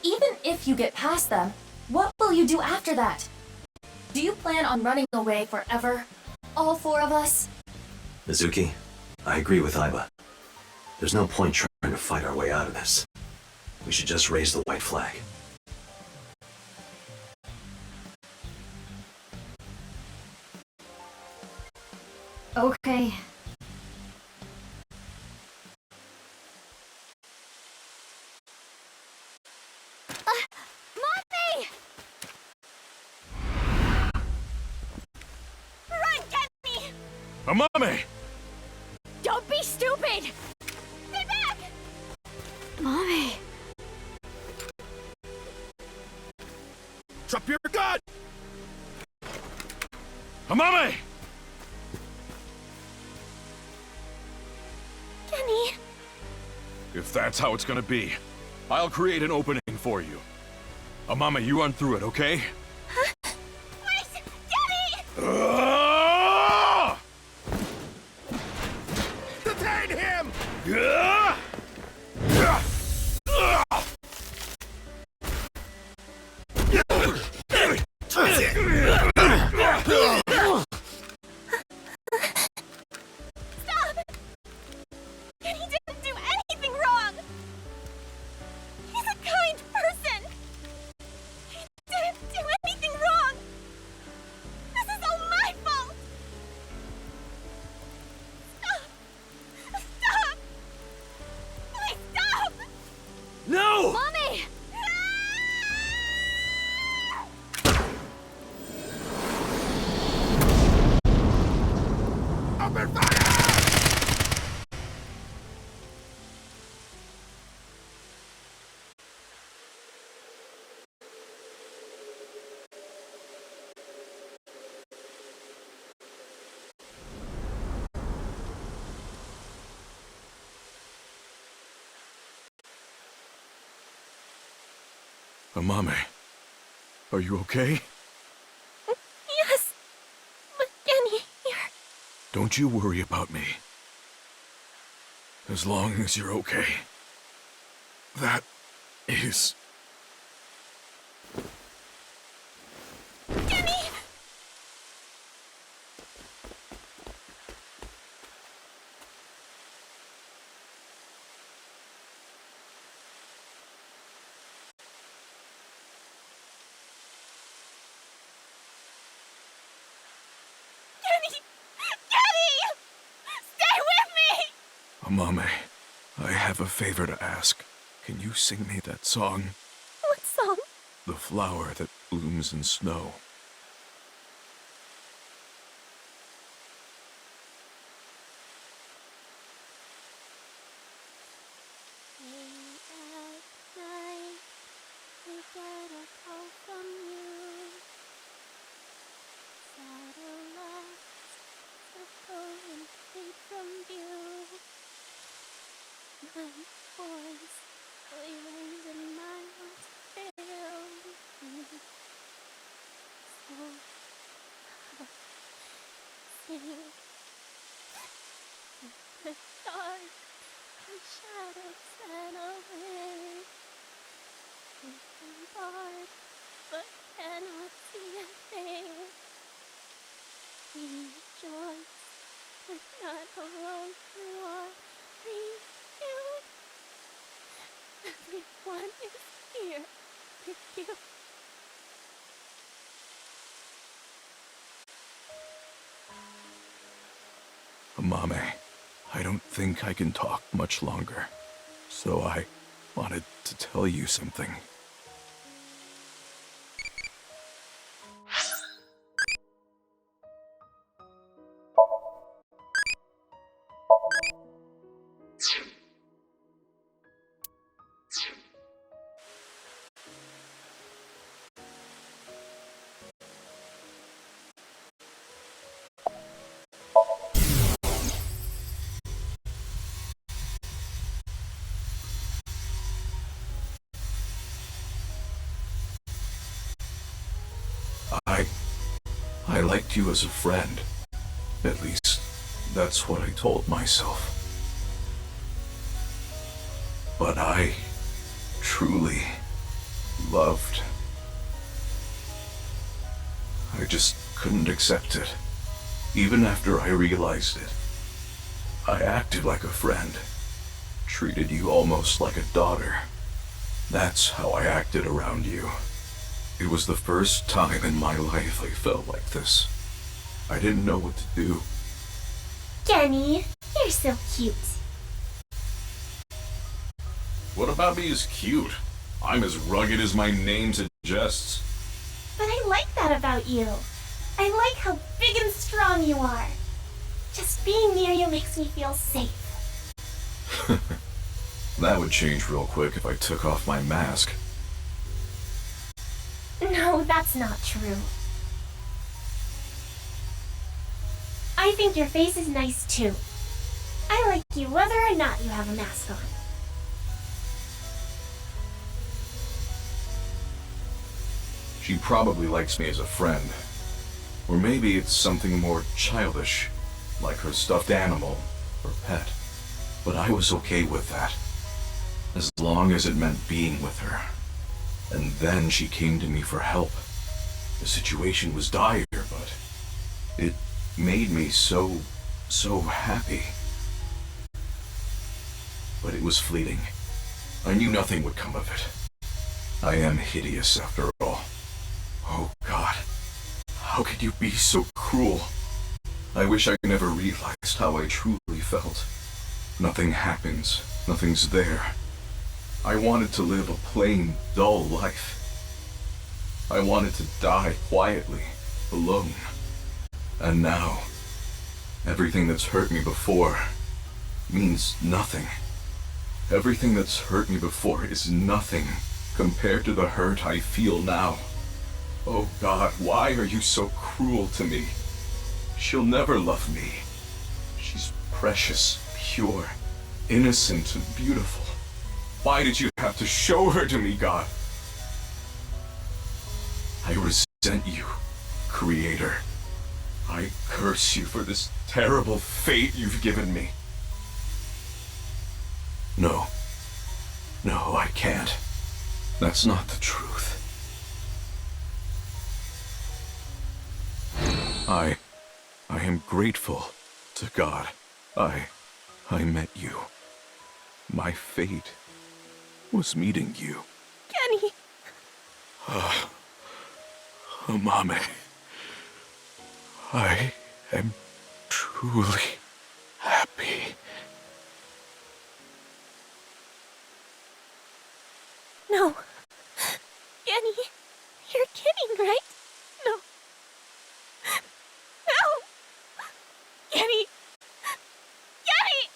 Even if you get past them, what will you do after that? Do you plan on running away forever? All four of us? Mizuki, I agree with Aiba. There's no point trying to fight our way out of this. We should just raise the white flag. Okay. Mommy! Run, Genny! Amame! Don't be stupid! Stay back! Mommy. Drop your gun! Amame! Genny. If that's how it's gonna be, I'll create an opening for you. Mama, you run through it, okay? Wait! Daddy! Detain him! Stop! Kenny didn't do anything wrong! He's a kind person! He didn't do anything wrong! This is all my fault! Stop! Stop! Please stop! No! Mommy! Open fire! Mame, are you okay? Yes! But Kenny, here. Don't you worry about me. As long as you're okay. That is... Kenny! Kenny! Kenny! Stay with me! Mame, I have a favor to ask. Can you sing me that song? What song? The flower that blooms in snow. The dark, the shadows ran away. We can bark, but cannot see a thing. We rejoice, but not alone through our rebuild. Everyone is here with you. Mame, I don't think I can talk much longer, so I wanted to tell you something. I liked you as a friend. At least, that's what I told myself. But I truly loved. I just couldn't accept it. Even after I realized it. I acted like a friend. Treated you almost like a daughter. That's how I acted around you. It was the first time in my life I felt like this. I didn't know what to do. Kenny, you're so cute. What about me is cute? I'm as rugged as my name suggests. But I like that about you. I like how big and strong you are. Just being near you makes me feel safe. That would change real quick if I took off my mask. No, that's not true. I think your face is nice too. I like you whether or not you have a mask on. She probably likes me as a friend. Or maybe it's something more childish, like her stuffed animal or pet. But I was okay with that, as long as it meant being with her. And then she came to me for help. The situation was dire, but it made me so happy. But it was fleeting. I knew nothing would come of it. I am hideous after all. Oh God, how could you be so cruel? I wish I never realized how I truly felt. Nothing happens, nothing's there. I wanted to live a plain, dull life. I wanted to die quietly, alone. And now, everything that's hurt me before means nothing. Everything that's hurt me before is nothing compared to the hurt I feel now. Oh God, why are you so cruel to me? She'll never love me. She's precious, pure, innocent, and beautiful. Why did you have to show her to me, God? I resent you, Creator. I curse you for this terrible fate you've given me. No, I can't. That's not the truth. I am grateful to God. I met you. My fate was meeting you. Kenny! Mommy. I am truly happy. No. Kenny, you're kidding, right? No. No! Kenny! Kenny!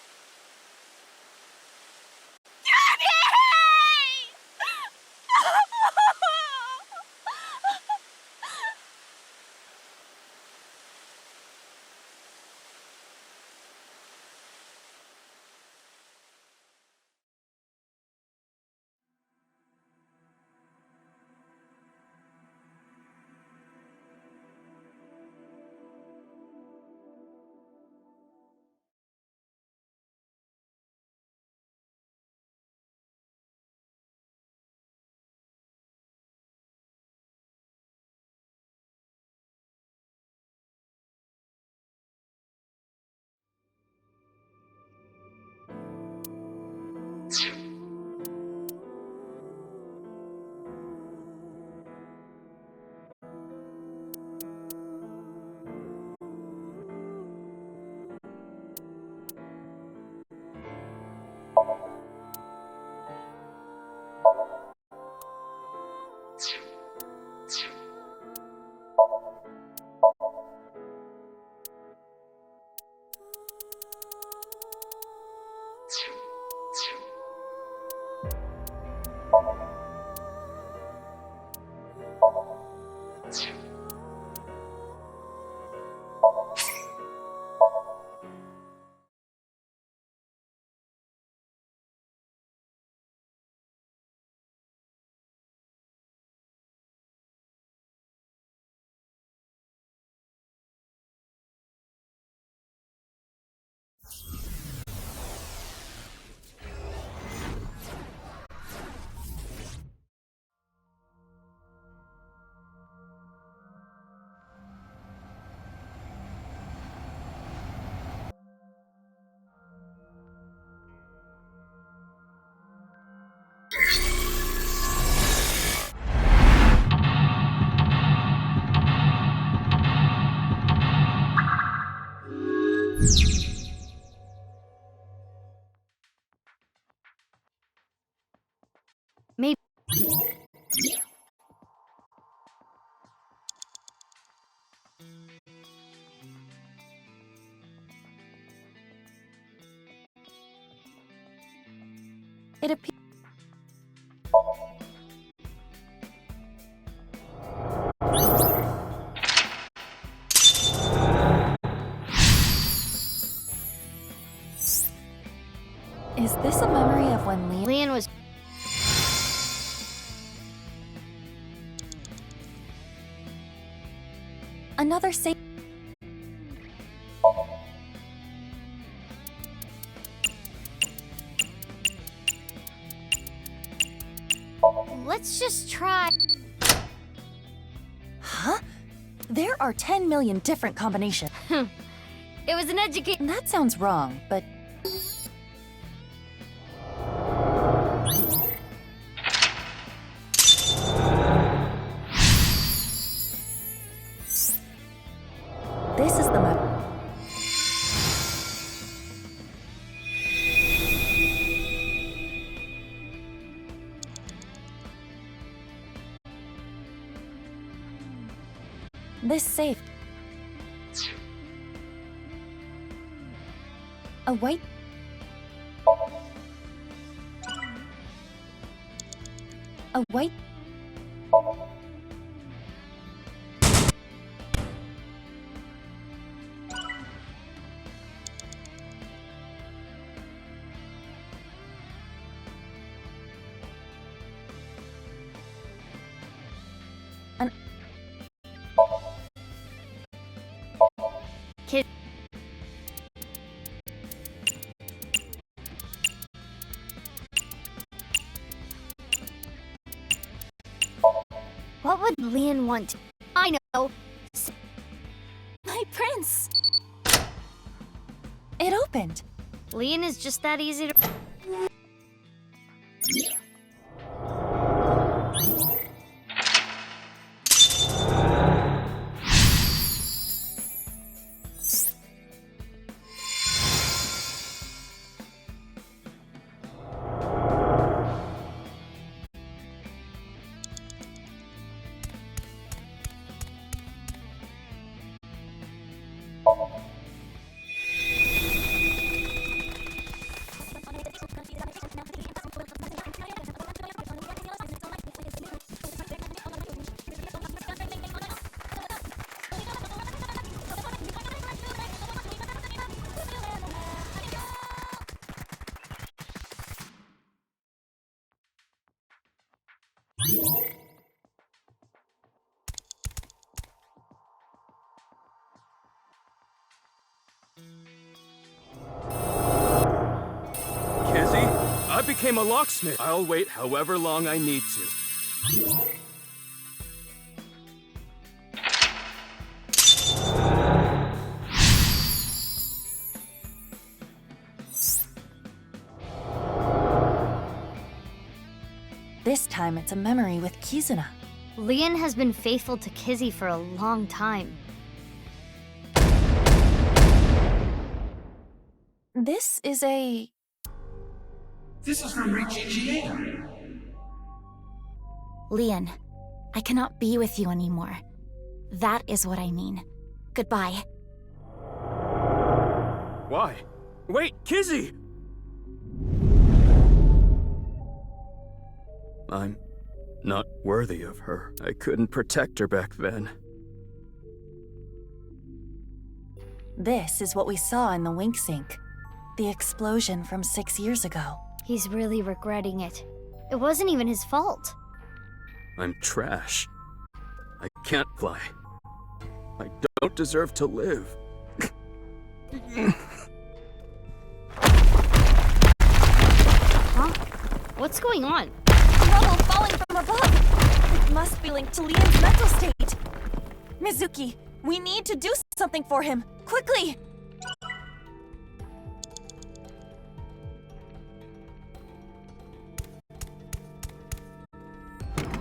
Maybe. It appears. Is this a memory of when Leon was... Another safe. Let's just try. Huh? There are 10 million different combinations. It was an education. That sounds wrong, but... This is the map. This safe. A white. A white. An kid. What would Leon want? I know. My prince! It opened. Leon is just that easy to. Kizzy, I became a locksmith. I'll wait however long I need to. This time it's a memory with Kizuna. Leon has been faithful to Kizzy for a long time. This is a... This is from GGA. Leon, I cannot be with you anymore. That is what I mean. Goodbye. Why? Wait, Kizzy! I'm not worthy of her. I couldn't protect her back then. This is what we saw in the wink sink. The explosion from 6 years ago. He's really regretting it. It wasn't even his fault. I'm trash. I can't fly. I don't deserve to live. Huh? What's going on? Rubble falling from above! It must be linked to Leon's mental state! Mizuki, we need to do something for him! Quickly!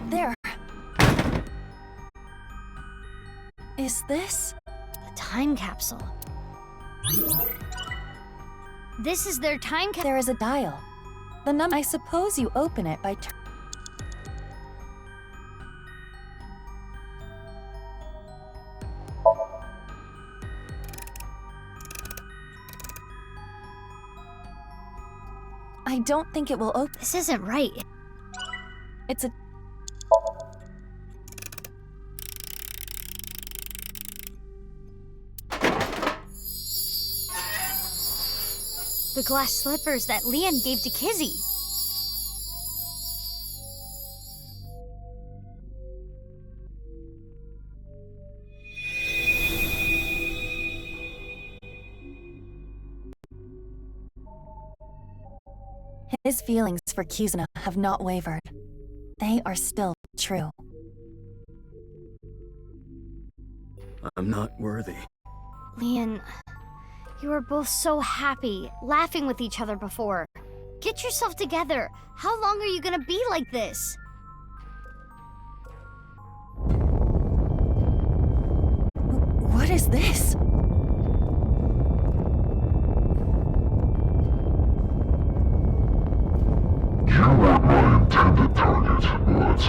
There. Is this? A time capsule. This is their time capsule. There is a dial. The number. I suppose you open it by I don't think it will open. This isn't right. It's a... The glass slippers that Leon gave to Kizzy. His feelings for Kizuna have not wavered. They are still true. I'm not worthy. Leon, you were both so happy, laughing with each other before. Get yourself together. How long are you gonna be like this? What is this? You were my intended target, but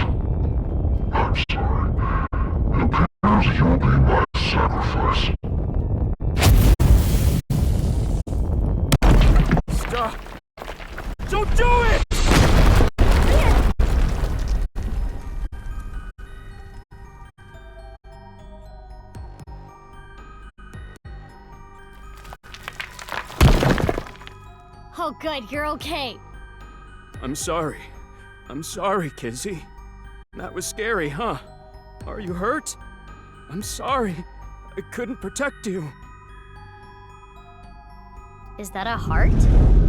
I'm sorry. It appears you'll be my sacrifice. Stop! Don't do it! Oh good, you're okay. I'm sorry. I'm sorry, Kizzy. That was scary, huh? Are you hurt? I'm sorry. I couldn't protect you. Is that a heart?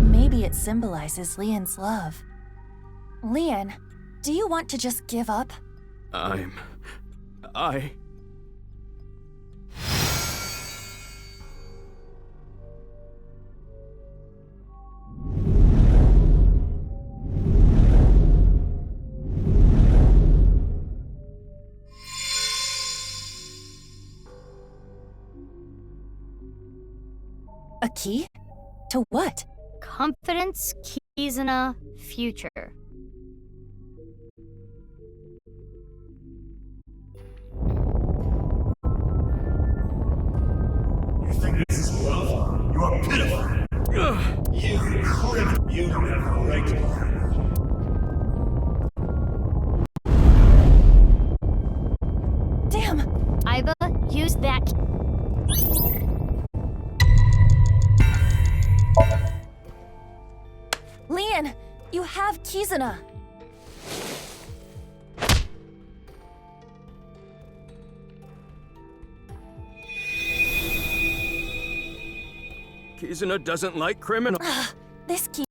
Maybe it symbolizes Leon's love. Leon, do you want to just give up? A key? To what? Confidence, Kizuna, future. You think this is love? You are pitiful. You criminal. You don't have a right to. Damn! Iba, use that. Leon, you have Kizuna. Kizuna doesn't like criminals. This key.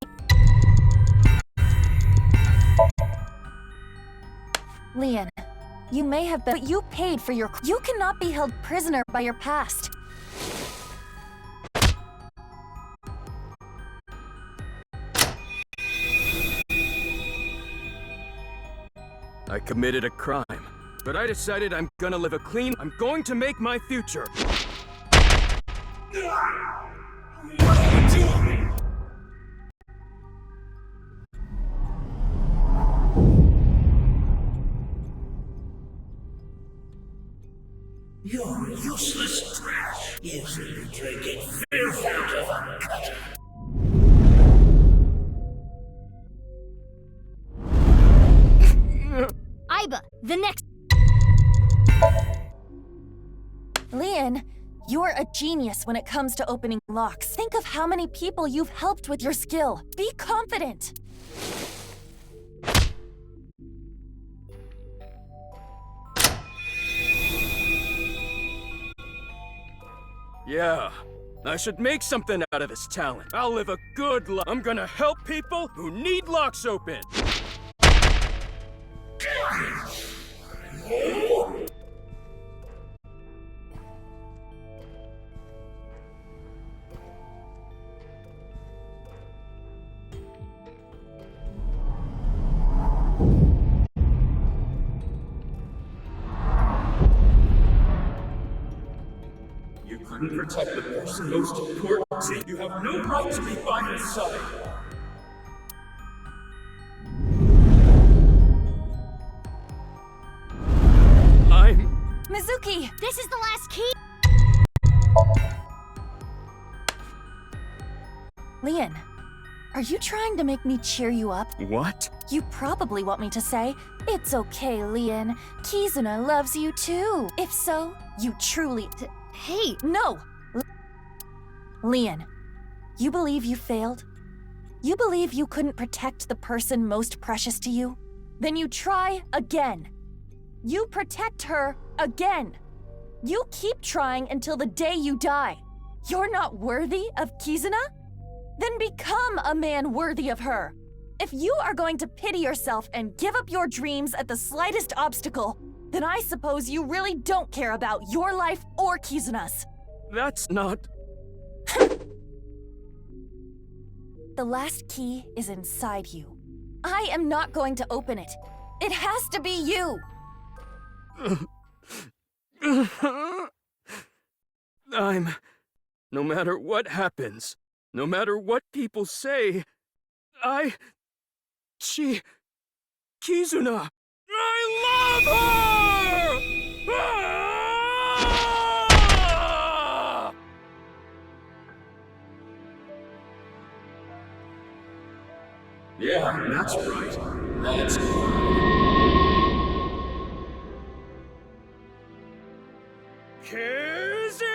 Leon, you may have been, but you paid for your. You cannot be held prisoner by your past. I committed a crime, but I decided I'm gonna live a clean. I'm going to make my future. What are you doing? You're useless trash. You should be drinking filth out of a gutter. Iba, the next. Leon, you're a genius when it comes to opening locks. Think of how many people you've helped with your skill. Be confident. Yeah, I should make something out of this talent. I'll live a good life. I'm gonna help people who need locks open. You couldn't protect the person most important to you. You have no right to be by his side. Mizuki! This is the last key! Leon, are you trying to make me cheer you up? What? You probably want me to say, "It's okay, Leon. Kizuna loves you too." If so, you truly... Hey! No! Leon, you believe you failed? You believe you couldn't protect the person most precious to you? Then you try again. You protect her again. You keep trying until the day you die. You're not worthy of Kizuna? Then become a man worthy of her. If you are going to pity yourself and give up your dreams at the slightest obstacle, then I suppose you really don't care about your life or Kizuna's. That's not... The last key is inside you. I am not going to open it. It has to be you! No matter what happens, no matter what people say, Kizuna, I love her! Ah! Yeah, that's right. That's Kizzy!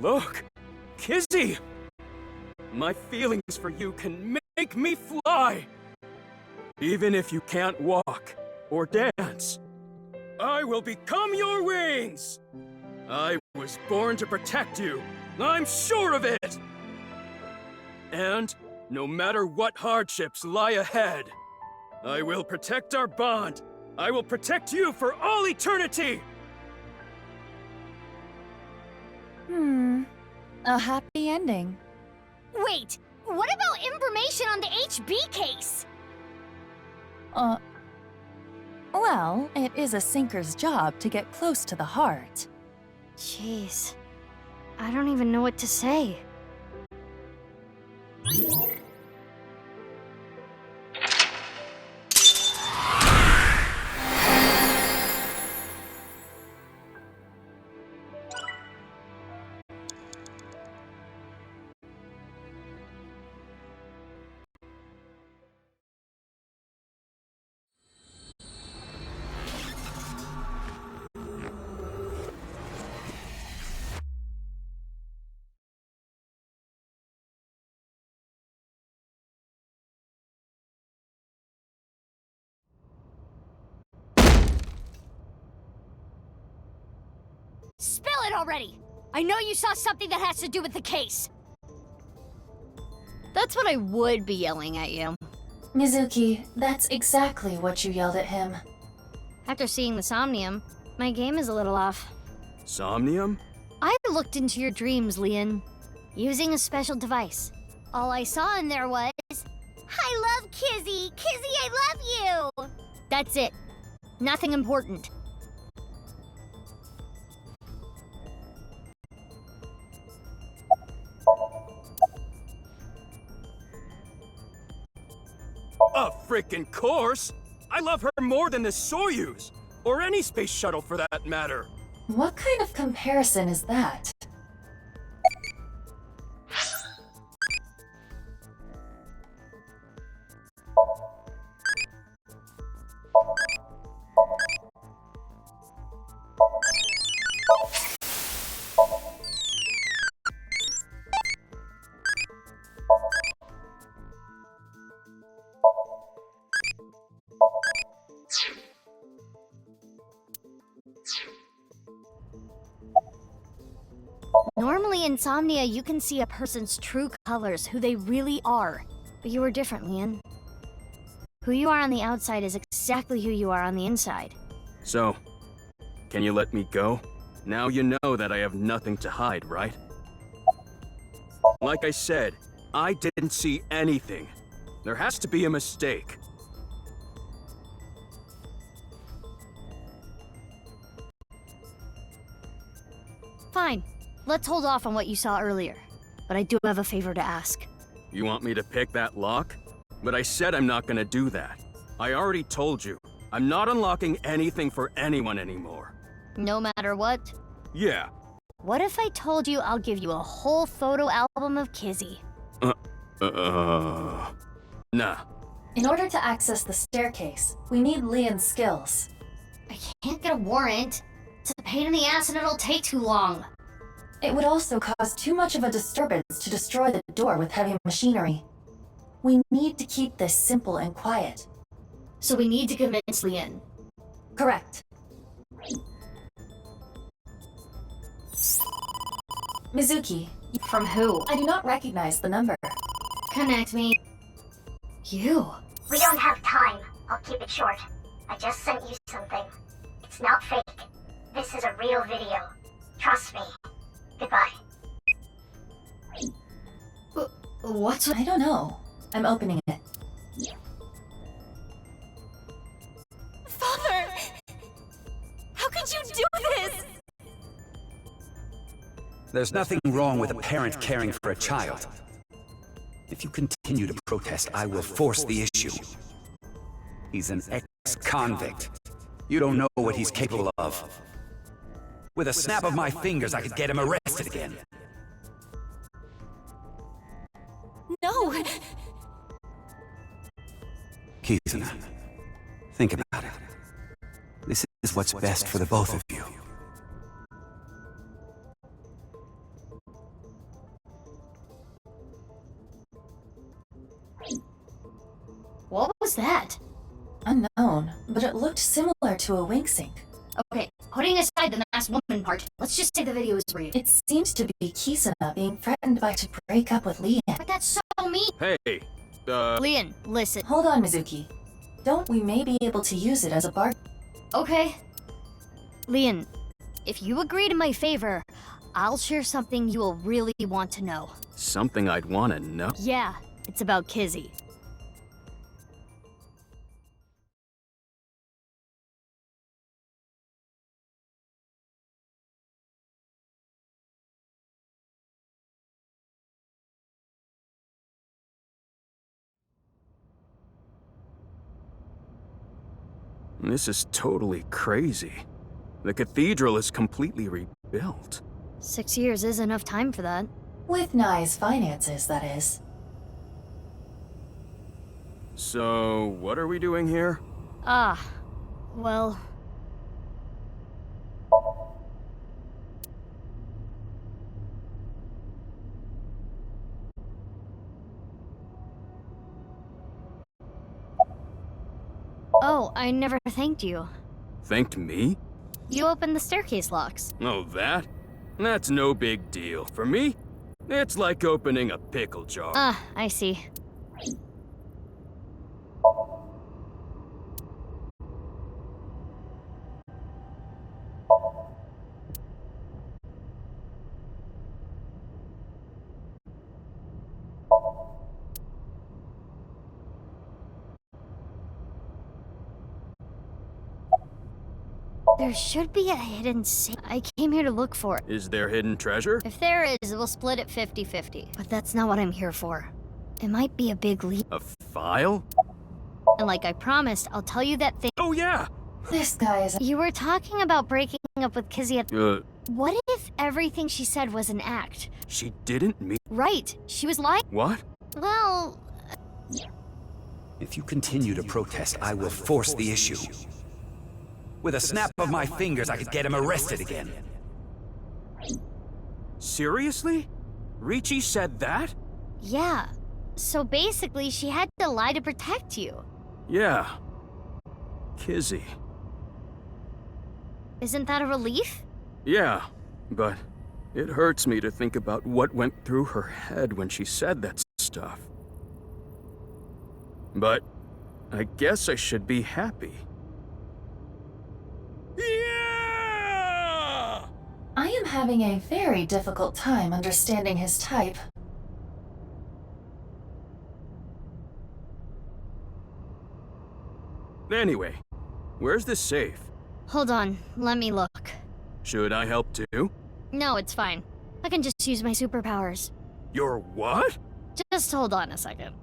Look, Kizzy! My feelings for you can make me fly! Even if you can't walk or dance, I will become your wings! I was born to protect you, I'm sure of it! And no matter what hardships lie ahead, I will protect our bond. I will protect you for all eternity! A happy ending. Wait, what about information on the HB case? Well, it is a sinker's job to get close to the heart. Jeez, I don't even know what to say. Spill it already! I know you saw something that has to do with the case. That's what I would be yelling at you. Mizuki, that's exactly what you yelled at him. After seeing the Somnium, my game is a little off. Somnium? I looked into your dreams, Leon, using a special device. All I saw in there was, I love Kizzy! Kizzy, I love you! That's it. Nothing important. A frickin' course! I love her more than the Soyuz! Or any space shuttle for that matter! What kind of comparison is that? Normally in Insomnia, you can see a person's true colors, who they really are. But you are different, Leon. Who you are on the outside is exactly who you are on the inside. So, can you let me go? Now you know that I have nothing to hide, right? Like I said, I didn't see anything. There has to be a mistake. Fine. Let's hold off on what you saw earlier. But I do have a favor to ask. You want me to pick that lock? But I said I'm not gonna do that. I already told you. I'm not unlocking anything for anyone anymore. No matter what? Yeah. What if I told you I'll give you a whole photo album of Kizzy? Nah. In order to access the staircase, we need Leon's skills. I can't get a warrant. It's a pain in the ass and it'll take too long. It would also cause too much of a disturbance to destroy the door with heavy machinery. We need to keep this simple and quiet. So we need to convince Leon. Correct. Mizuki. From who? I do not recognize the number. Connect me. You. We don't have time. I'll keep it short. I just sent you something. It's not fake. This is a real video. Trust me. Goodbye. What's... I don't know. I'm opening it. Father! How could you do this? There's nothing wrong with a parent caring for a child. If you continue to protest, I will force the issue. He's an ex-convict. You don't know what he's capable of. With a snap of my fingers, I could get him arrested again. No! Kizuna, think about it. This is what's best for the both of you. What was that? Unknown, but it looked similar to a wink sync. Okay, putting aside the masked woman part, let's just say the video is real. It seems to be Kizuna being threatened by to break up with Leon. But that's so mean! Hey, Leon, listen. Hold on, Mizuki. Don't we may be able to use it as a bargain? Okay. Leon, if you agree to my favor, I'll share something you will really want to know. Something I'd want to know? Yeah, it's about Kizzy. This is totally crazy. The cathedral is completely rebuilt. 6 years is enough time for that. With Nai's finances, that is. So, what are we doing here? Well... Oh, I never thanked you. Thanked me? You opened the staircase locks. Oh, that? That's no big deal. For me, it's like opening a pickle jar. I see. There should be a hidden safe. I came here to look for it. Is there hidden treasure? If there is, we'll split it 50-50. But that's not what I'm here for. It might be a big leap. A file? And like I promised, I'll tell you that thing. Oh yeah! This guy is... You were talking about breaking up with Kizzy at... What if everything she said was an act? She didn't mean... Right. She was lying. What? Well... If you continue to protest, I will force the issue. With a snap of my fingers, I could get him arrested again. Seriously? Ricci said that? Yeah. So basically, she had to lie to protect you. Yeah. Kizzy. Isn't that a relief? Yeah, but it hurts me to think about what went through her head when she said that stuff. But I guess I should be happy. I am having a very difficult time understanding his type. Anyway, where's the safe? Hold on, let me look. Should I help too? No, it's fine. I can just use my superpowers. Your what? Just hold on a second.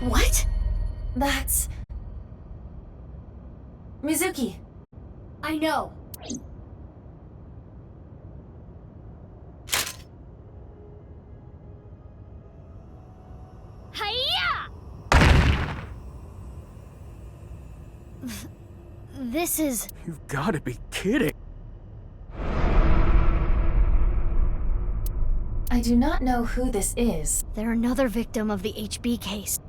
What? That's... Mizuki. I know. Hiya! This is... You've gotta be kidding. I do not know who this is. They're another victim of the HB case.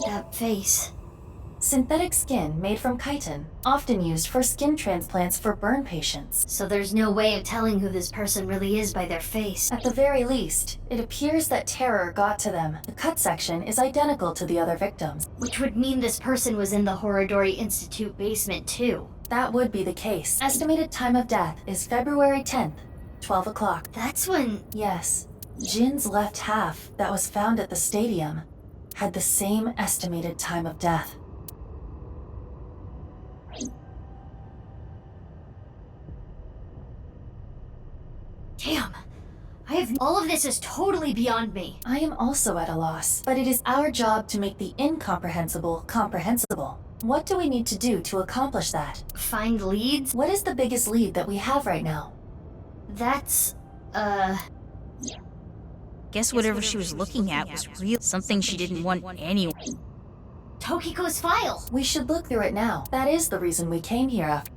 That face. Synthetic skin made from chitin, often used for skin transplants for burn patients. So there's no way of telling who this person really is by their face. At the very least, it appears that terror got to them. The cut section is identical to the other victims. Which would mean this person was in the Horodori Institute basement too. That would be the case. Estimated time of death is February 10th, 12 o'clock. That's when... Yes. Jin's left half that was found at the stadium had the same estimated time of death. Damn. All of this is totally beyond me. I am also at a loss, but it is our job to make the incomprehensible comprehensible. What do we need to do to accomplish that? Find leads? What is the biggest lead that we have right now? That's, Guess whatever she was looking at was real. Something she didn't want anyway. Tokiko's file! We should look through it now. That is the reason we came here after.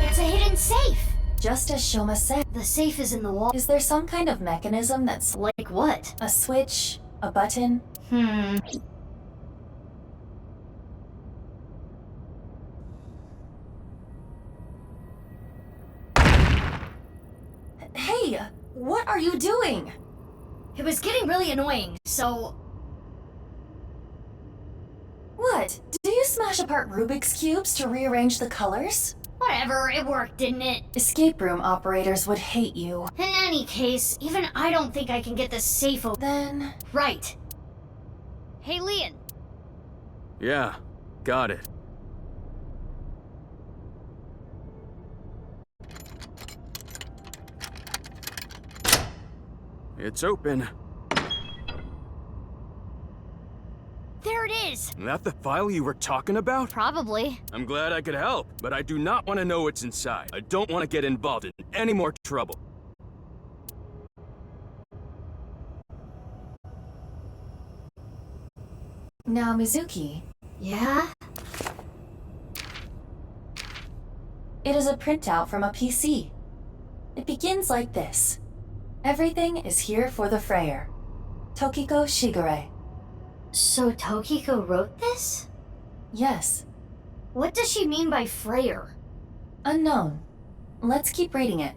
It's a hidden safe! Just as Shoma said. The safe is in the wall. Is there some kind of mechanism that's... Like what? A switch? A button? Hey! What are you doing? It was getting really annoying, so... What? Do you smash apart Rubik's Cubes to rearrange the colors? Whatever, it worked, didn't it? Escape room operators would hate you. In any case, even I don't think I can get this safe open. Then... Right. Hey, Leon. Yeah, got it. It's open. There it is! That the file you were talking about? Probably. I'm glad I could help, but I do not want to know what's inside. I don't want to get involved in any more trouble. Now, Mizuki. Yeah? It is a printout from a PC. It begins like this. Everything is here for the Frayer. Tokiko Shigure. So Tokiko wrote this? Yes. What does she mean by Frayer? Unknown. Let's keep reading it.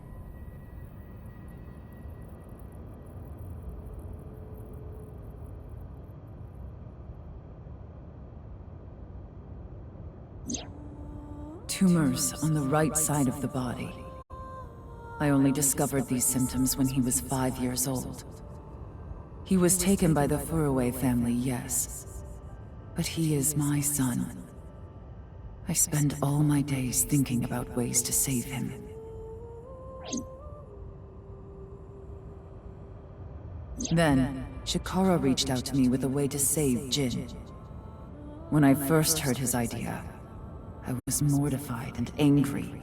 Tumors on the right side of the body. I only discovered these symptoms when he was 5 years old. He was taken by the Furuwe family, yes. But he is my son. I spend all my days thinking about ways to save him. Then, Shikara reached out to me with a way to save Jin. When I first heard his idea, I was mortified and angry.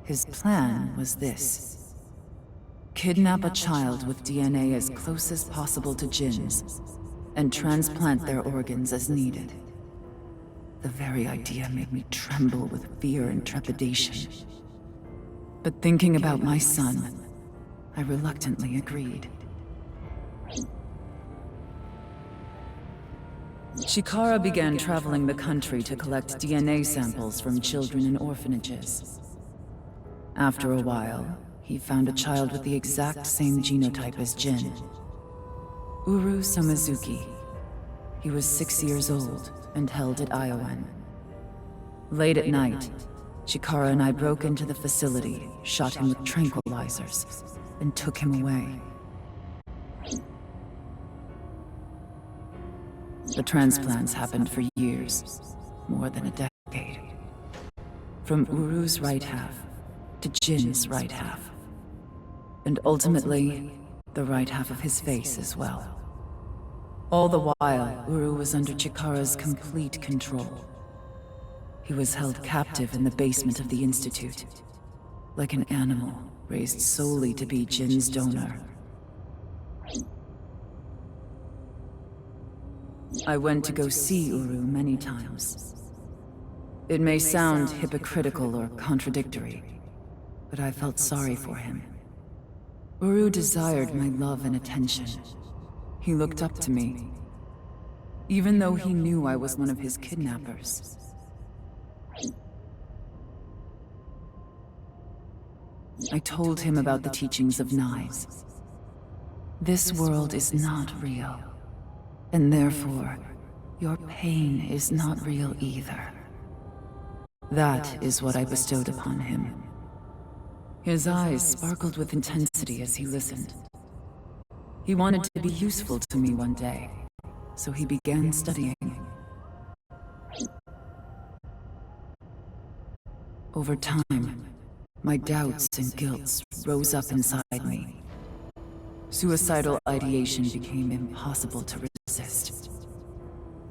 His plan was this. Kidnap a child with DNA as close as possible to Jin's, and transplant their organs as needed. The very idea made me tremble with fear and trepidation. But thinking about my son, I reluctantly agreed. Chikara began traveling the country to collect DNA samples from children in orphanages. After a while, he found a child with the exact same genotype as Jin. Uru Somizuki. He was 6 years old and held at Iowan. Late at night, Chikara and I broke into the facility, shot him with tranquilizers, and took him away. The transplants happened for years, more than a decade. From Uru's right half to Jin's right half. And ultimately, the right half of his face as well. All the while, Uru was under Chikara's complete control. He was held captive in the basement of the Institute, like an animal raised solely to be Jin's donor. I went to go see Uru many times. It may sound hypocritical or contradictory, but I felt sorry for him. Uru desired my love and attention. He looked up to me, even though he knew I was one of his kidnappers. I told him about the teachings of knives. This world is not real, and therefore, your pain is not real either. That is what I bestowed upon him. His eyes sparkled with intensity as he listened. He wanted to be useful to me one day, so he began studying. Over time, my doubts and guilt rose up inside me. Suicidal ideation became impossible to resist.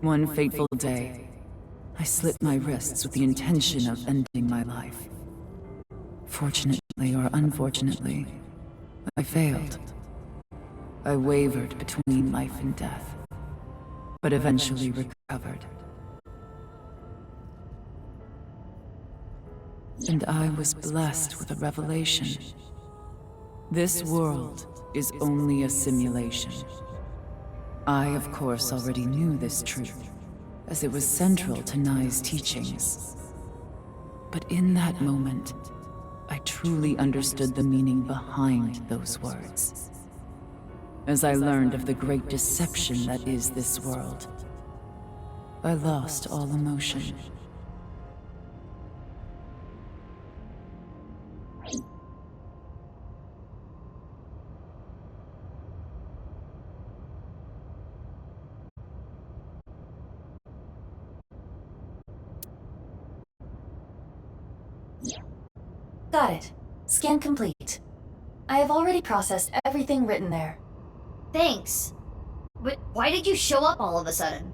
One fateful day, I slit my wrists with the intention of ending my life. Fortunately or unfortunately, I failed. I wavered between life and death, but eventually recovered. And I was blessed with a revelation. This world is only a simulation. I, of course, already knew this truth, as it was central to Nai's teachings. But in that moment, I truly understood the meaning behind those words. As I learned of the great deception that is this world, I lost all emotion. Got it. Scan complete. I have already processed everything written there. Thanks. But why did you show up all of a sudden?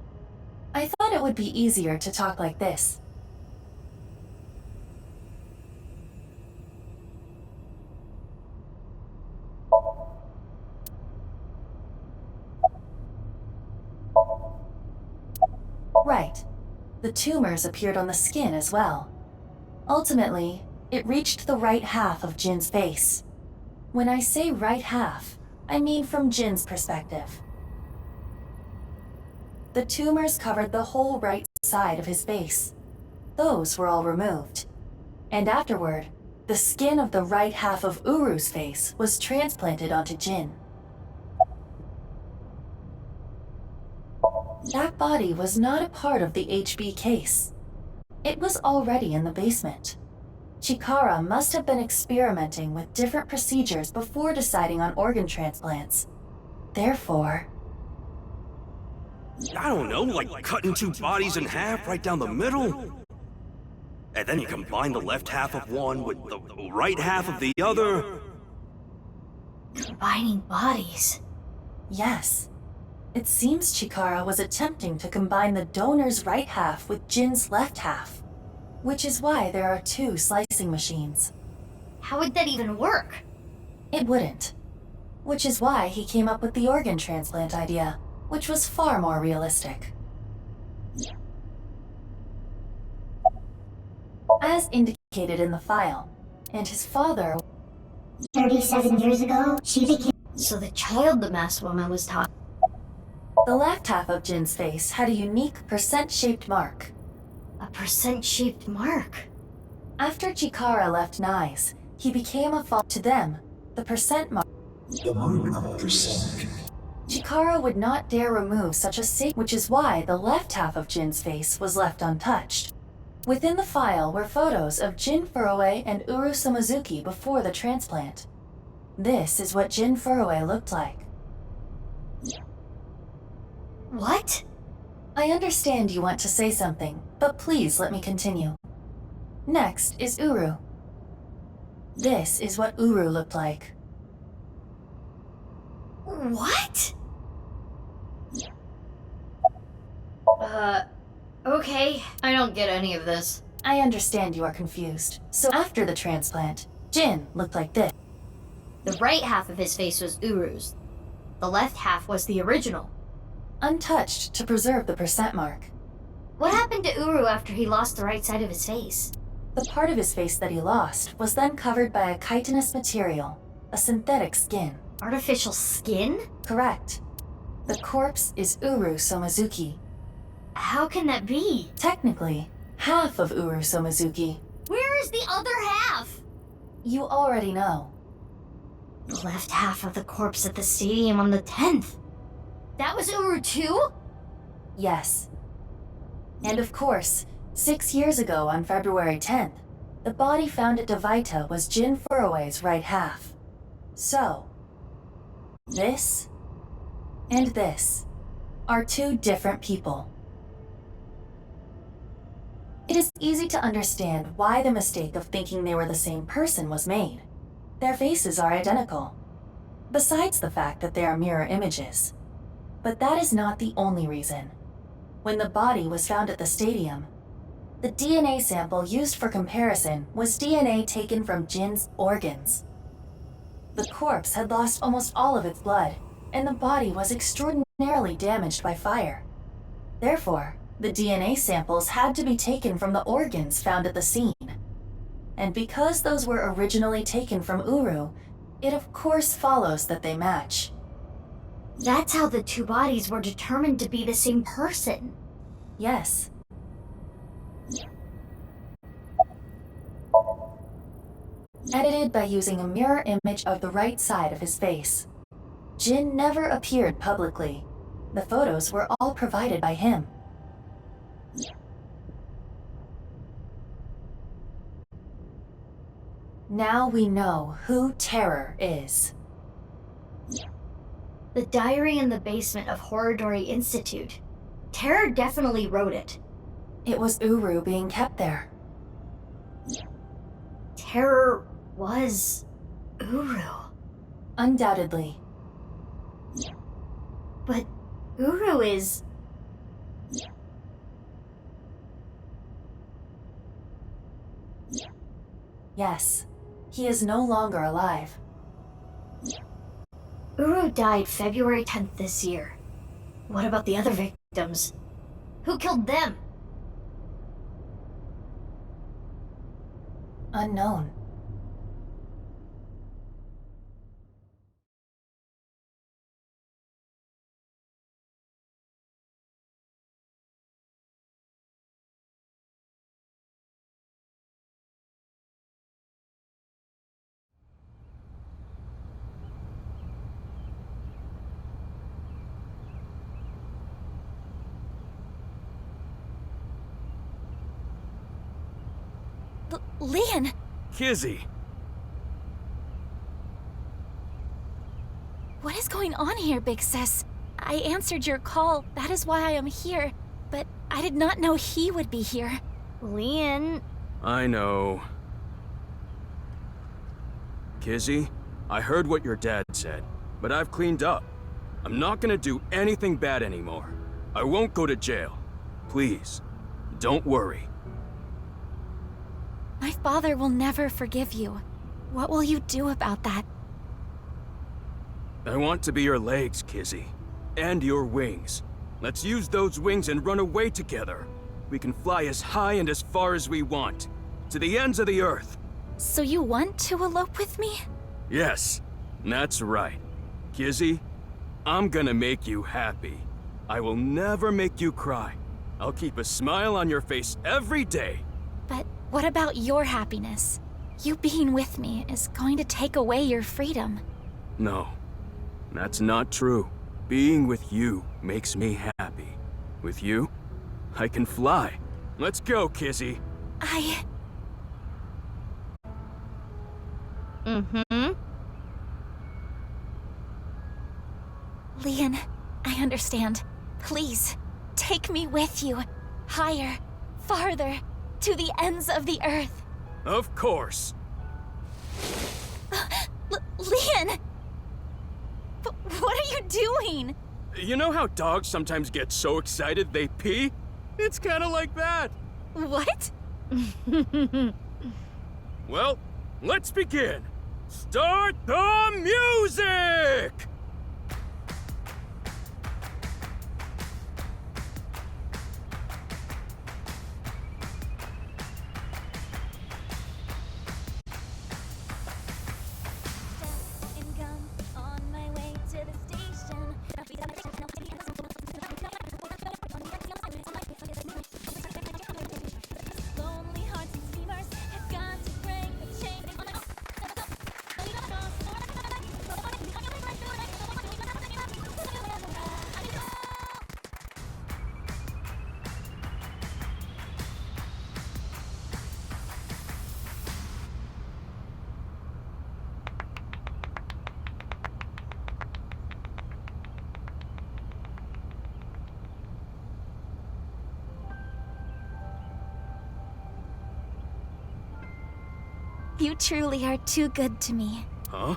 I thought it would be easier to talk like this. Right. The tumors appeared on the skin as well. Ultimately, it reached the right half of Jin's face. When I say right half, I mean from Jin's perspective. The tumors covered the whole right side of his face. Those were all removed. And afterward, the skin of the right half of Uru's face was transplanted onto Jin. That body was not a part of the HB case. It was already in the basement. Chikara must have been experimenting with different procedures before deciding on organ transplants. Therefore... I don't know, like cutting two bodies in half right down the middle? And then you combine the left half of one with the right half of the other? Combining bodies? Yes. It seems Chikara was attempting to combine the donor's right half with Jin's left half, which is why there are two slicing machines. How would that even work? It wouldn't. which is why he came up with the organ transplant idea, which was far more realistic. As indicated in the file, and his father... 37 years ago, she became... So the child the masked woman was talking... The left half of Jin's face had a unique percent-shaped mark. A percent-shaped mark? After Chikara left Nice, he became a fall to them, the percent mark. The mark of percent. Chikara would not dare remove such a sacred, which is why the left half of Jin's face was left untouched. Within the file were photos of Jin Furue and Uru Samazuki before the transplant. This is what Jin Furue looked like. What? I understand you want to say something, but please let me continue. Next is Uru. This is what Uru looked like. What? Okay, I don't get any of this. I understand you are confused. So after the transplant, Jin looked like this. The right half of his face was Uru's. The left half was the original. Untouched to preserve the percent mark. What happened to Uru after he lost the right side of his face? The part of his face that he lost was then covered by a chitinous material, a synthetic skin. Artificial skin? Correct. The corpse is Uru Somazuki. How can that be? Technically, half of Uru Somazuki. Where is the other half? You already know. The left half of the corpse at the stadium on the 10th. That was Uru too? Yes. And of course, 6 years ago on February 10th, the body found at Devaita was Jin Furue's right half. So, this and this are two different people. It is easy to understand why the mistake of thinking they were the same person was made. Their faces are identical, besides the fact that they are mirror images. But that is not the only reason. When the body was found at the stadium, the DNA sample used for comparison was DNA taken from Jin's organs. The corpse had lost almost all of its blood, and the body was extraordinarily damaged by fire. Therefore, the DNA samples had to be taken from the organs found at the scene. And because those were originally taken from Uru, it of course follows that they match. That's how the two bodies were determined to be the same person. Yes. Edited by using a mirror image of the right side of his face. Jin never appeared publicly. The photos were all provided by him. Now we know who Terror is. The diary in the basement of Horodori Institute. Terror definitely wrote it. It was Uru being kept there. Terror was Uru. Undoubtedly. But Uru is... Yes, he is no longer alive. Uru died February 10th this year. What about the other victims? Who killed them? Unknown. Lian! Kizzy! What is going on here, Big Sis? I answered your call, that is why I am here. But I did not know he would be here. Lian... I know. Kizzy, I heard what your dad said, but I've cleaned up. I'm not gonna do anything bad anymore. I won't go to jail. Please, don't worry. My father will never forgive you. What will you do about that? I want to be your legs, Kizzy. And your wings. Let's use those wings and run away together. We can fly as high and as far as we want. To the ends of the earth. So you want to elope with me? Yes, that's right. Kizzy, I'm gonna make you happy. I will never make you cry. I'll keep a smile on your face every day. But what about your happiness? You being with me is going to take away your freedom. No, that's not true. Being with you makes me happy. With you, I can fly. Let's go, Kizzy. Leon, I understand. Please, take me with you. Higher, farther, to the ends of the earth. Of course. Leon! What are you doing? You know how dogs sometimes get so excited they pee? It's kind of like that. What? Well, let's begin. Start the music! You truly are too good to me. Huh?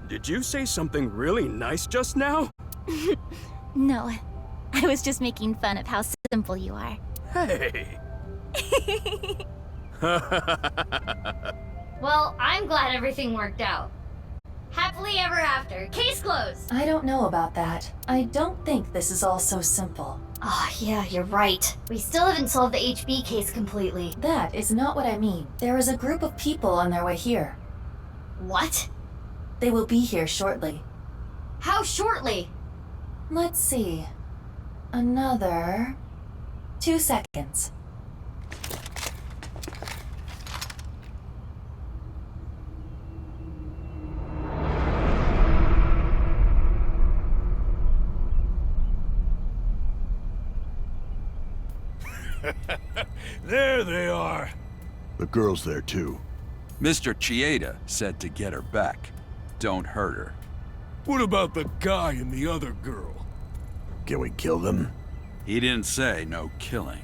Did you say something really nice just now? No, I was just making fun of how simple you are. Hey! Well, I'm glad everything worked out. Happily ever after. Case closed! I don't know about that. I don't think this is all so simple. Oh, yeah, you're right. We still haven't solved the HB case completely. That is not what I mean. There is a group of people on their way here. What? They will be here shortly. How shortly? Let's see. Another 2 seconds. There they are. The girl's there too. Mr. Chieda said to get her back. Don't hurt her. What about the guy and the other girl? Can we kill them? He didn't say no killing.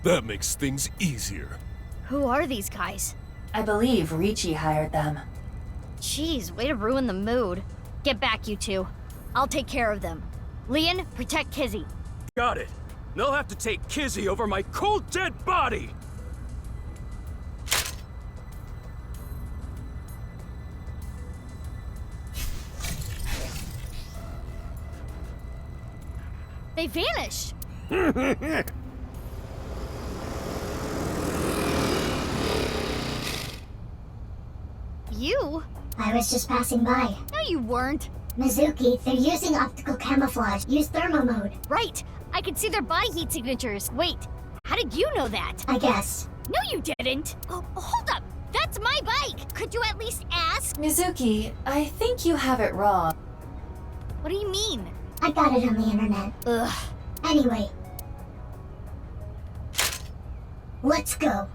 That makes things easier. Who are these guys? I believe Ricci hired them. Jeez, way to ruin the mood. Get back, you two. I'll take care of them. Leon, protect Kizzy. Got it. They'll have to take Kizzy over my cold dead body! They vanished! You? I was just passing by. No, you weren't. Mizuki, they're using optical camouflage. Use thermo mode. Right. I can see their body heat signatures. Wait, how did you know that? I guess. No, you didn't. Oh, hold up. That's my bike. Could you at least ask? Mizuki, I think you have it wrong. What do you mean? I got it on the internet. Ugh. Anyway. Let's go.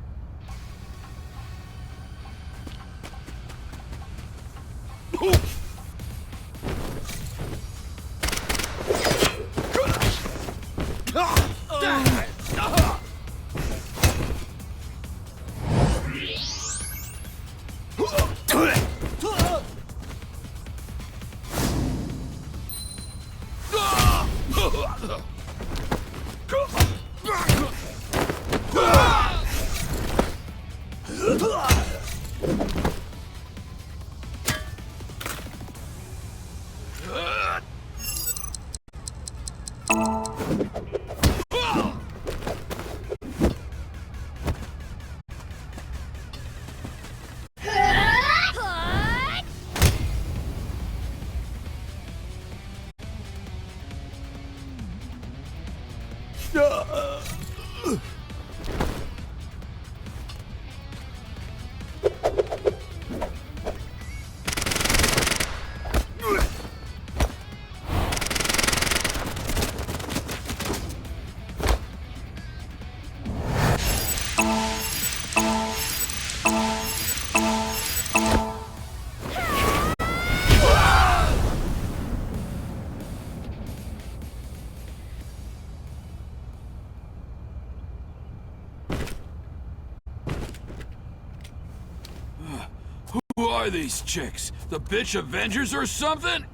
are these chicks? The bitch Avengers or something?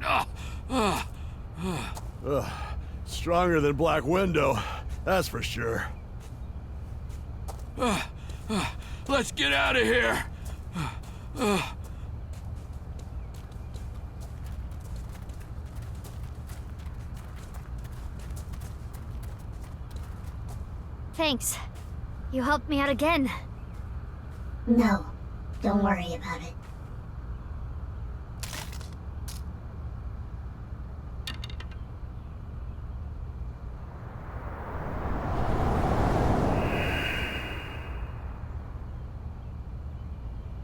Stronger than Black Widow, that's for sure. Let's get out of here! Thanks. You helped me out again. No, don't worry about it.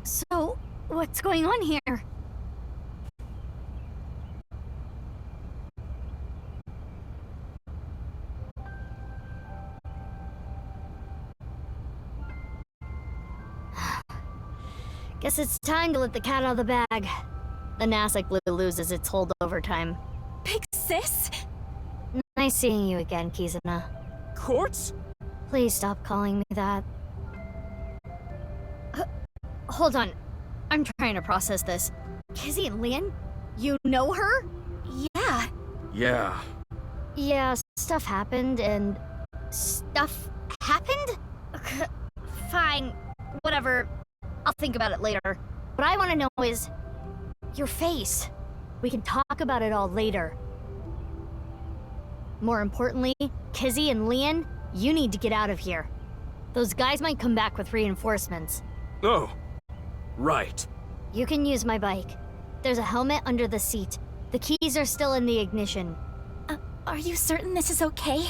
So, what's going on here? Guess it's time to let the cat out of the bag. The Nasek Blue loses its holdover time. Big sis? Nice seeing you again, Kizuna. Quartz? Please stop calling me that. Hold on. I'm trying to process this. Kizzy and Lian? You know her? Yeah. Yeah. Yeah, stuff happened and... Stuff happened? Fine. Whatever. I'll think about it later. What I want to know is... your face. We can talk about it all later. More importantly, Kizzy and Lian, you need to get out of here. Those guys might come back with reinforcements. Oh. Right. You can use my bike. There's a helmet under the seat. The keys are still in the ignition. Are you certain this is okay?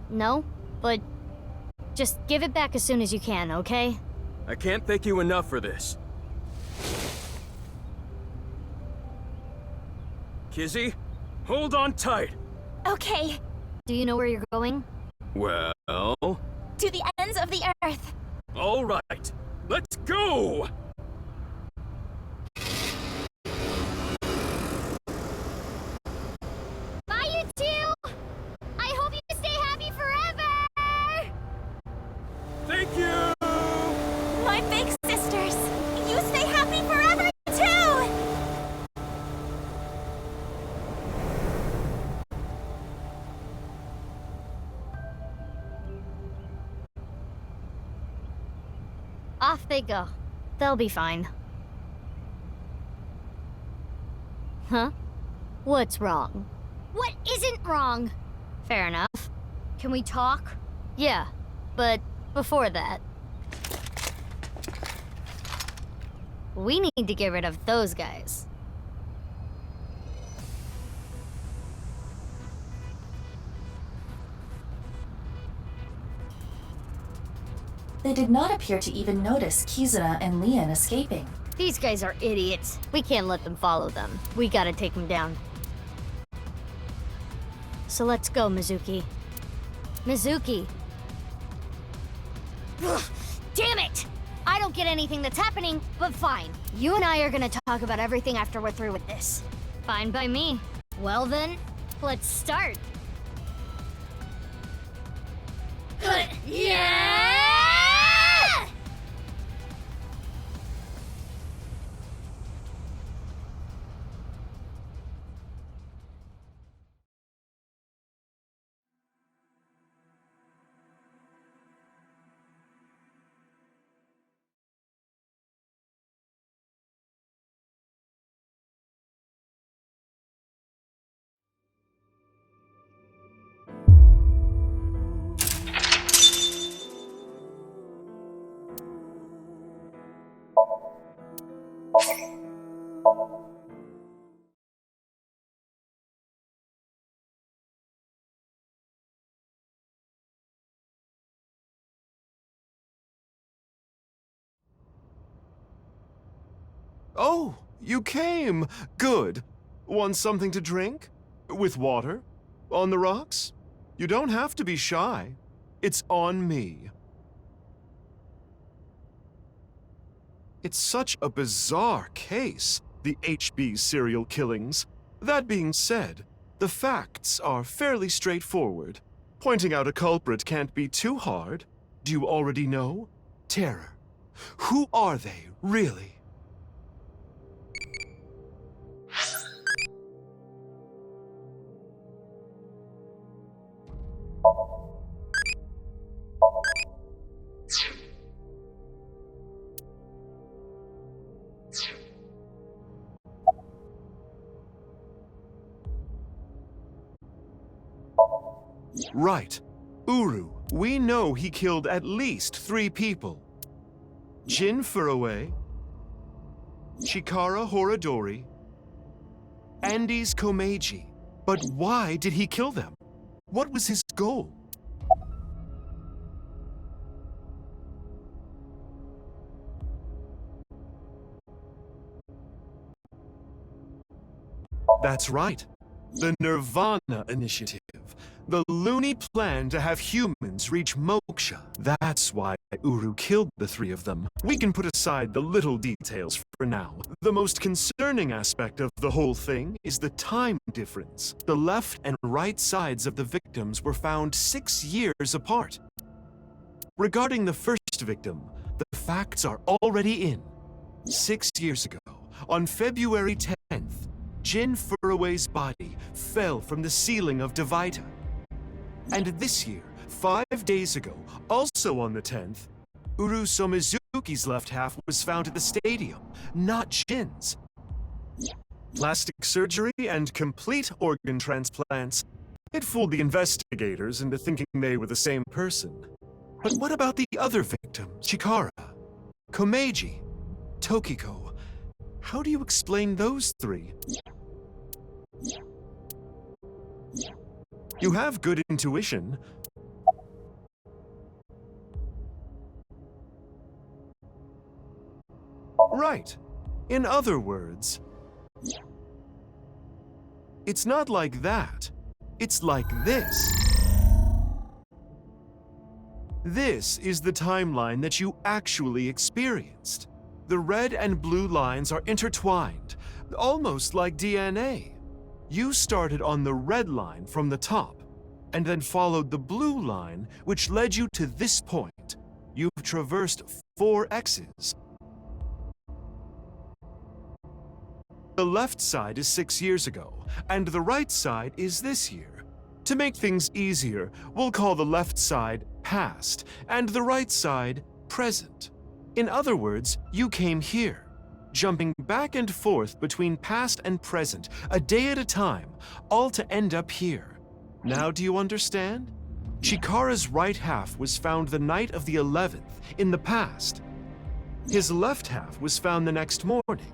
No, but just give it back as soon as you can, okay? I can't thank you enough for this. Kizzy, hold on tight. Okay. Do you know where you're going? Well... To the ends of the earth. All right. Let's go! Bye, you two! I hope you stay happy forever! Thank you! My big sisters! You stay happy forever, too! Off they go. They'll be fine. Huh? What's wrong? What isn't wrong? Fair enough. Can we talk? Yeah, but before that... we need to get rid of those guys. They did not appear to even notice Kizuna and Lian escaping. These guys are idiots. We can't let them follow them. We gotta take them down. So let's go, Mizuki. Mizuki! Ugh, damn it! I don't get anything that's happening, but fine. You and I are gonna talk about everything after we're through with this. Fine by me. Well then, let's start. Yeah! Oh, you came. Good. Want something to drink? With water? On the rocks? You don't have to be shy. It's on me. It's such a bizarre case, the HB serial killings. That being said, the facts are fairly straightforward. Pointing out a culprit can't be too hard. Do you already know? Terror. Who are they, really? Right. Uru, we know he killed at least 3 people. Jin Furue, Chikara Horadori, Andes Komeiji. But why did he kill them? What was his goal? That's right. The Nirvana Initiative. The loony plan to have humans reach moksha. That's why Uru killed the 3 of them. We can put aside the little details for now. The most concerning aspect of the whole thing is the time difference. The left and right sides of the victims were found 6 years apart. Regarding the first victim, the facts are already in. 6 years ago, on February 10th, Jin Furue's body fell from the ceiling of Devita. And this year, 5 days ago, also on the 10th, Uru Somizuki's left half was found at the stadium, not Jin's. Plastic surgery and complete organ transplants. It fooled the investigators into thinking they were the same person. But what about the other victims? Chikara, Komeiji, Tokiko. How do you explain those 3? You have good intuition. Right. In other words, it's not like that. It's like this. This is the timeline that you actually experienced. The red and blue lines are intertwined, almost like DNA. You started on the red line from the top, and then followed the blue line, which led you to this point. You've traversed 4 X's. The left side is 6 years ago, and the right side is this year. To make things easier, we'll call the left side past, and the right side present. In other words, you came here, jumping back and forth between past and present, a day at a time, all to end up here. Now do you understand? Chikara's right half was found the night of the 11th, in the past. His left half was found the next morning.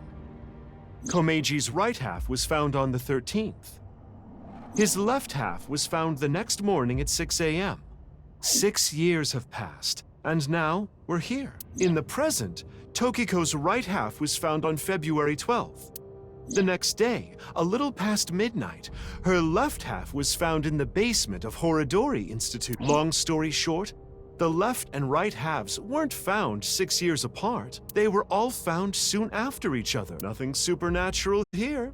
Komeiji's right half was found on the 13th. His left half was found the next morning at 6 a.m. 6 years have passed, and now we're here. In the present, Tokiko's right half was found on February 12th. The next day, a little past midnight, her left half was found in the basement of Horadori Institute. Long story short, the left and right halves weren't found 6 years apart. They were all found soon after each other. Nothing supernatural here.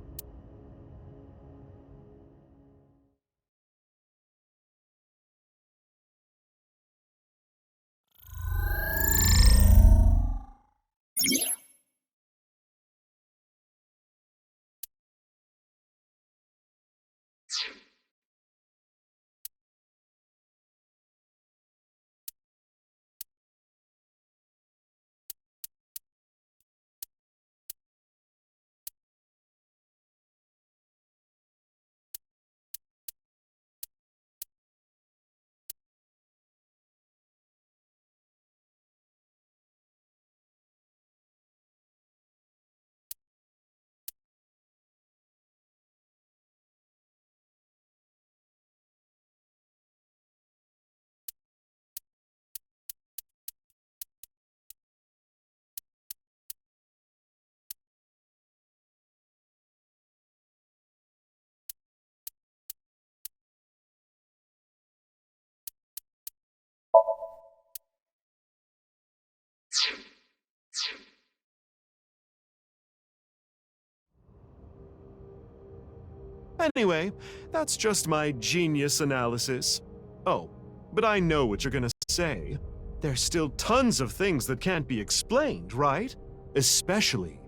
Anyway, that's just my genius analysis. Oh, but I know what you're gonna say. There's still tons of things that can't be explained, right? Especially,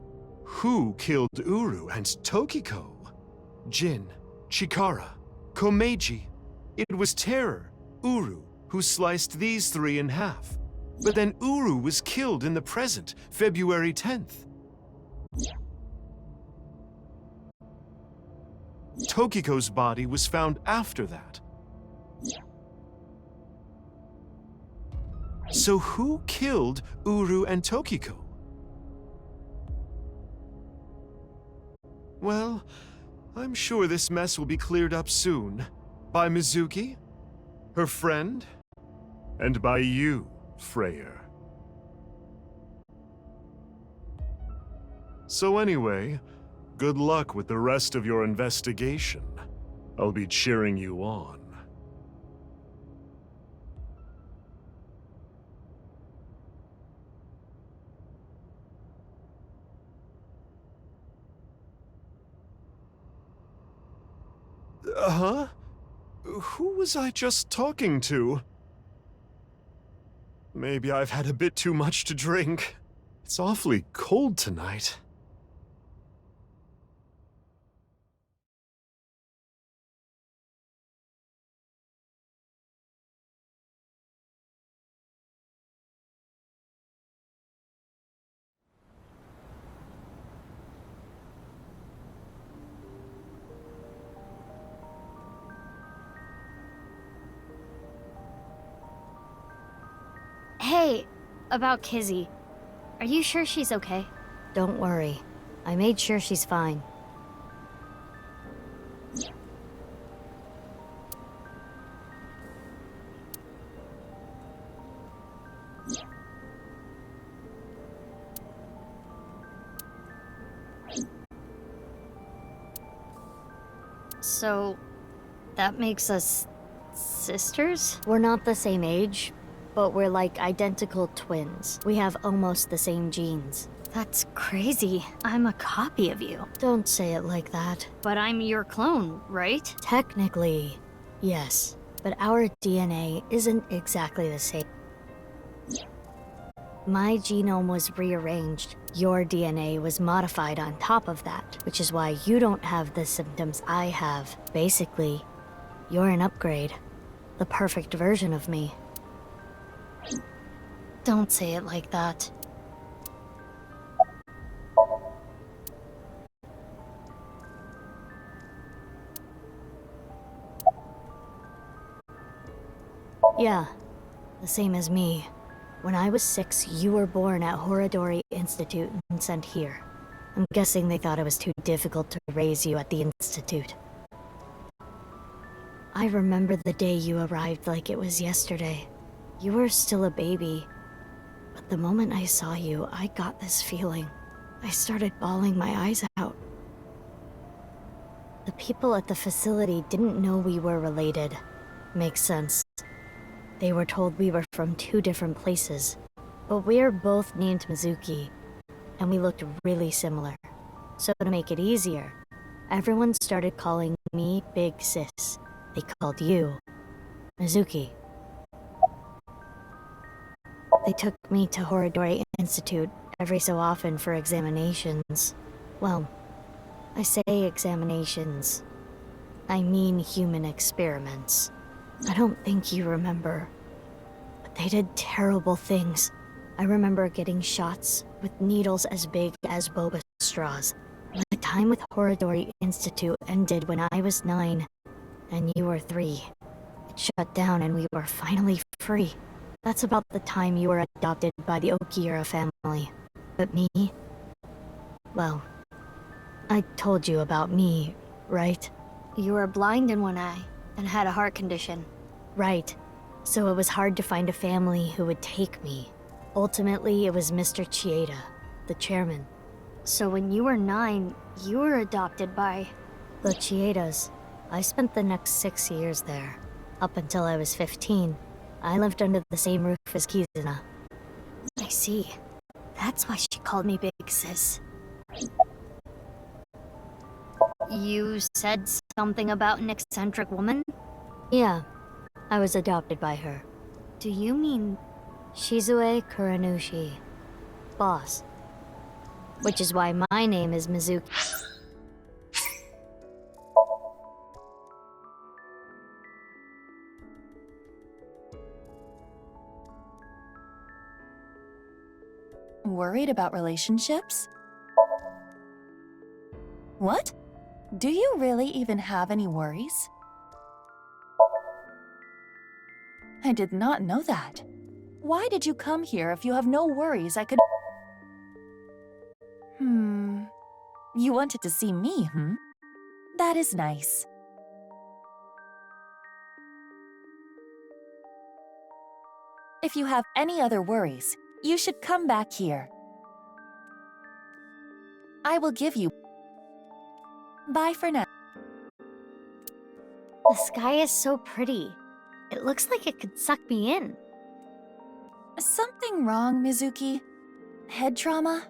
who killed Uru and Tokiko? Jin, Chikara, Komeiji. It was Terror, Uru, who sliced these 3 in half. But then Uru was killed in the present, February 10th. Tokiko's body was found after that. So who killed Uru and Tokiko? Well, I'm sure this mess will be cleared up soon. By Mizuki, her friend, and by you, Freyr. So anyway, good luck with the rest of your investigation. I'll be cheering you on. Huh? Who was I just talking to? Maybe I've had a bit too much to drink. It's awfully cold tonight. Hey, about Kizzy. Are you sure she's okay? Don't worry. I made sure she's fine. So, that makes us sisters? We're not the same age, but we're like identical twins. We have almost the same genes. That's crazy. I'm a copy of you. Don't say it like that. But I'm your clone, right? Technically, yes. But our DNA isn't exactly the same. My genome was rearranged. Your DNA was modified on top of that, which is why you don't have the symptoms I have. Basically, you're an upgrade. The perfect version of me. Don't say it like that. Yeah, the same as me. When I was 6, you were born at Horadori Institute and sent here. I'm guessing they thought it was too difficult to raise you at the Institute. I remember the day you arrived like it was yesterday. You were still a baby. But the moment I saw you, I got this feeling. I started bawling my eyes out. The people at the facility didn't know we were related. Makes sense. They were told we were from 2 different places. But we're both named Mizuki, and we looked really similar. So to make it easier, everyone started calling me Big Sis. They called you Mizuki. They took me to Horadori Institute every so often for examinations. Well, I say examinations. I mean human experiments. I don't think you remember, but they did terrible things. I remember getting shots with needles as big as boba straws. My time with Horadori Institute ended when I was 9, and you were 3. It shut down and we were finally free. That's about the time you were adopted by the Okiura family. But me? Well, I told you about me, right? You were blind in one eye and had a heart condition. Right. So it was hard to find a family who would take me. Ultimately, it was Mr. Chieda, the chairman. So when you were 9, you were adopted by the Chiedas. I spent the next 6 years there. Up until I was 15, I lived under the same roof as Kizuna. I see. That's why she called me Big Sis. You said something about an eccentric woman? Yeah, I was adopted by her. Do you mean Shizue Kuranushi? Boss. Which is why my name is Mizuki. Worried about relationships? What? Do you really even have any worries? I did not know that. Why did you come here if you have no worries I could... You wanted to see me, That is nice. If you have any other worries, you should come back here. I will give you... Bye for now. The sky is so pretty. It looks like it could suck me in. Something wrong, Mizuki? Head trauma?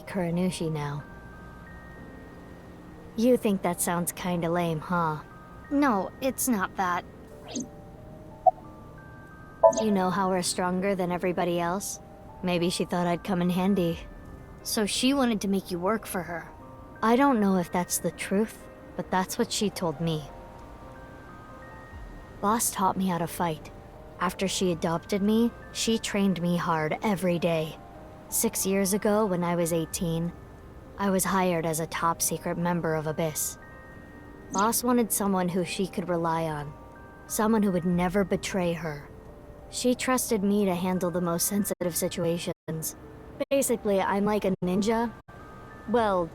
Kuranushi now. You think that sounds kinda lame, huh? No, it's not that. You know how we're stronger than everybody else? Maybe she thought I'd come in handy. So she wanted to make you work for her. I don't know if that's the truth, but that's what she told me. Boss taught me how to fight. After she adopted me, she trained me hard every day. 6 years ago, when I was 18, I was hired as a top-secret member of Abyss. Boss wanted someone who she could rely on. Someone who would never betray her. She trusted me to handle the most sensitive situations. Basically, I'm like a ninja. Well,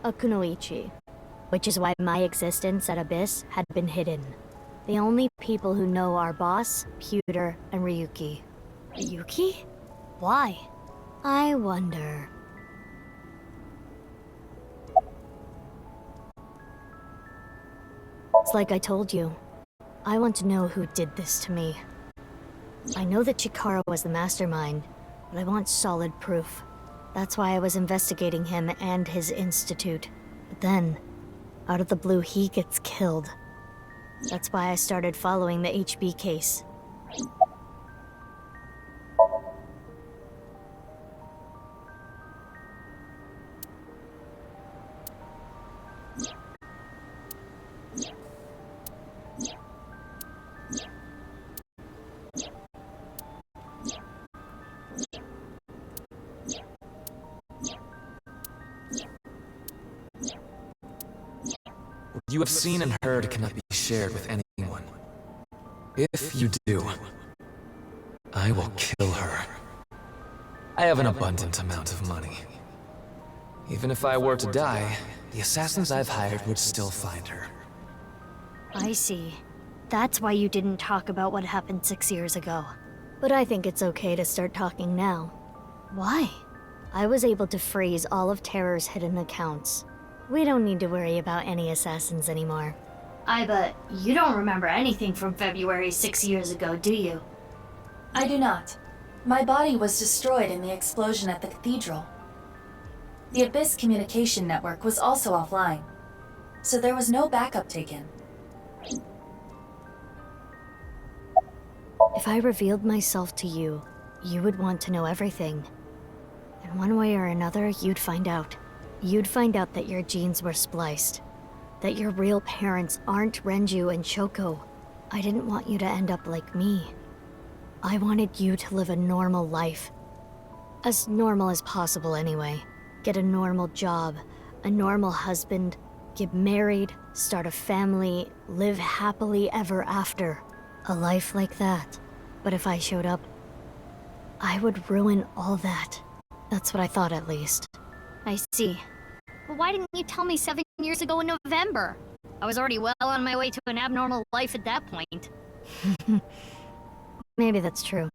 a kunoichi. Which is why my existence at Abyss had been hidden. The only people who know are Boss, Pewter, and Ryuki. Ryuki? Why? I wonder. It's like I told you. I want to know who did this to me. I know that Chikara was the mastermind, but I want solid proof. That's why I was investigating him and his institute. But then, out of the blue, he gets killed. That's why I started following the HB case. What you have seen and heard cannot be shared with anyone. If you do, I will kill her. I have an abundant amount of money. Even if I were to die, the assassins I've hired would still find her. I see. That's why you didn't talk about what happened 6 years ago. But I think it's okay to start talking now. Why? I was able to freeze all of Terror's hidden accounts. We don't need to worry about any assassins anymore. I bet you don't remember anything from February 6 years ago, do you? I do not. My body was destroyed in the explosion at the cathedral. The Abyss communication network was also offline, so there was no backup taken. If I revealed myself to you, you would want to know everything. In one way or another, you'd find out. You'd find out that your genes were spliced. That your real parents aren't Renju and Shoko. I didn't want you to end up like me. I wanted you to live a normal life. As normal as possible anyway. Get a normal job, a normal husband, get married, start a family, live happily ever after. A life like that. But if I showed up, I would ruin all that. That's what I thought, at least. I see. But why didn't you tell me 7 years ago in November? I was already well on my way to an abnormal life at that point. Maybe that's true.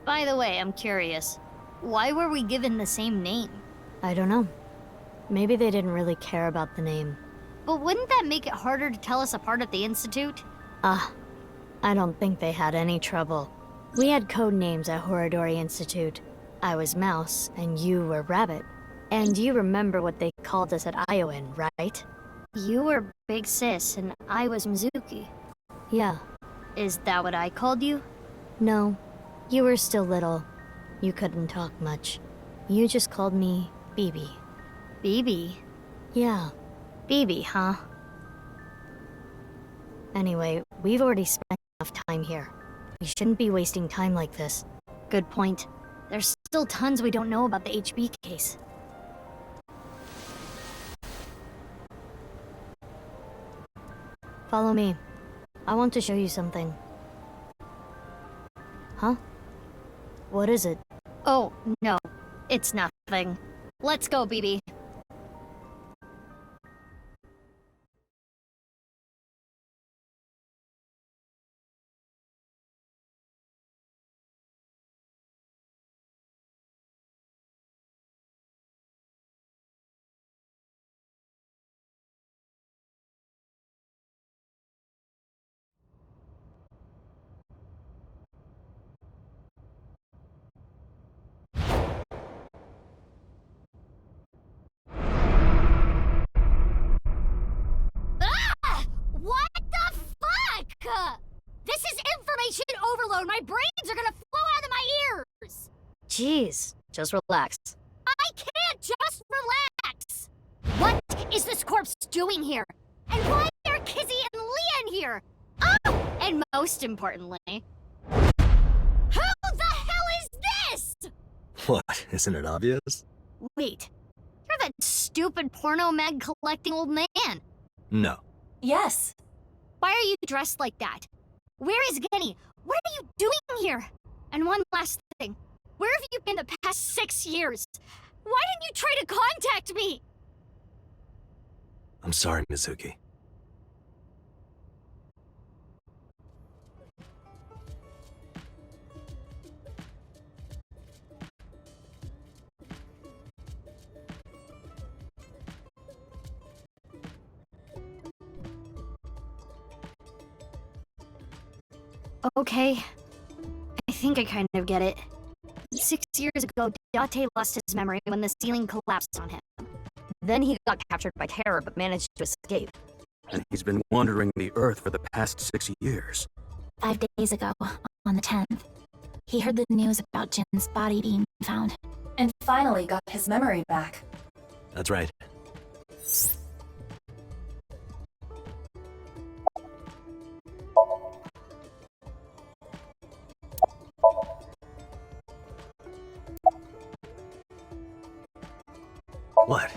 By the way, I'm curious. Why were we given the same name? I don't know. Maybe they didn't really care about the name. But wouldn't that make it harder to tell us apart at the Institute? I don't think they had any trouble. We had code names at Horadori Institute. I was Mouse, and you were Rabbit. And you remember what they called us at Iowan, right? You were Big Sis, and I was Mizuki. Yeah. Is that what I called you? No. You were still little. You couldn't talk much. You just called me BB. BB? Yeah. BB, huh? Anyway, we've already spent enough time here. We shouldn't be wasting time like this. Good point. There's still tons we don't know about the HB case. Follow me. I want to show you something. Huh? What is it? Oh, no. It's nothing. Let's go, BB. What the fuck? This is information overload. My brains are gonna flow out of my ears. Jeez, just relax. I can't just relax. What is this corpse doing here? And why are Kizzy and Leon here? Oh, and most importantly, who the hell is this? What? Isn't it obvious? Wait, you're that stupid porno mag collecting old man. No. Yes. Why are you dressed like that? Where is Genny? What are you doing here? And one last thing. Where have you been the past 6 years? Why didn't you try to contact me? I'm sorry, Mizuki. Okay. I think I kind of get it. 6 years ago, Date lost his memory when the ceiling collapsed on him. Then he got captured by terror but managed to escape. And he's been wandering the Earth for the past 6 years. 5 days ago, on the 10th, he heard the news about Jin's body being found. And finally got his memory back. That's right. What?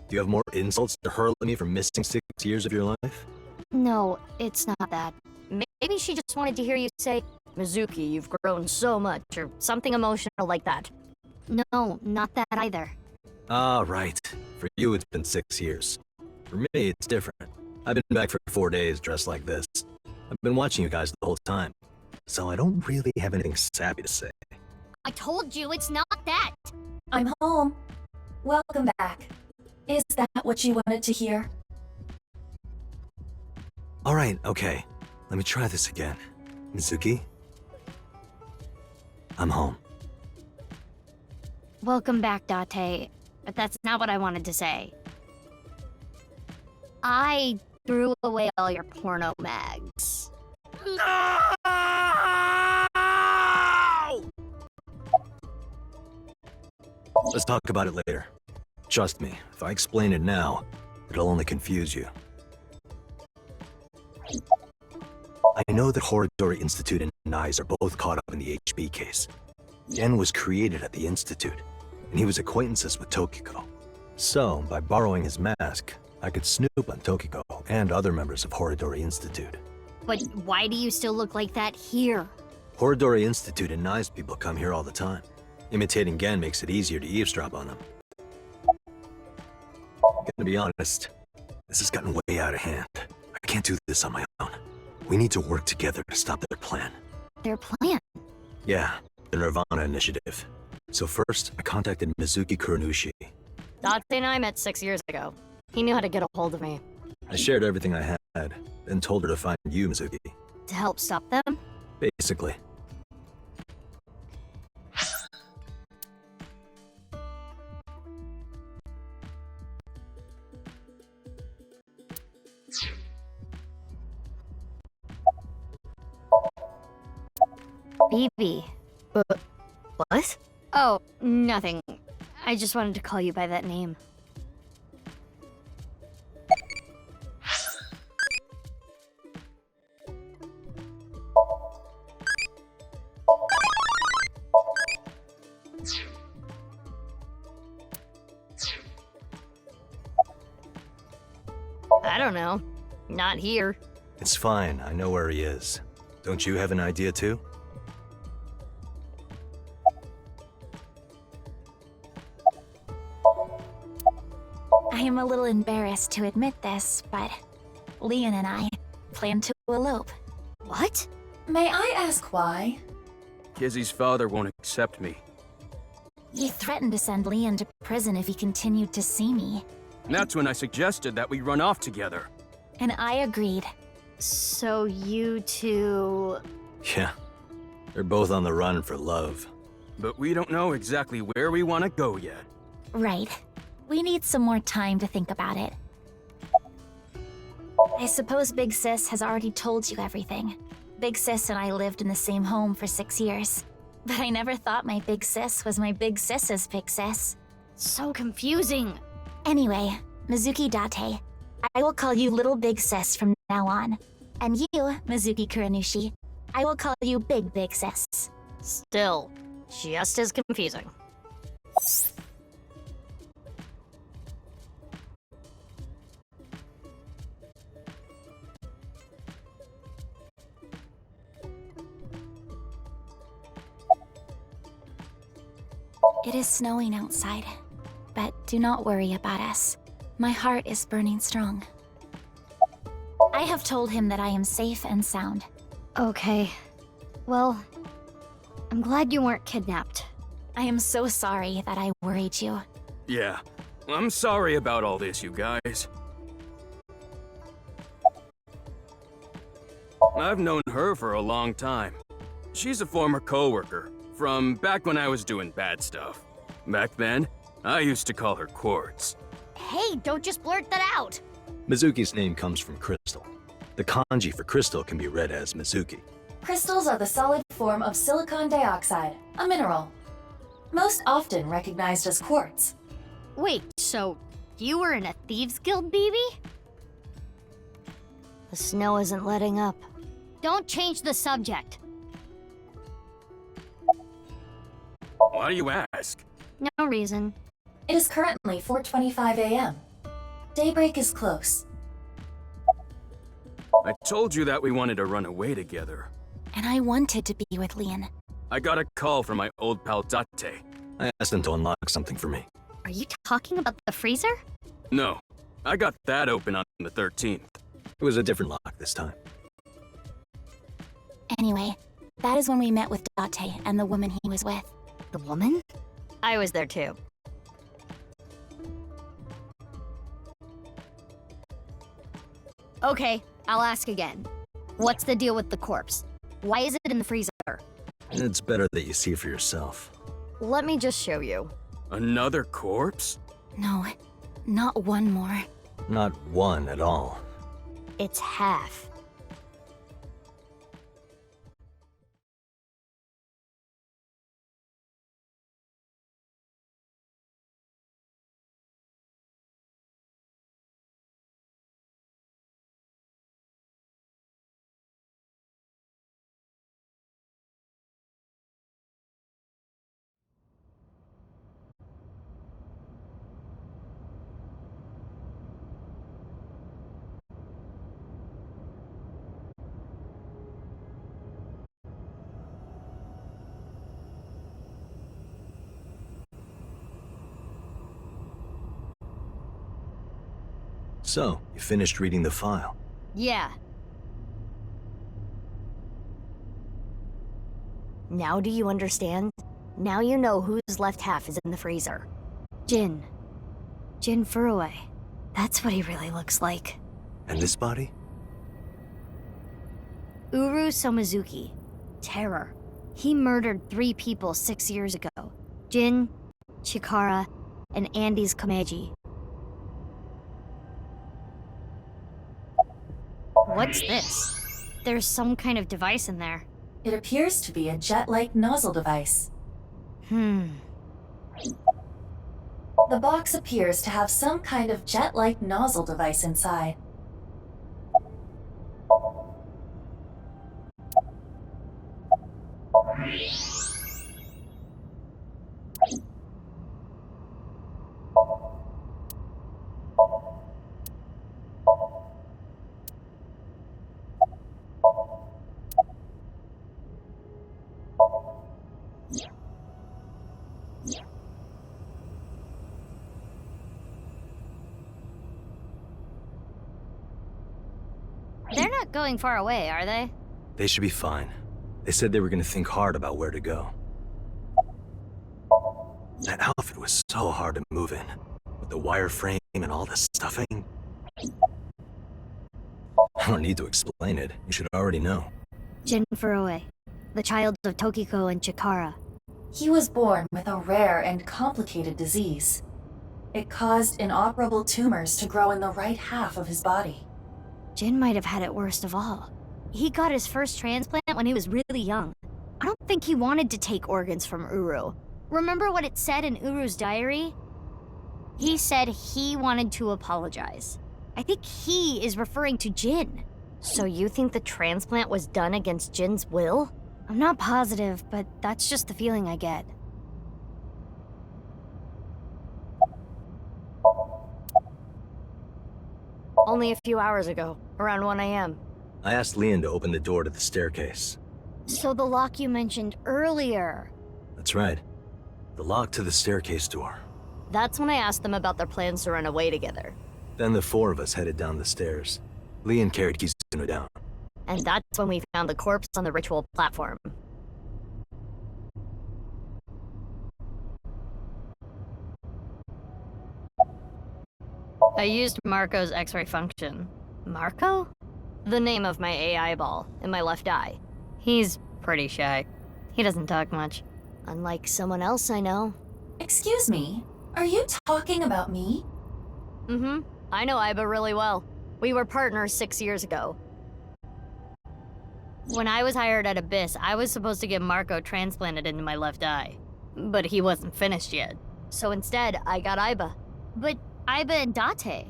Do you have more insults to hurl at me for missing 6 years of your life? No, it's not that. Maybe she just wanted to hear you say, Mizuki, you've grown so much, or something emotional like that. No, not that either. Ah, right. For you, it's been 6 years. For me, it's different. I've been back for 4 days dressed like this. I've been watching you guys the whole time, so I don't really have anything sappy to say. I told you it's not that! I'm home. Welcome back. Is that what you wanted to hear? Alright, okay. Let me try this again. Mizuki? I'm home. Welcome back, Date. But that's not what I wanted to say. I threw away all your porno mags. No! Let's talk about it later. Trust me, if I explain it now, it'll only confuse you. I know that Horodori Institute and NIs are both caught up in the HB case. Gen was created at the Institute, and he was acquaintances with Tokiko. So, by borrowing his mask, I could snoop on Tokiko and other members of Horodori Institute. But why do you still look like that here? Horodori Institute and NIs people come here all the time. Imitating Gen makes it easier to eavesdrop on them. Gonna be honest, this has gotten way out of hand. I can't do this on my own. We need to work together to stop their plan. Their plan? Yeah, the Nirvana Initiative. So first, I contacted Mizuki Kuronushi. Date and I met 6 years ago. He knew how to get a hold of me. I shared everything I had, then told her to find you, Mizuki. To help stop them? Basically. BB. What? Oh, nothing. I just wanted to call you by that name. Not here. It's fine, I know where he is. Don't you have an idea too? I am a little embarrassed to admit this, but Leon and I plan to elope. What? May I ask why? Kizzy's father won't accept me. He threatened to send Leon to prison if he continued to see me. That's when I suggested that we run off together. And I agreed. So you two... Yeah. They're both on the run for love. But we don't know exactly where we want to go yet. Right. We need some more time to think about it. I suppose Big Sis has already told you everything. Big Sis and I lived in the same home for 6 years. But I never thought my Big Sis was my Big Sis's Big Sis. So confusing. Anyway, Mizuki Date, I will call you Little Big Sis from now on. And you, Mizuki Kuranushi, I will call you Big Big Sis. Still, just as confusing. It is snowing outside, but do not worry about us. My heart is burning strong. I have told him that I am safe and sound. Okay. Well, I'm glad you weren't kidnapped. I am so sorry that I worried you. Yeah, I'm sorry about all this, you guys. I've known her for a long time. She's a former coworker, from back when I was doing bad stuff. Back then, I used to call her Quartz. Hey, don't just blurt that out! Mizuki's name comes from crystal. The kanji for crystal can be read as Mizuki. Crystals are the solid form of silicon dioxide, a mineral. Most often recognized as quartz. Wait, so you were in a Thieves Guild, BB? The snow isn't letting up. Don't change the subject. Why do you ask? No reason. It is currently 4:25 a.m. Daybreak is close. I told you that we wanted to run away together. And I wanted to be with Leon. I got a call from my old pal Date. I asked him to unlock something for me. Are you talking about the freezer? No, I got that open on the 13th. It was a different lock this time. Anyway, that is when we met with Date and the woman he was with. The woman? I was there too. Okay, I'll ask again. What's the deal with the corpse? Why is it in the freezer? It's better that you see for yourself. Let me just show you. Another corpse? No, not one more. Not one at all. It's half. So, you finished reading the file? Yeah. Now do you understand? Now you know whose left half is in the freezer. Jin. Jin Furue. That's what he really looks like. And this body? Uru Somizuki. Terror. He murdered 3 people 6 years ago. Jin, Chikara, and Andy's Komeji. What's this? There's some kind of device in there. It appears to be a jet-like nozzle device. The box appears to have some kind of jet-like nozzle device inside. going far away, are they? They should be fine. They said they were gonna think hard about where to go. That outfit was so hard to move in, with the wireframe and all the stuffing. I don't need to explain it. You should already know. Jin Furue, the child of Tokiko and Chikara. He was born with a rare and complicated disease. It caused inoperable tumors to grow in the right half of his body. Jin might have had it worst of all. He got his first transplant when he was really young. I don't think he wanted to take organs from Uru. Remember what it said in Uru's diary? He said he wanted to apologize. I think he is referring to Jin. So you think the transplant was done against Jin's will? I'm not positive, but that's just the feeling I get. Only a few hours ago, around 1 a.m. I asked Leon to open the door to the staircase. So the lock you mentioned earlier. That's right. The lock to the staircase door. That's when I asked them about their plans to run away together. Then the four of us headed down the stairs. Leon carried Kizuno down. And that's when we found the corpse on the ritual platform. I used Marco's X-ray function. Marco? The name of my AI ball in my left eye. He's pretty shy. He doesn't talk much. Unlike someone else I know. Excuse me, are you talking about me? Mm-hmm. I know Iba really well. We were partners 6 years ago. When I was hired at Abyss, I was supposed to get Marco transplanted into my left eye. But he wasn't finished yet. So instead, I got Iba. But Iba and Date.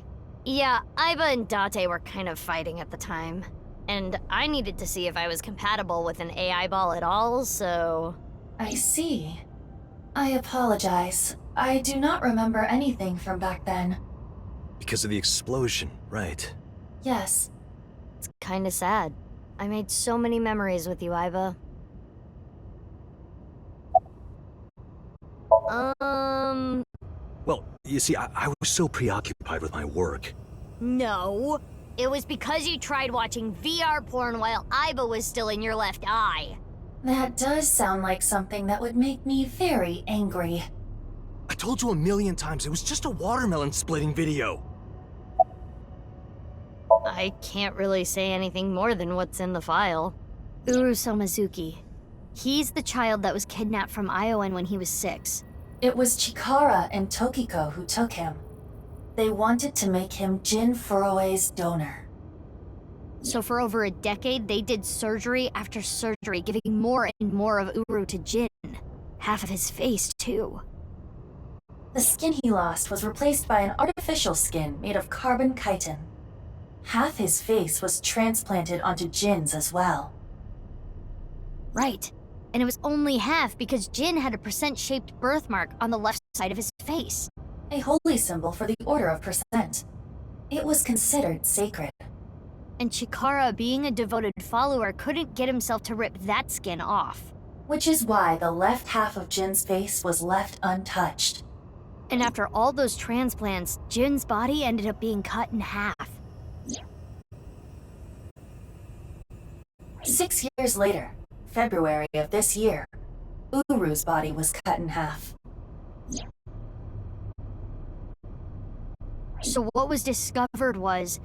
Yeah, Iba and Date were kind of fighting at the time. And I needed to see if I was compatible with an AI ball at all, so... I see. I apologize. I do not remember anything from back then. Because of the explosion, right? Yes. It's kinda sad. I made so many memories with you, Iba. Well, you see, I was so preoccupied with my work. No. It was because you tried watching VR porn while Iba was still in your left eye. That does sound like something that would make me very angry. I told you a million times, it was just a watermelon splitting video. I can't really say anything more than what's in the file. Uru Somazuki. He's the child that was kidnapped from Iowan when he was 6. It was Chikara and Tokiko who took him. They wanted to make him Jin Furue's donor. So for over a decade, they did surgery after surgery, giving more and more of Uru to Jin. Half of his face, too. The skin he lost was replaced by an artificial skin made of carbon chitin. Half his face was transplanted onto Jin's as well. Right. And it was only half because Jin had a percent-shaped birthmark on the left side of his face. A holy symbol for the Order of Percent. It was considered sacred. And Chikara, being a devoted follower, couldn't get himself to rip that skin off. Which is why the left half of Jin's face was left untouched. And after all those transplants, Jin's body ended up being cut in half. 6 years later, February of this year, Uru's body was cut in half. So what was discovered was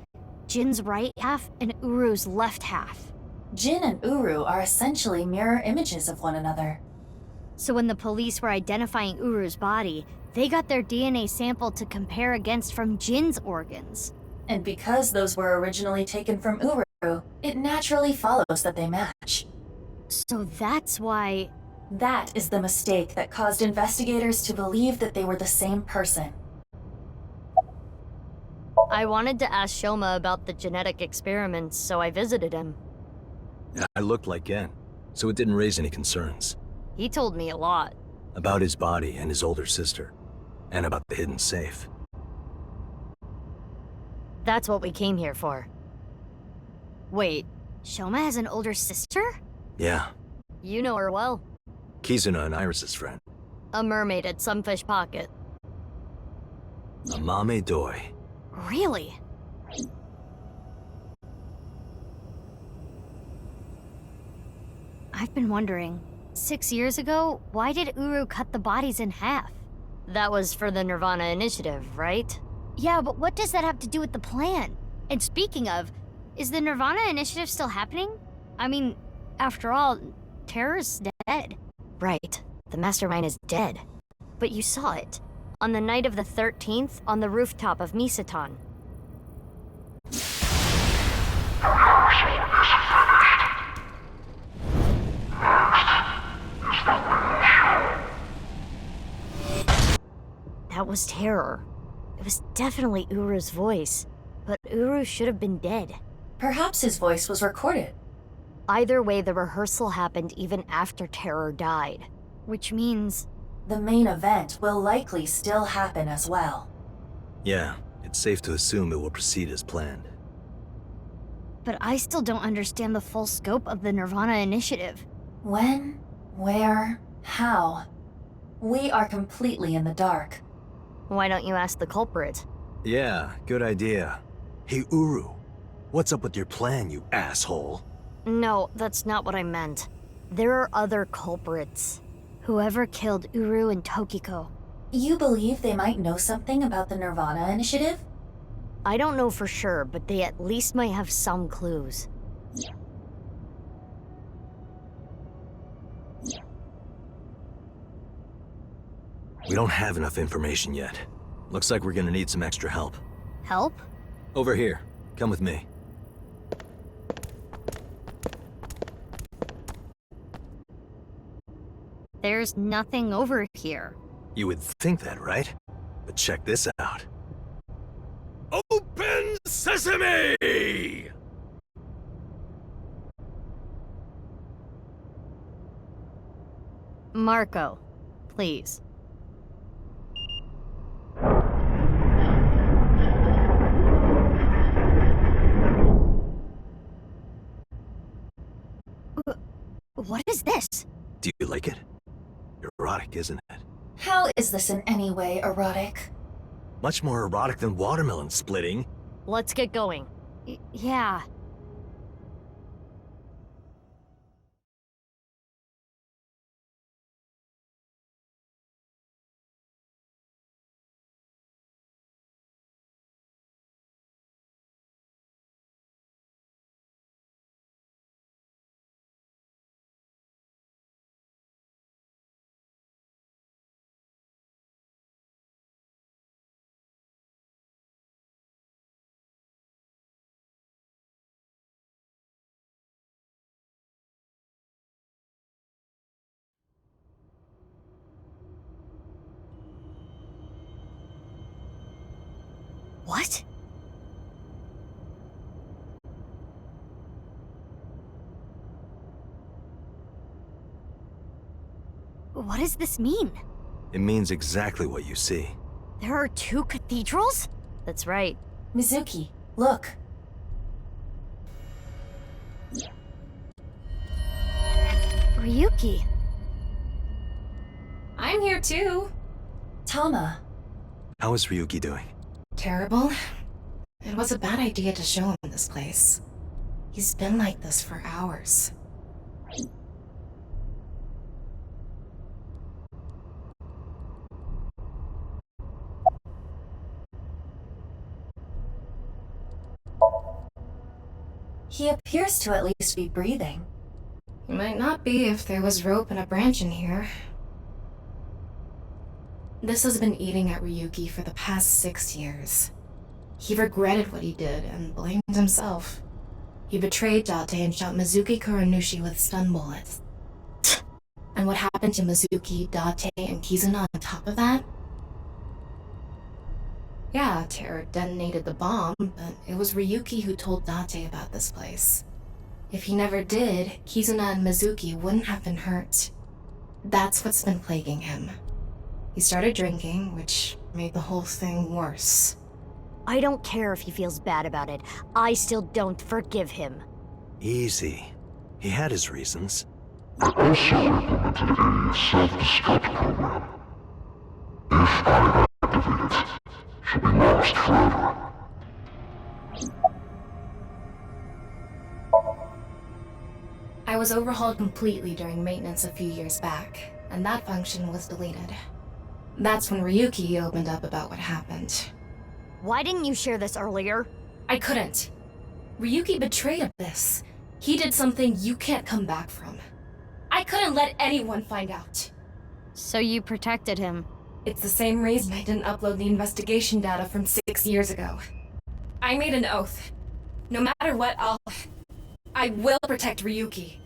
Jin's right half and Uru's left half. Jin and Uru are essentially mirror images of one another. So when the police were identifying Uru's body, they got their DNA sample to compare against from Jin's organs. And because those were originally taken from Uru, it naturally follows that they match. So that's why... That is the mistake that caused investigators to believe that they were the same person. I wanted to ask Shoma about the genetic experiments, so I visited him. I looked like Gen, so it didn't raise any concerns. He told me a lot. About his body and his older sister, and about the hidden safe. That's what we came here for. Wait, Shoma has an older sister? Yeah. You know her well. Kizuna and Iris's friend. A mermaid at Sunfish Pocket. Amame Doi. Really? I've been wondering, 6 years ago, why did Uru cut the bodies in half? That was for the Nirvana Initiative, right? Yeah, but what does that have to do with the plan? And speaking of, is the Nirvana Initiative still happening? I mean, after all, Terror's dead. Right. The mastermind is dead. But you saw it. On the night of the 13th, on the rooftop of Misaton. That was Terror. It was definitely Uru's voice. But Uru should have been dead. Perhaps his voice was recorded. Either way, the rehearsal happened even after Terror died. Which means... the main event will likely still happen as well. Yeah, it's safe to assume it will proceed as planned. But I still don't understand the full scope of the Nirvana Initiative. When? Where? How? We are completely in the dark. Why don't you ask the culprit? Yeah, good idea. Hey, Uru, what's up with your plan, you asshole? No, that's not what I meant. There are other culprits. Whoever killed Uru and Tokiko. You believe they might know something about the Nirvana Initiative? I don't know for sure, but they at least might have some clues. We don't have enough information yet. Looks like we're gonna need some extra help. Help? Over here. Come with me. There's nothing over here. You would think that, right? But check this out. Open sesame! Marco, please. What is this? Do you like it? Erotic, isn't it? How is this in any way erotic? Much more erotic than watermelon splitting. Let's get going. Yeah. What? What does this mean? It means exactly what you see. There are 2 cathedrals? That's right. Mizuki, look. Ryuki. I'm here too. Tama. How is Ryuki doing? Terrible. It was a bad idea to show him this place. He's been like this for hours. He appears to at least be breathing. He might not be if there was rope and a branch in here. This has been eating at Ryuki for the past 6 years. He regretted what he did and blamed himself. He betrayed Date and shot Mizuki Kuranushi with stun bullets. And what happened to Mizuki, Date, and Kizuna on top of that? Yeah, Terror detonated the bomb, but it was Ryuki who told Date about this place. If he never did, Kizuna and Mizuki wouldn't have been hurt. That's what's been plaguing him. He started drinking, which made the whole thing worse. I don't care if he feels bad about it. I still don't forgive him. Easy. He had his reasons. I also implemented a self-destruct program. If I activate it, she'll be lost forever. I was overhauled completely during maintenance a few years back, and that function was deleted. That's when Ryuki opened up about what happened. Why didn't you share this earlier? I couldn't. Ryuki betrayed us. He did something you can't come back from. I couldn't let anyone find out. So you protected him? It's the same reason I didn't upload the investigation data from 6 years ago. I made an oath. No matter what, I will protect Ryuki.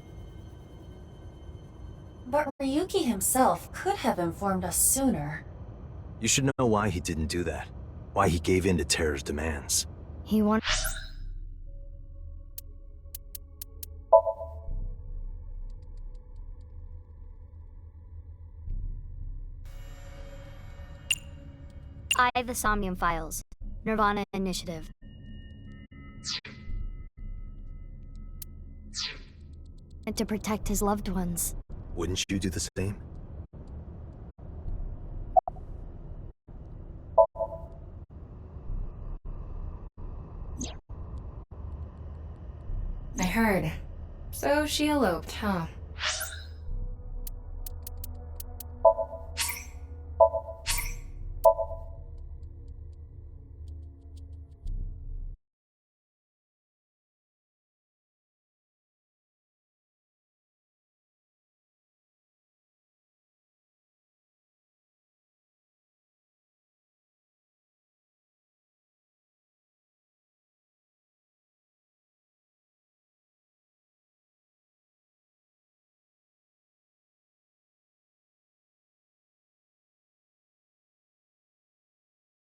But Ryuki himself could have informed us sooner. You should know why he didn't do that. Why he gave in to Terror's demands. He wanted... the Somnium Files, Nirvana Initiative. And to protect his loved ones. Wouldn't you do the same? I heard. So she eloped, huh?